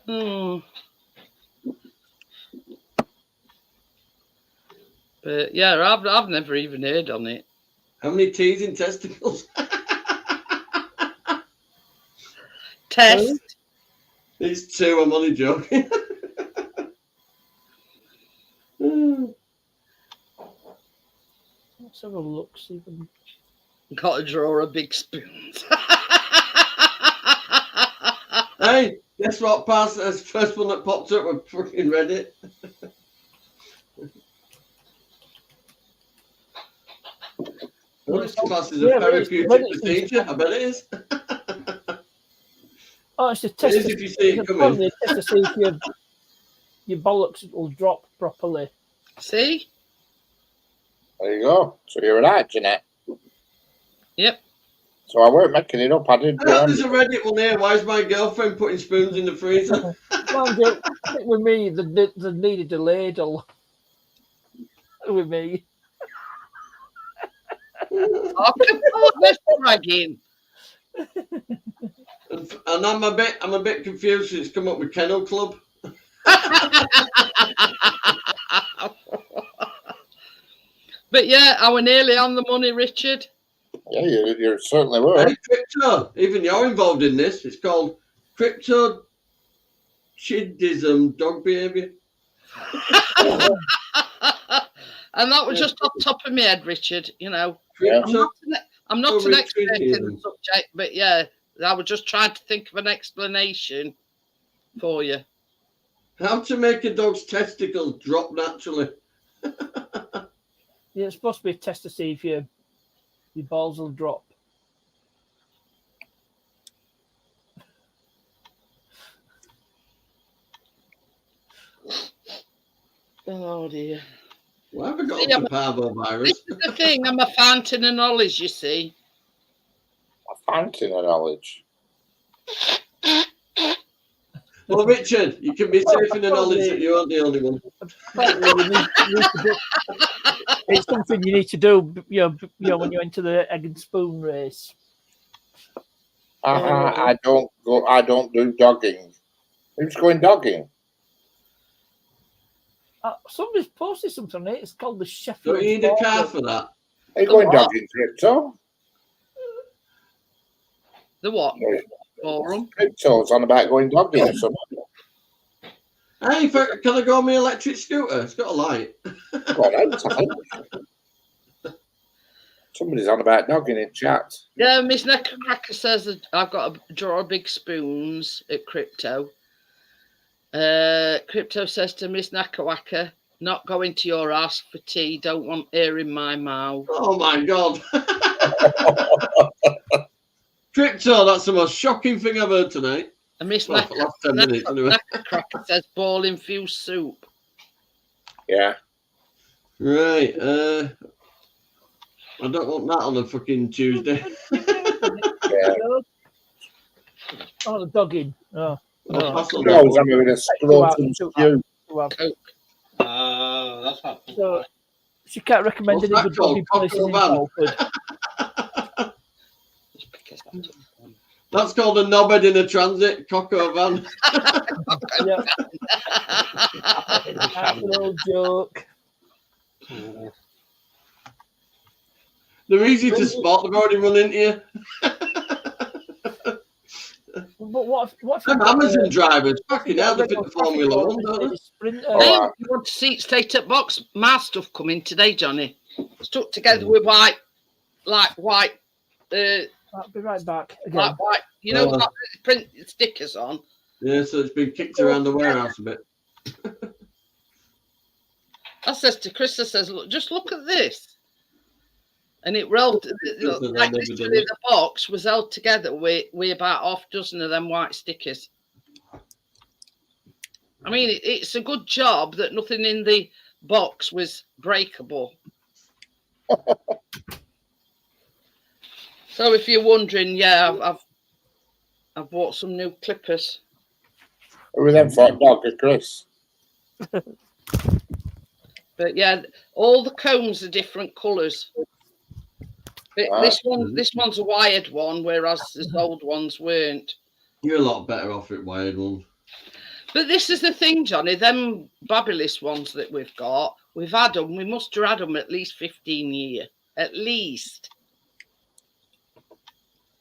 Hmm. But yeah, I've never even heard on it. How many T's in testicles? Test. It's 2. I'm only joking. Let's have a look. See if we can... Got to draw a big spoon. Hey, guess what? Pass as first one that popped up with fucking Reddit. Well, this class is a Yeah, therapeutic Reddit's- procedure. I bet it is. Oh, it's a It test. is if you see it it's coming. probably a test to see if your bollocks will drop properly. See? There you go. So you're right, Jeanette. Yep. So I weren't making it up. I did. There's a Reddit one here. Why is my girlfriend putting spoons in the freezer? Mind you, I think with me, they needed a ladle. With me. Oh, come on, let's bragging. And I'm a bit confused. It's come up with Kennel Club. But yeah, I were nearly on the money, Richard. Yeah, you certainly were. Hey, crypto. Even you're involved in this. It's called crypto chidism dog behavior. And that was just off the top of my head, Richard. You know, Crypto. I'm not an Oh, expert in the Richard. subject, but yeah, I was just trying to think of an explanation for you. How to make a dog's testicles drop naturally. Yeah, it's supposed to be a test to see if your balls will drop. Oh dear. Why have I got See, up to parvovirus? This is the thing. I'm a fountain of knowledge, you see. A fountain of knowledge. Well, Richard, you can be safe in the knowledge that you aren't the only one. Apparently, you need to do, it's something you need to do, when you enter the egg and spoon race. I don't do dogging. Who's going dogging? Somebody's posted something on it. It's called the Sheffield. Don't you need a car Forum. for that? Are you going What? dogging, Crypto? The what? Forum. Crypto's on about going dogging or something. Hey, can I go on my electric scooter? It's got a light. Go on, out, I think. Somebody's on about dogging in chat. Yeah, Miss Neckercracker says that I've got to draw big spoons at Crypto. Crypto says to Miss Nakawaka, not going to your house for tea, don't want air in my mouth. Oh my God. Crypto, that's the most shocking thing I've heard tonight. And Miss Well, for the last 10 minutes, anyway. Neckercracker says ball infused soup. Yeah. Right. I don't want that on a fucking Tuesday. Yeah. Oh, the dogging. Oh. I'll pass on No, that one. I'm having a scrotum stew. Well, That's not. so she can't recommend What's any that good dogging called? places in Cockle Salford. That's called a knobhead in a transit Coco van. Yeah, that's an old joke. They're easy to spot. They've already run into you. But what if Them Amazon drivers, fucking hell, they fit the Formula One, don't they? Sprinter. Oh, Hey, you want to see it straight up box? My stuff coming today, Johnny. stuck together with white, like white, I'll be right back again. like white. You know, Oh. what they print stickers on. Yeah, so it's been kicked around the warehouse a bit. I says to Chris, I says, look, just look at this. And it rolled, like literally the box was held together with about half a dozen of them white stickers. I mean, it's a good job that nothing in the box was breakable. So if you're wondering, yeah, I've bought some new clippers. Who were them for dog, Chris? But yeah, all the combs are different colours. This one's a wired one, whereas the old ones weren't. You're a lot better off at wired ones. But this is the thing, Johnny. Them Babyliss ones that we've got, we've had them. We must have had them at least 15 years, at least.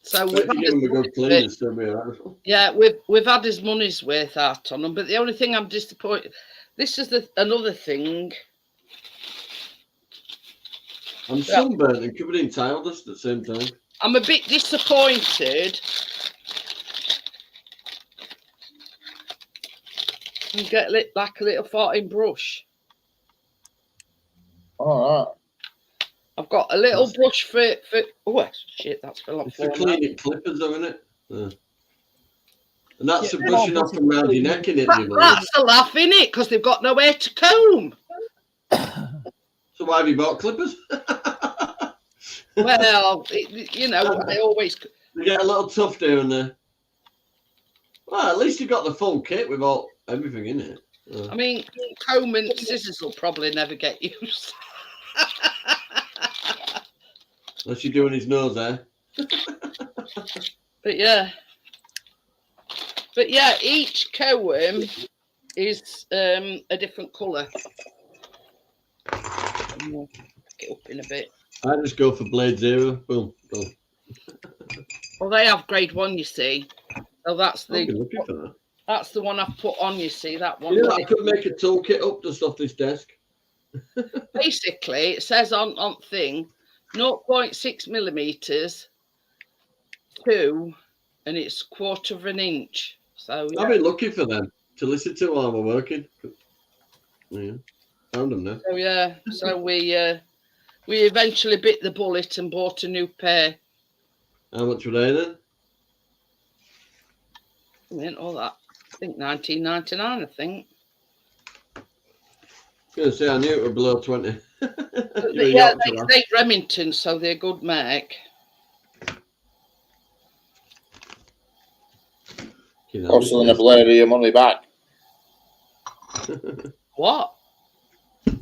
So If you give them a good clean, it's still be alright. yeah, we've had his money's worth out on them. But the only thing I'm disappointed. This is another thing. I'm sunburnt and covered in tile dust at the same time. I'm a bit disappointed. And get like a little farting brush. All right. I've got a little brush for oh shit, that's fell off. It's for cleaning clippers, though, isn't it? Yeah. And that's for brushing off from round your neck, in it. That's a laugh, in it, because they've got nowhere to comb. So why have you bought clippers? Well, you know, I always. They get a little tough here and there. Well, at least you got the full kit with everything in it. I mean, comb and scissors will probably never get used. Unless you're doing his nose there. But yeah, each comb is a different colour. Get up in a bit. I just go for Blade Zero. Boom, boom. Well, they have grade 1, you see. So that's I'll be looking for that. that's the one I've put on. You see that one. You know, I could make a toolkit up just off this desk. Basically, it says on thing 0.6 millimeters, 2, and it's 1/4 of an inch. So yeah. I've been looking for them to listen to while I'm working. Yeah, found them now. So yeah, so we eventually bit the bullet and bought a new pair. How much were they then? I mean, all that. I think 1999. I think. I was gonna say I knew it were below 20. Yeah, they Remington, so they're good make. Closer than a blade of your money back. What?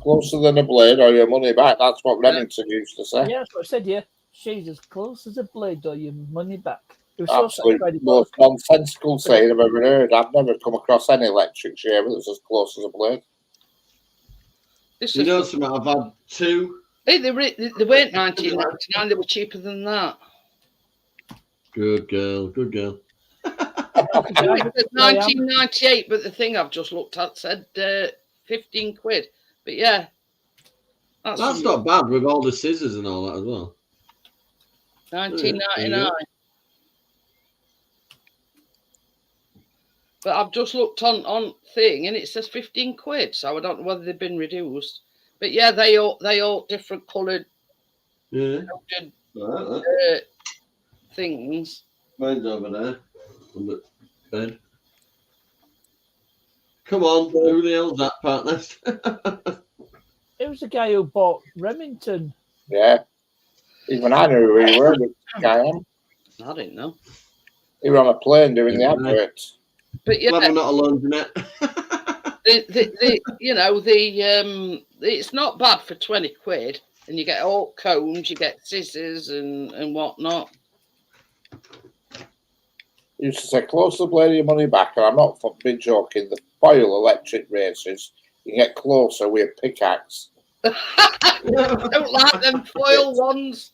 Closer than a blade or your money back. That's what Remington used to say. Yeah, that's what I said, yeah. She's as close as a blade or your money back. It was so Absolute satisfied. most nonsensical saying I've ever heard. I've never come across any electric shaver that's as close as a blade. This You is, know something? I've had 2. hey, they weren't 1999. They were cheaper than that. Good girl, good girl. It was 1998, but the thing I've just looked at said 15 quid. But yeah, That's not bad with all the scissors and all that as well. 1999. But I've just looked on thing and it says 15 quid, so I don't know whether they've been reduced. But yeah, they all different coloured Yeah. Right, things. mine's over there on the bed. Come on, who the hell's that, partner? It was the guy who bought Remington. Yeah. Even I knew who he were. But guy on. I didn't know. He were on a plane doing the Yeah. adverts. But yeah, Glad I'm not alone, Jeanette. it's not bad for 20 quid, and you get all combs, you get scissors and whatnot. He used to say, close the blade of your money back, and I'm not been joking. The foil electric razors, you get closer with a pickaxe. Don't like them foil ones.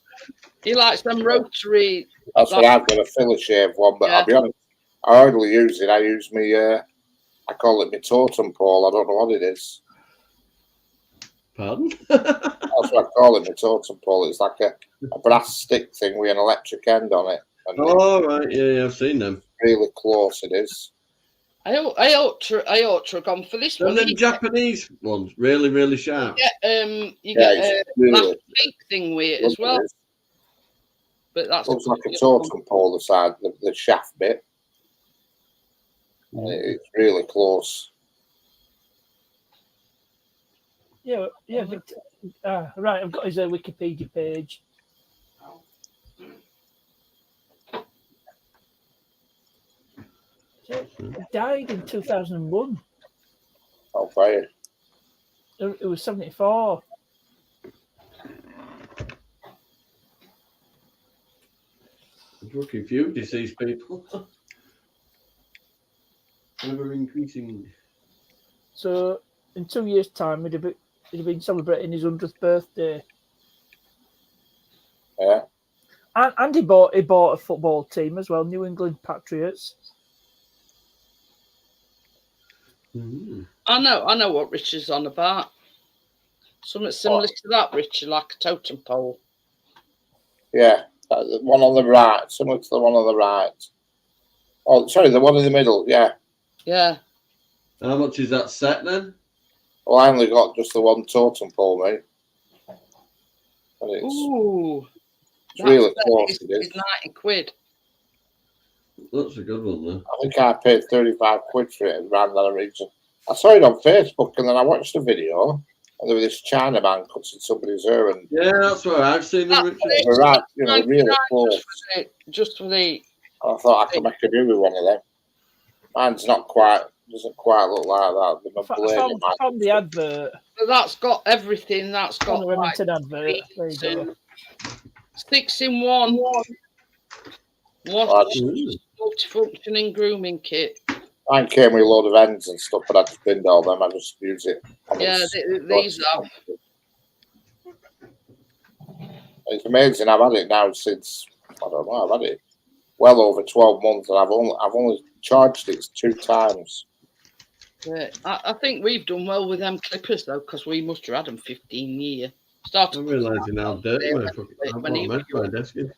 He likes them rotary. That's what I've got, a filler shave one, but Yeah. I'll be honest, I hardly use it. I use me, I call it my totem pole. I don't know what it is. Pardon? That's That's what I call it, the totem pole. It's like a brass stick thing with an electric end on it. And Oh, right. Yeah, I've seen them. really close it is. I ought to have gone for this And one. then Japanese ones, really, really sharp. You Yeah, get it's a really black tape thing with it as well. But that's Looks like a totem pole, the side, the shaft bit. And it's really close. Yeah, yeah. Right, I've got his Wikipedia page. So, he died in 2001. I'll play it. It was 74. There's fucking few deceased people. Ever increasing. So in 2 years' time, he'd have been celebrating his 100th birthday. Yeah. And he bought a football team as well, New England Patriots. Mm. I know what Richard's on about. Something similar to that, Richard, like a totem pole. Yeah. The one on the right, similar to the one on the right. Oh, sorry, the one in the middle. Yeah. Yeah. How much is that set then? Well, I only got just the one totem pole, mate. And it's Ooh. really close. It is. It's 90 quid. That's a good one, though. I think I paid 35 quid for it around that region. I saw it on Facebook and then I watched the video and there was this China man cutting somebody's hair and Yeah, that's where I've seen them, That's Richard. they were right, you know, really close. Just for the I thought I could make a do with one of them. Mine's not quite, doesn't quite look like that. The I found the advert. that's got everything. That's On got the like Remington advert. There you go. 6 in 1. One Ooh. multifunctioning grooming kit. Mine came with a load of ends and stuff, but I just binned all them. I just use it. And Yeah, these are. It's amazing. I've had it now since I don't know. I've had it well over 12 months, and I've only charged it 2 times. Yeah, I think we've done well with them clippers though, because we must have had them 15 years. Started I'm realising how dirty my fucking. I've when got he a med my desk is.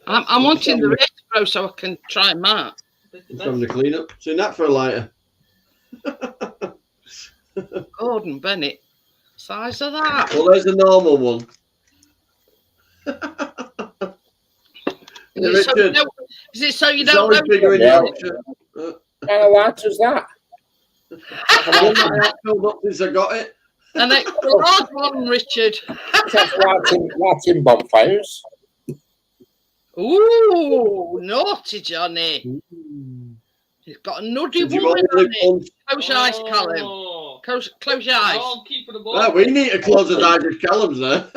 I'm wanting the race pro so I can try mine. Just having a clean up. Seen that for a lighter. Gordon Bennett, size of that. Well, there's a normal one. Is it so you It's don't always know? bigger in Yeah. Yorkshire. What kind of light is that? One that I have filled up since I got it. And it's a large one, Richard. That's lighting bonfires. Ooh, naughty Johnny. He's got a nuddy Did you woman want on to it. live Close your eyes, Callum. Oh. Close your eyes. I'll keep it above. Well, we need to close the eyes with Callum's there.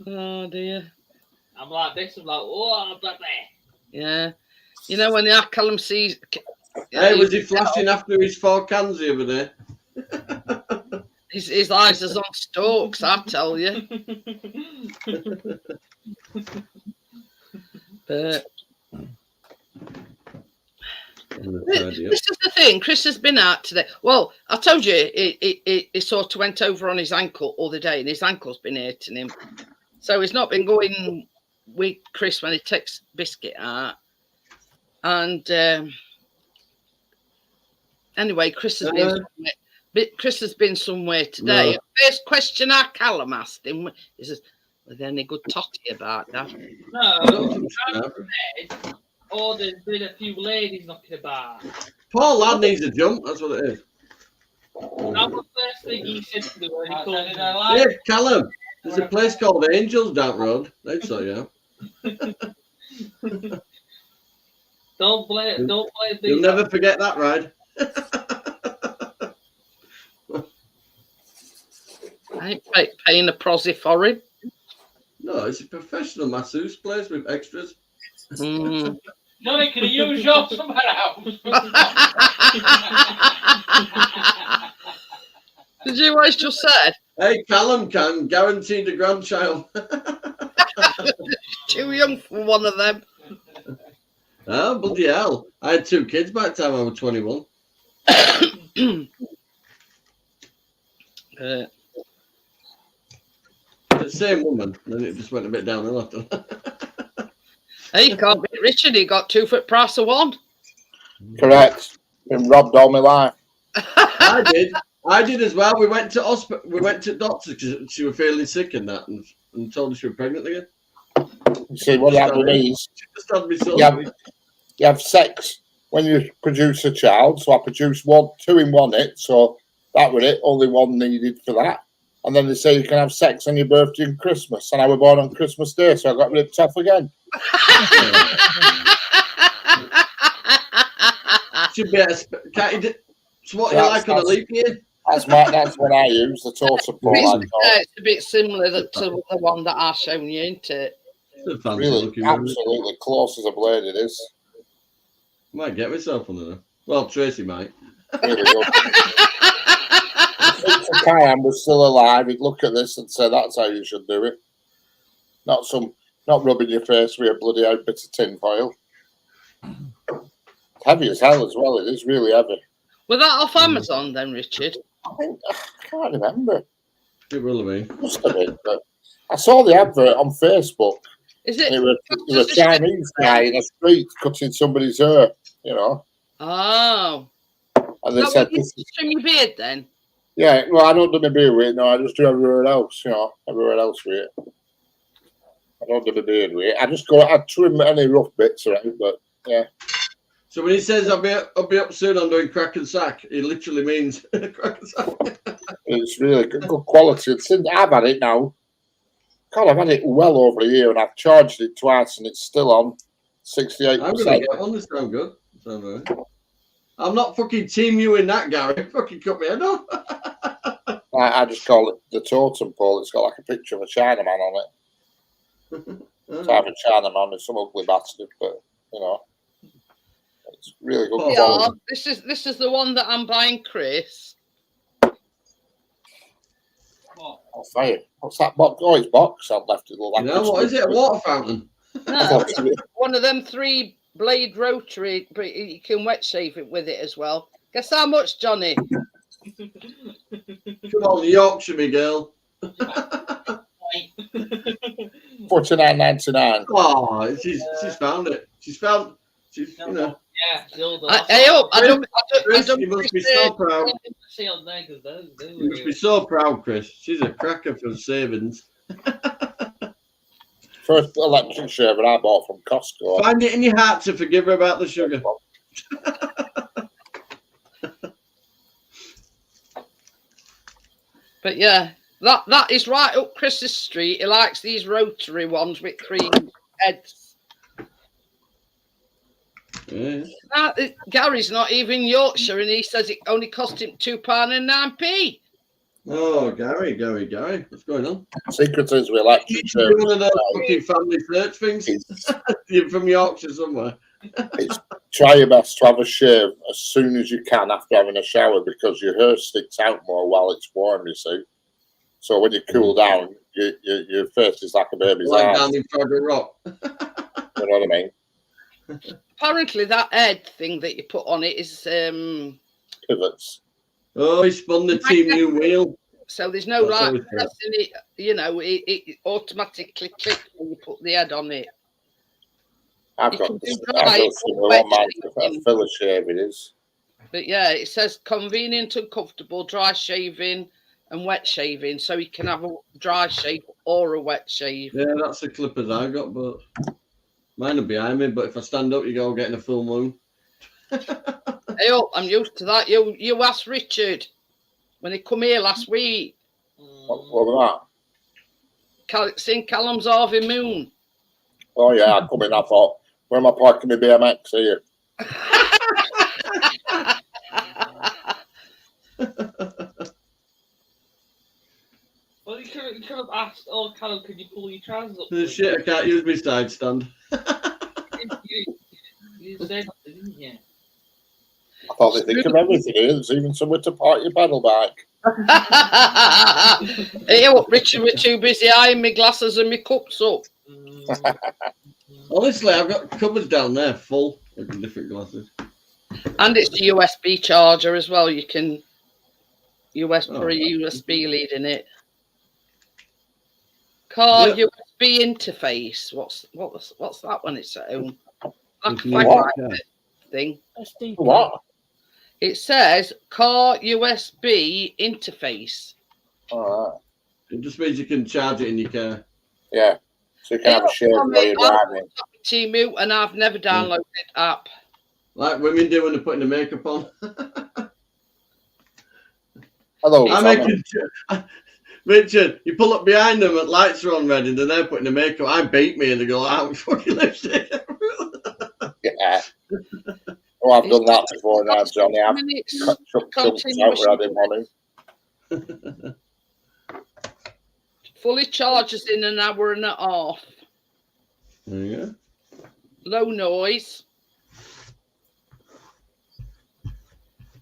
Oh dear. I'm like this. I'm like, oh, baby. Yeah. You know when the Callum sees. Hey, was he flashing after his 4 cans the other day? His eyes is on stalks, I tell you. But this is the thing. Chris has been out today. Well, I told you it sort of went over on his ankle all the day, and his ankle's been hurting him. So he's not been going with Chris when he takes Biscuit out. And anyway, Chris has been somewhere today. No. First question I Callum asked him is, "Was there any good totty about that?" No, or there's been a few ladies knocking about. Paul Ladd needs a jump, that's what it is. That was the first thing he said to me when he called me. Yeah, Callum, there's a place called Angels down the road. They'd sort you out. Don't blame You'll never forget that ride. I ain't paying a prosy for him. No, it's a professional masseuse place with extras. Mm. Johnny, can you use yours somewhere else? Did you what he's just said? Hey, Callum can guaranteed a grandchild. Too young for one of them. Oh, bloody hell. I had 2 kids by the time I was 21. The same woman. Then it just went a bit downhill after that. Hey, you can't beat Richard. He got 2 for the price of 1. Correct. Been robbed all my life. I did as well. We went to hospital. We went to doctors because she was feeling sick and that, and told her she was pregnant again. You see, what happened with me is She just had me so you have sex when you produce a child. So I produced 2 in 1 hit. So that was it. Only 1 needed for that. And then they say you can have sex on your birthday and Christmas. And I was born on Christmas Day, so I got ripped off again. Should be can't you do, so what you like on a leap year? That's what I use, the totem pole. It's a bit similar to the one that I've shown you, isn't it? It's a fancy Really, looking one. absolutely close as a blade it is. Might get myself on there. Well, Tracy might. Really good. If Kyan was still alive, he'd look at this and say, that's how you should do it. Not rubbing your face with a bloody out bit of tin foil. It's heavy as hell as well. It is really heavy. Was that off Amazon then, Richard? I can't remember. It will have been. Must have been, but I saw the advert on Facebook. Is And it? it was a Chinese guy in a street cutting somebody's hair, you know. Oh. And they No, said, you trim your beard then? yeah, well, I don't do my beard with it. No, I just do everywhere else, you know, everywhere else with it. I don't do my beard with it. I trim any rough bits around, but yeah. So when he says I'll be up soon, I'm doing crack and sack, he literally means crack and sack. It's really good quality. Since I've had it now, God, I've had it well over a year and I've charged it twice and it's still on 68%. I'm gonna get one. This sound good. Sound right. I'm not fucking team you in that, Gary. Fucking cut me head off. I just call it the totem pole. It's got like a picture of a Chinaman on it. It's either Chinaman or some ugly bastard, but you know, it's really good Yeah, quality. this is the one that I'm buying, Chris. What? Oh, fire. What's that box? Oh, it's box. I've left it look like You know what is it? A water fountain. No, one of them 3 blade rotary, but you can wet shave it with it as well. Guess how much, Johnny? Come on, Yorkshire, me girl. $49.99. Oh, she's found it. She's you know. Yeah, dildo. I hope. I don't Chris, you must be so proud. See on there because those. You must be so proud, Chris. She's a cracker for savings. First electric shaver I bought from Costco. Find it in your heart to forgive her about the sugar. But yeah, that is right up Chris's street. He likes these rotary ones with 3 heads. Yeah. Gary's not even Yorkshire, and he says it only cost him £2.09. Oh, Gary. What's going on? Secret is we You electric should do shaver. one of those fucking family search things. You're from Yorkshire somewhere. Try your best to have a shave as soon as you can after having a shower because your hair sticks out more while it's warm, you see. So when you cool down, your face is like a baby's Like ass. down in Fraggle Rock. You know what I mean? Apparently, that head thing that you put on it is Pivots. Oh, he spun the team new wheel. so there's no That's like always good. pressing it. You know, it automatically clicks when you put the head on it. I've You got can do I've dry, got similar wet one mine shaving. a filler shave it is. But yeah, it says convenient and comfortable dry shaving and wet shaving, so you can have a dry shave or a wet shave. Yeah, that's the clippers I got, but mine are behind me. But if I stand up, you go getting a full moon. Hey, oh, I'm used to that. You asked Richard when he come here last week. What was Seen Callum's Harvey Moon. that? Oh yeah, I come in, I thought, where am I parking my BMX here? Well, you could have asked, oh, Callum, could you pull your trousers up? Shit, I can't use my side stand. You said, didn't you? I thought they think of everything here. There's even somewhere to park your pedal bike. Hey, oh, Richard were too busy eyeing my glasses and my cups up. Honestly, I've got cupboards down there full of different glasses. And it's a USB charger as well. You can put a Oh. USB lead in it. Car Yep. USB interface. What's that one? It's at home. Like a If you flashlight want, thing. SD What? It says car USB interface. All right. It just means you can charge it in your car. Yeah. So you can have a shave while you're driving. Timu, and I've never downloaded the app. Like women do when they're putting the makeup on. Hello, I'm Tommy. making Richard, you pull up behind them and lights are on red and they're putting the makeup. I beat me and they go, out fucking lipstick. Yeah. Oh, I've done that before now, Johnny. I've Minutes. cut chunks out where I didn't want to. Fully charges in an hour and a half. There you go. Low noise.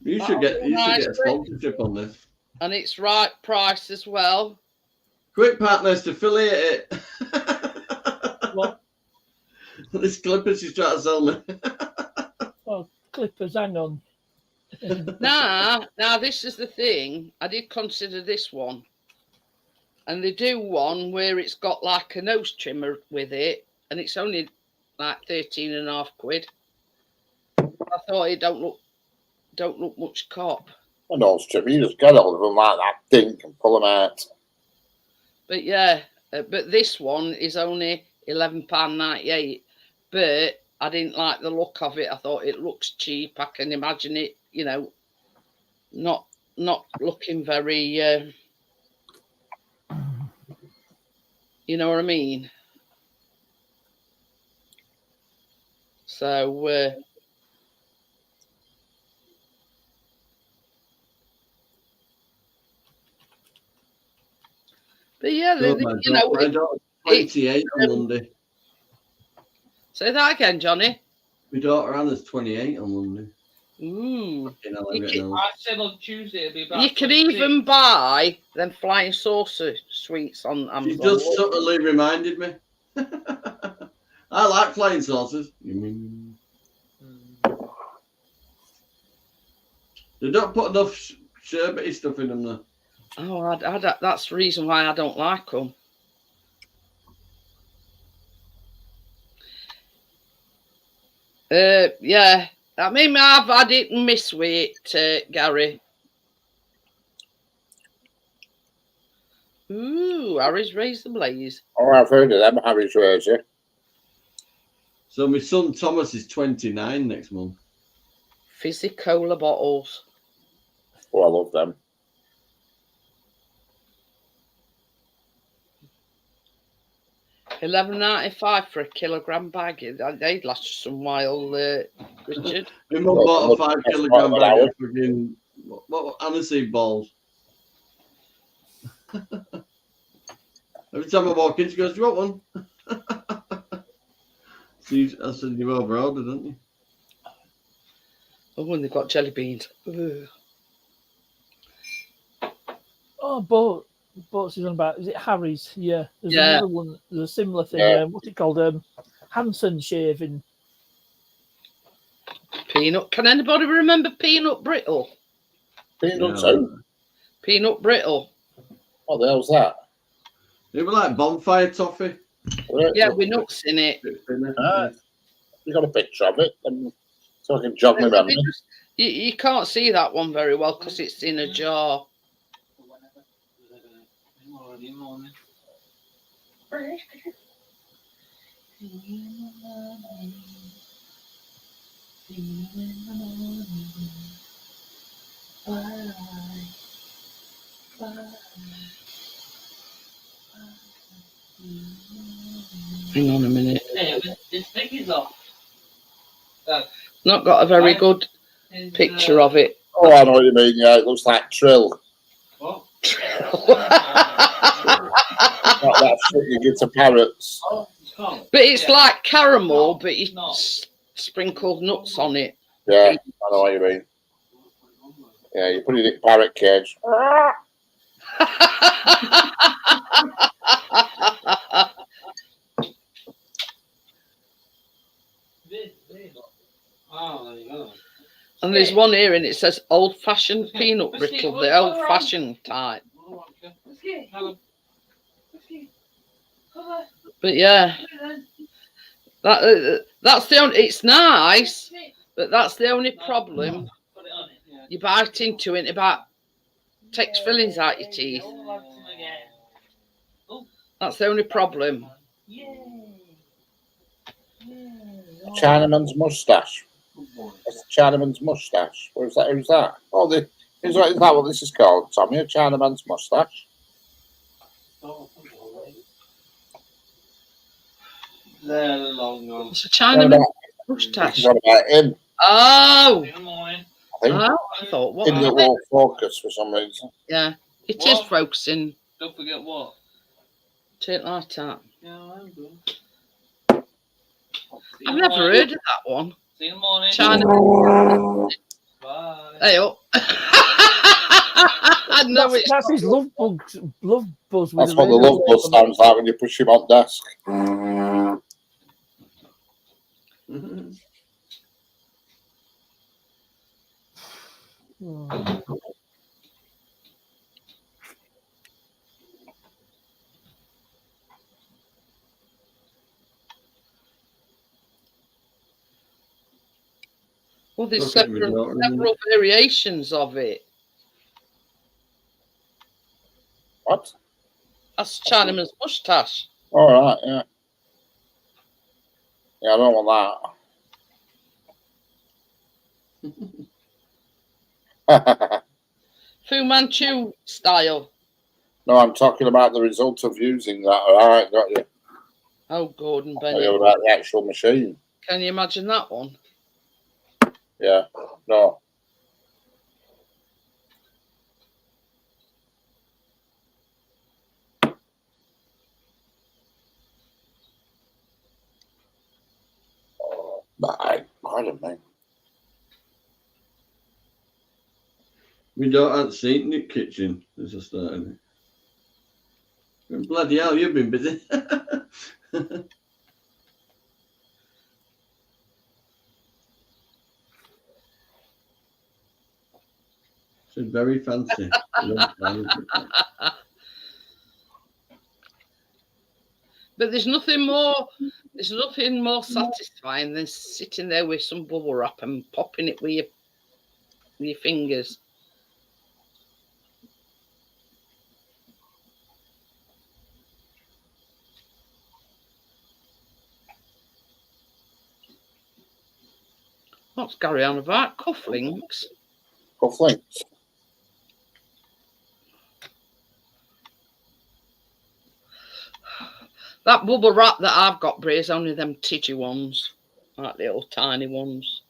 You should get a sponsorship on this. And it's right price as well. Quick, partners, to affiliate it. What? This clipper she's trying to sell me. Oh, clippers, hang on. Now this is the thing. I did consider this one. And they do one where it's got like a nose trimmer with it. And it's only like 13.5 quid. I thought it don't look much cop. I know, Jim. You just get hold of them like that, dink, and pull them out. But yeah, but this one is only £11.98. But I didn't like the look of it. I thought it looks cheap. I can imagine it, not looking very, you know what I mean? So, but yeah, my daughter's 28 on Monday. Say that again, Johnny. My daughter Anna's 28 on Monday. Ooh. Fucking hell, You I'm can- getting old. I said on Tuesday it'll be about You can 26. even buy them flying saucer sweets on She Amazon. just subtly reminded me. I like flying saucers. Mm. They don't put enough sherbety stuff in them, though. Oh, that's the reason why I don't like them. Yeah. I mean, I've had it and miss with it, Gary. Ooh, Harry's raised the blaze. Oh, I've heard of them, Harry's Razor. So my son Thomas is 29 next month. Fizzy cola bottles. Oh, I love them. $11.95 for a kilogram bag. They'd last some while, Richard. My mum bought a 5 kilogram bag of fucking what aniseed balls. Every time I walk in, she goes, "Do you want one?" I said, "You've over-ordered, haven't you?" Oh, and they've got jelly beans. Ugh. Oh, Boats is on about, is it Harry's? Yeah. There's Yeah. another one, there's a similar thing. Yeah. What's it called? Hanson shaving. Peanut. Can anybody remember peanut brittle? Peanut Yeah. too. Peanut brittle. What the hell's that? They were like bonfire toffee. Yeah, with nuts in it. Ah. You got a picture of it, so I can jog my memory. You can't see that one very well because it's in a jar. Hang on a minute. Hey, this thing is off. Not got a very good Is, picture of it. Oh, I know what you mean. Yeah, it looks like Trill. What? That shit you give to parrots. Oh, it's gone. But it's Yeah. like caramel, but you No. sprinkled nuts on it. Yeah, I know what you mean. Yeah, you put it in a parrot cage. Oh, there you go. And there's one here and it says old-fashioned peanut Let's see, brittle, what's the going on? old-fashioned type. Oh, okay. Let's get. Hello. Let's get. Come on. But yeah, that's the only. It's nice, but that's the only problem. Put it on it. Yeah. You bite into it, and about takes fillings out your teeth. Oh, like some again. That's the only problem. Yay. A Chinaman's mustache. That's a Chinaman's mustache. Where's that? Who's that? Oh, is that what this is called, Tommy? A Chinaman's mustache. They're long gone. It's a What Chinaman about, moustache. what about him? Oh, Good morning. I think oh, I thought what? him that won't focus for some reason. Yeah, it is What? focusing. Don't forget what? Take like that. Yeah, I'm good. I've never heard of that one. See you in the morning. China. Bye. Hey up. I know it's That's his love buzz. Love buzz. With That's what the love buzz sounds like when you push him on desk. well, there's Look at me, Lord. several variations of it. What? That's Chinaman's mustache. All right, yeah. Yeah, I don't want that. Fu Manchu style. No, I'm talking about the result of using that. All right, got you. Oh, Gordon Tell Bennett. you about the actual machine. Can you imagine that one? Yeah, no. Pardon me. We don't have seen Nick Kitchen as a starting. Bloody hell, you've been busy. It's very fancy. But there's nothing more satisfying than sitting there with some bubble wrap and popping it with your fingers. What's Gary on about? Cufflinks? Cufflinks. That bubble wrap that I've got, Brie, is only them tidgy ones, like little tiny ones.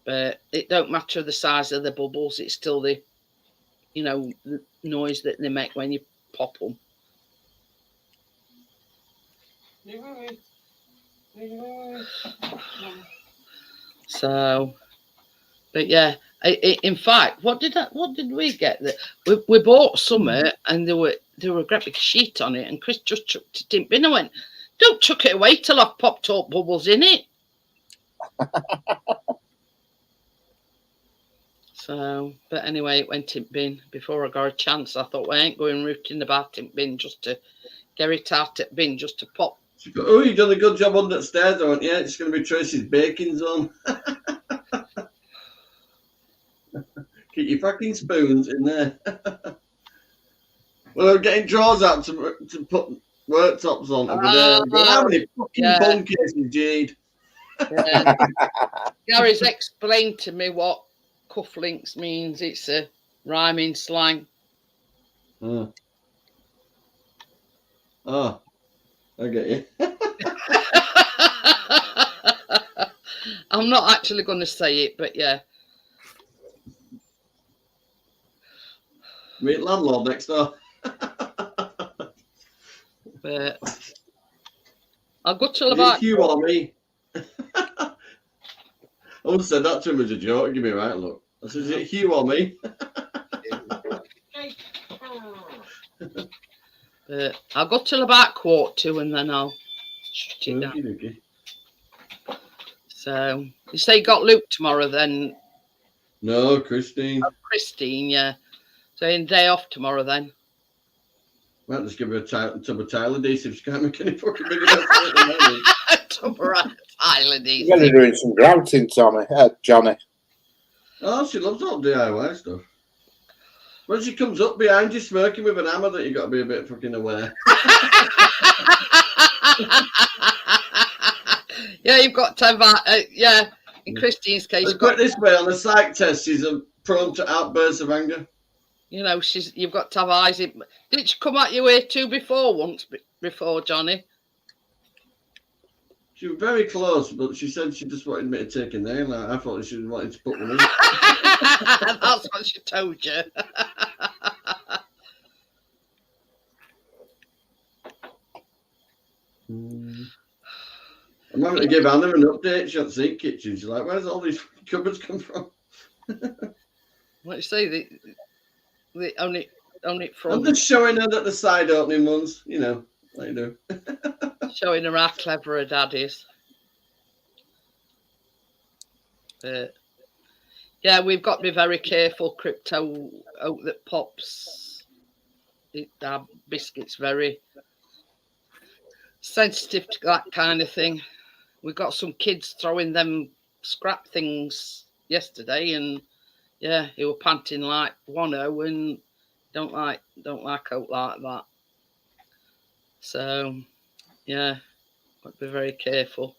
But it don't matter the size of the bubbles; it's still the, the noise that they make when you pop them. So, but yeah, in fact, what did we get? That we bought summer, and there were a great big sheet on it, and Chris just chucked it in bin. I went, "Don't chuck it away till I've popped up bubbles in it." So, but anyway, it went in bin before I got a chance. I thought, well, I ain't going rooting about in bin just to get it out at bin just to pop. Oh, you've done a good job under the stairs, haven't you? It's going to be Tracy's baking zone. Keep your fucking spoons in there. Well, I'm getting drawers out to put worktops on every day. How many fucking bone cases, Jade? Yeah. Gary's explained to me what cufflinks means. It's a rhyming slang. Oh, I get you. I'm not actually going to say it, but yeah. Meet landlord next door. But I'll go till Is it about. Hugh or me? I would have said that to him as a joke. Give me a right look. I said, is it Hugh or me? I'll go till about 1:45 and then I'll shut it down. Okay. So you say you got Luke tomorrow then? No, Christine. Christine, yeah. So in day off tomorrow then. Might just give her a tub of Tyler-D if she can't make any fucking big enough for it. Island You're going to doing some grouting, Tommy, Johnny. Oh, she loves all DIY stuff. When she comes up behind you smirking with an hammer, that you got to be a bit fucking aware. Yeah, you've got to have yeah. In Christine's case, Let's you've put got, it this way: on the psych test, she's prone to outbursts of anger. you know, you've got to have eyes. Didn't she come at you here too before, Johnny? She was very close, but she said she just wanted me to take a nail out. I thought she wanted to put one in. That's what she told you. I'm having to give Anna an update. She hasn't seen kitchen. She's like, "Where's all these cupboards come from?" What you say? The only I'm from just showing her that the side opening ones, you know, like you do. showing her how clever her dad is. Yeah, we've got to be very careful. Crypto oak that pops. Our biscuit's very sensitive to that kind of thing. We got some kids throwing them scrap things yesterday, and yeah, he were panting like wano, and don't like oak like that. So yeah, got to be very careful.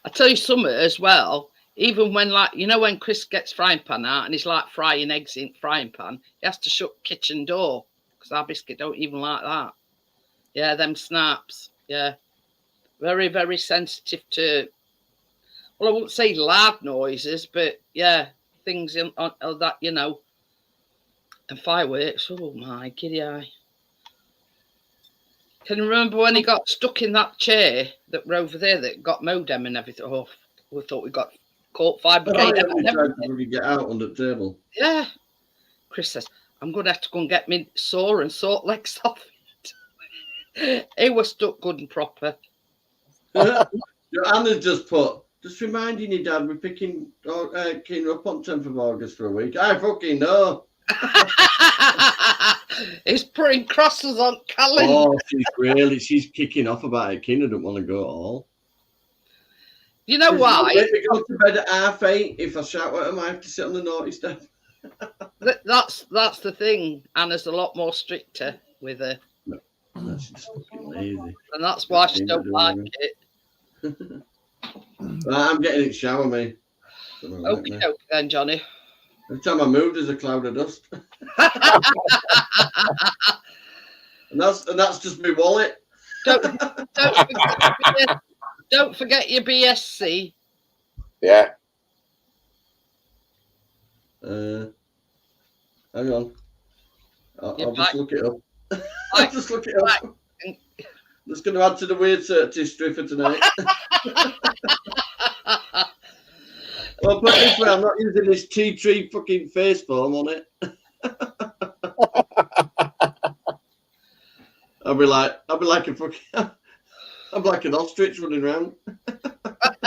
I tell you something as well. Even when, like, you know, when Chris gets frying pan out and he's like frying eggs in frying pan, he has to shut kitchen door because our biscuit don't even like that. Yeah, them snaps. Yeah, very, very sensitive to, well, I wouldn't say loud noises, but yeah, things on that, you know, and fireworks. Oh my giddy eye. Can you remember when he got stuck in that chair that were over there that got modem and everything? Oh, we thought we got caught fire brigade. Oh, yeah, tried to get out under the table. Yeah. Chris says, I'm going to have to go and get me saw and sort legs off it. He was stuck good and proper. Anna's just put, just reminding you, Dad, we're picking Keener up on 10th of August for a week. I fucking know. He's putting crosses on calendar. Oh, she's kicking off about it. Keener don't want to go at all. You know why? We go to bed at 8:30. If I shout at him, I have to sit on the naughty step. That's the thing. Anna's a lot more stricter with her. No, that's just fucking lazy. And that's why she don't like it. I'm getting it shower me. Okay, then, Johnny. Every time I move, there's a cloud of dust. and that's just my wallet. Don't forget your BSc. Yeah. Hang on. I'll just back. look it up. I'll just look it up. Just going to add to the weird search history for tonight. Well, put it this way, I'm not using this tea tree fucking face foam on it. I'll be like a fucking, I'm like an ostrich running around. Right,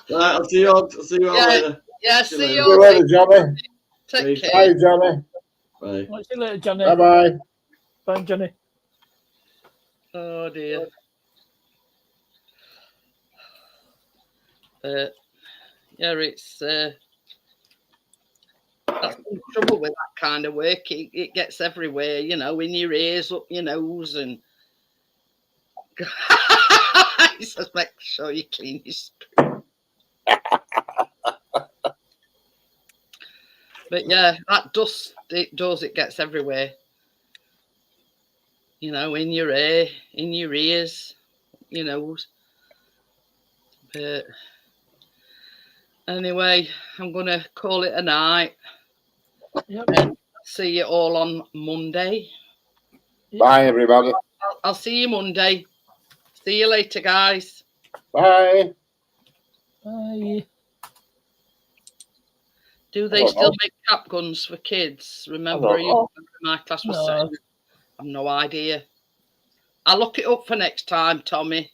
I'll see you all later. Yeah, see you See you all later, Johnny. Take care. Bye, Johnny. Bye. See you later, Johnny. Bye bye. Bye, Johnny. Oh dear. Yeah, it's that's the trouble with that kind of work. It gets everywhere, you know, in your ears, up your nose, and he says, make sure you clean your spoon. But yeah, that dust, it gets everywhere. You know, in your hair, in your ears, your nose. But anyway, I'm going to call it a night. Yep. And see you all on Monday. Bye, everybody. I'll see you Monday. See you later, guys. Bye. Bye. Do they still make cap guns for kids? Remember, my class was saying? I have no idea. I'll look it up for next time, Tommy.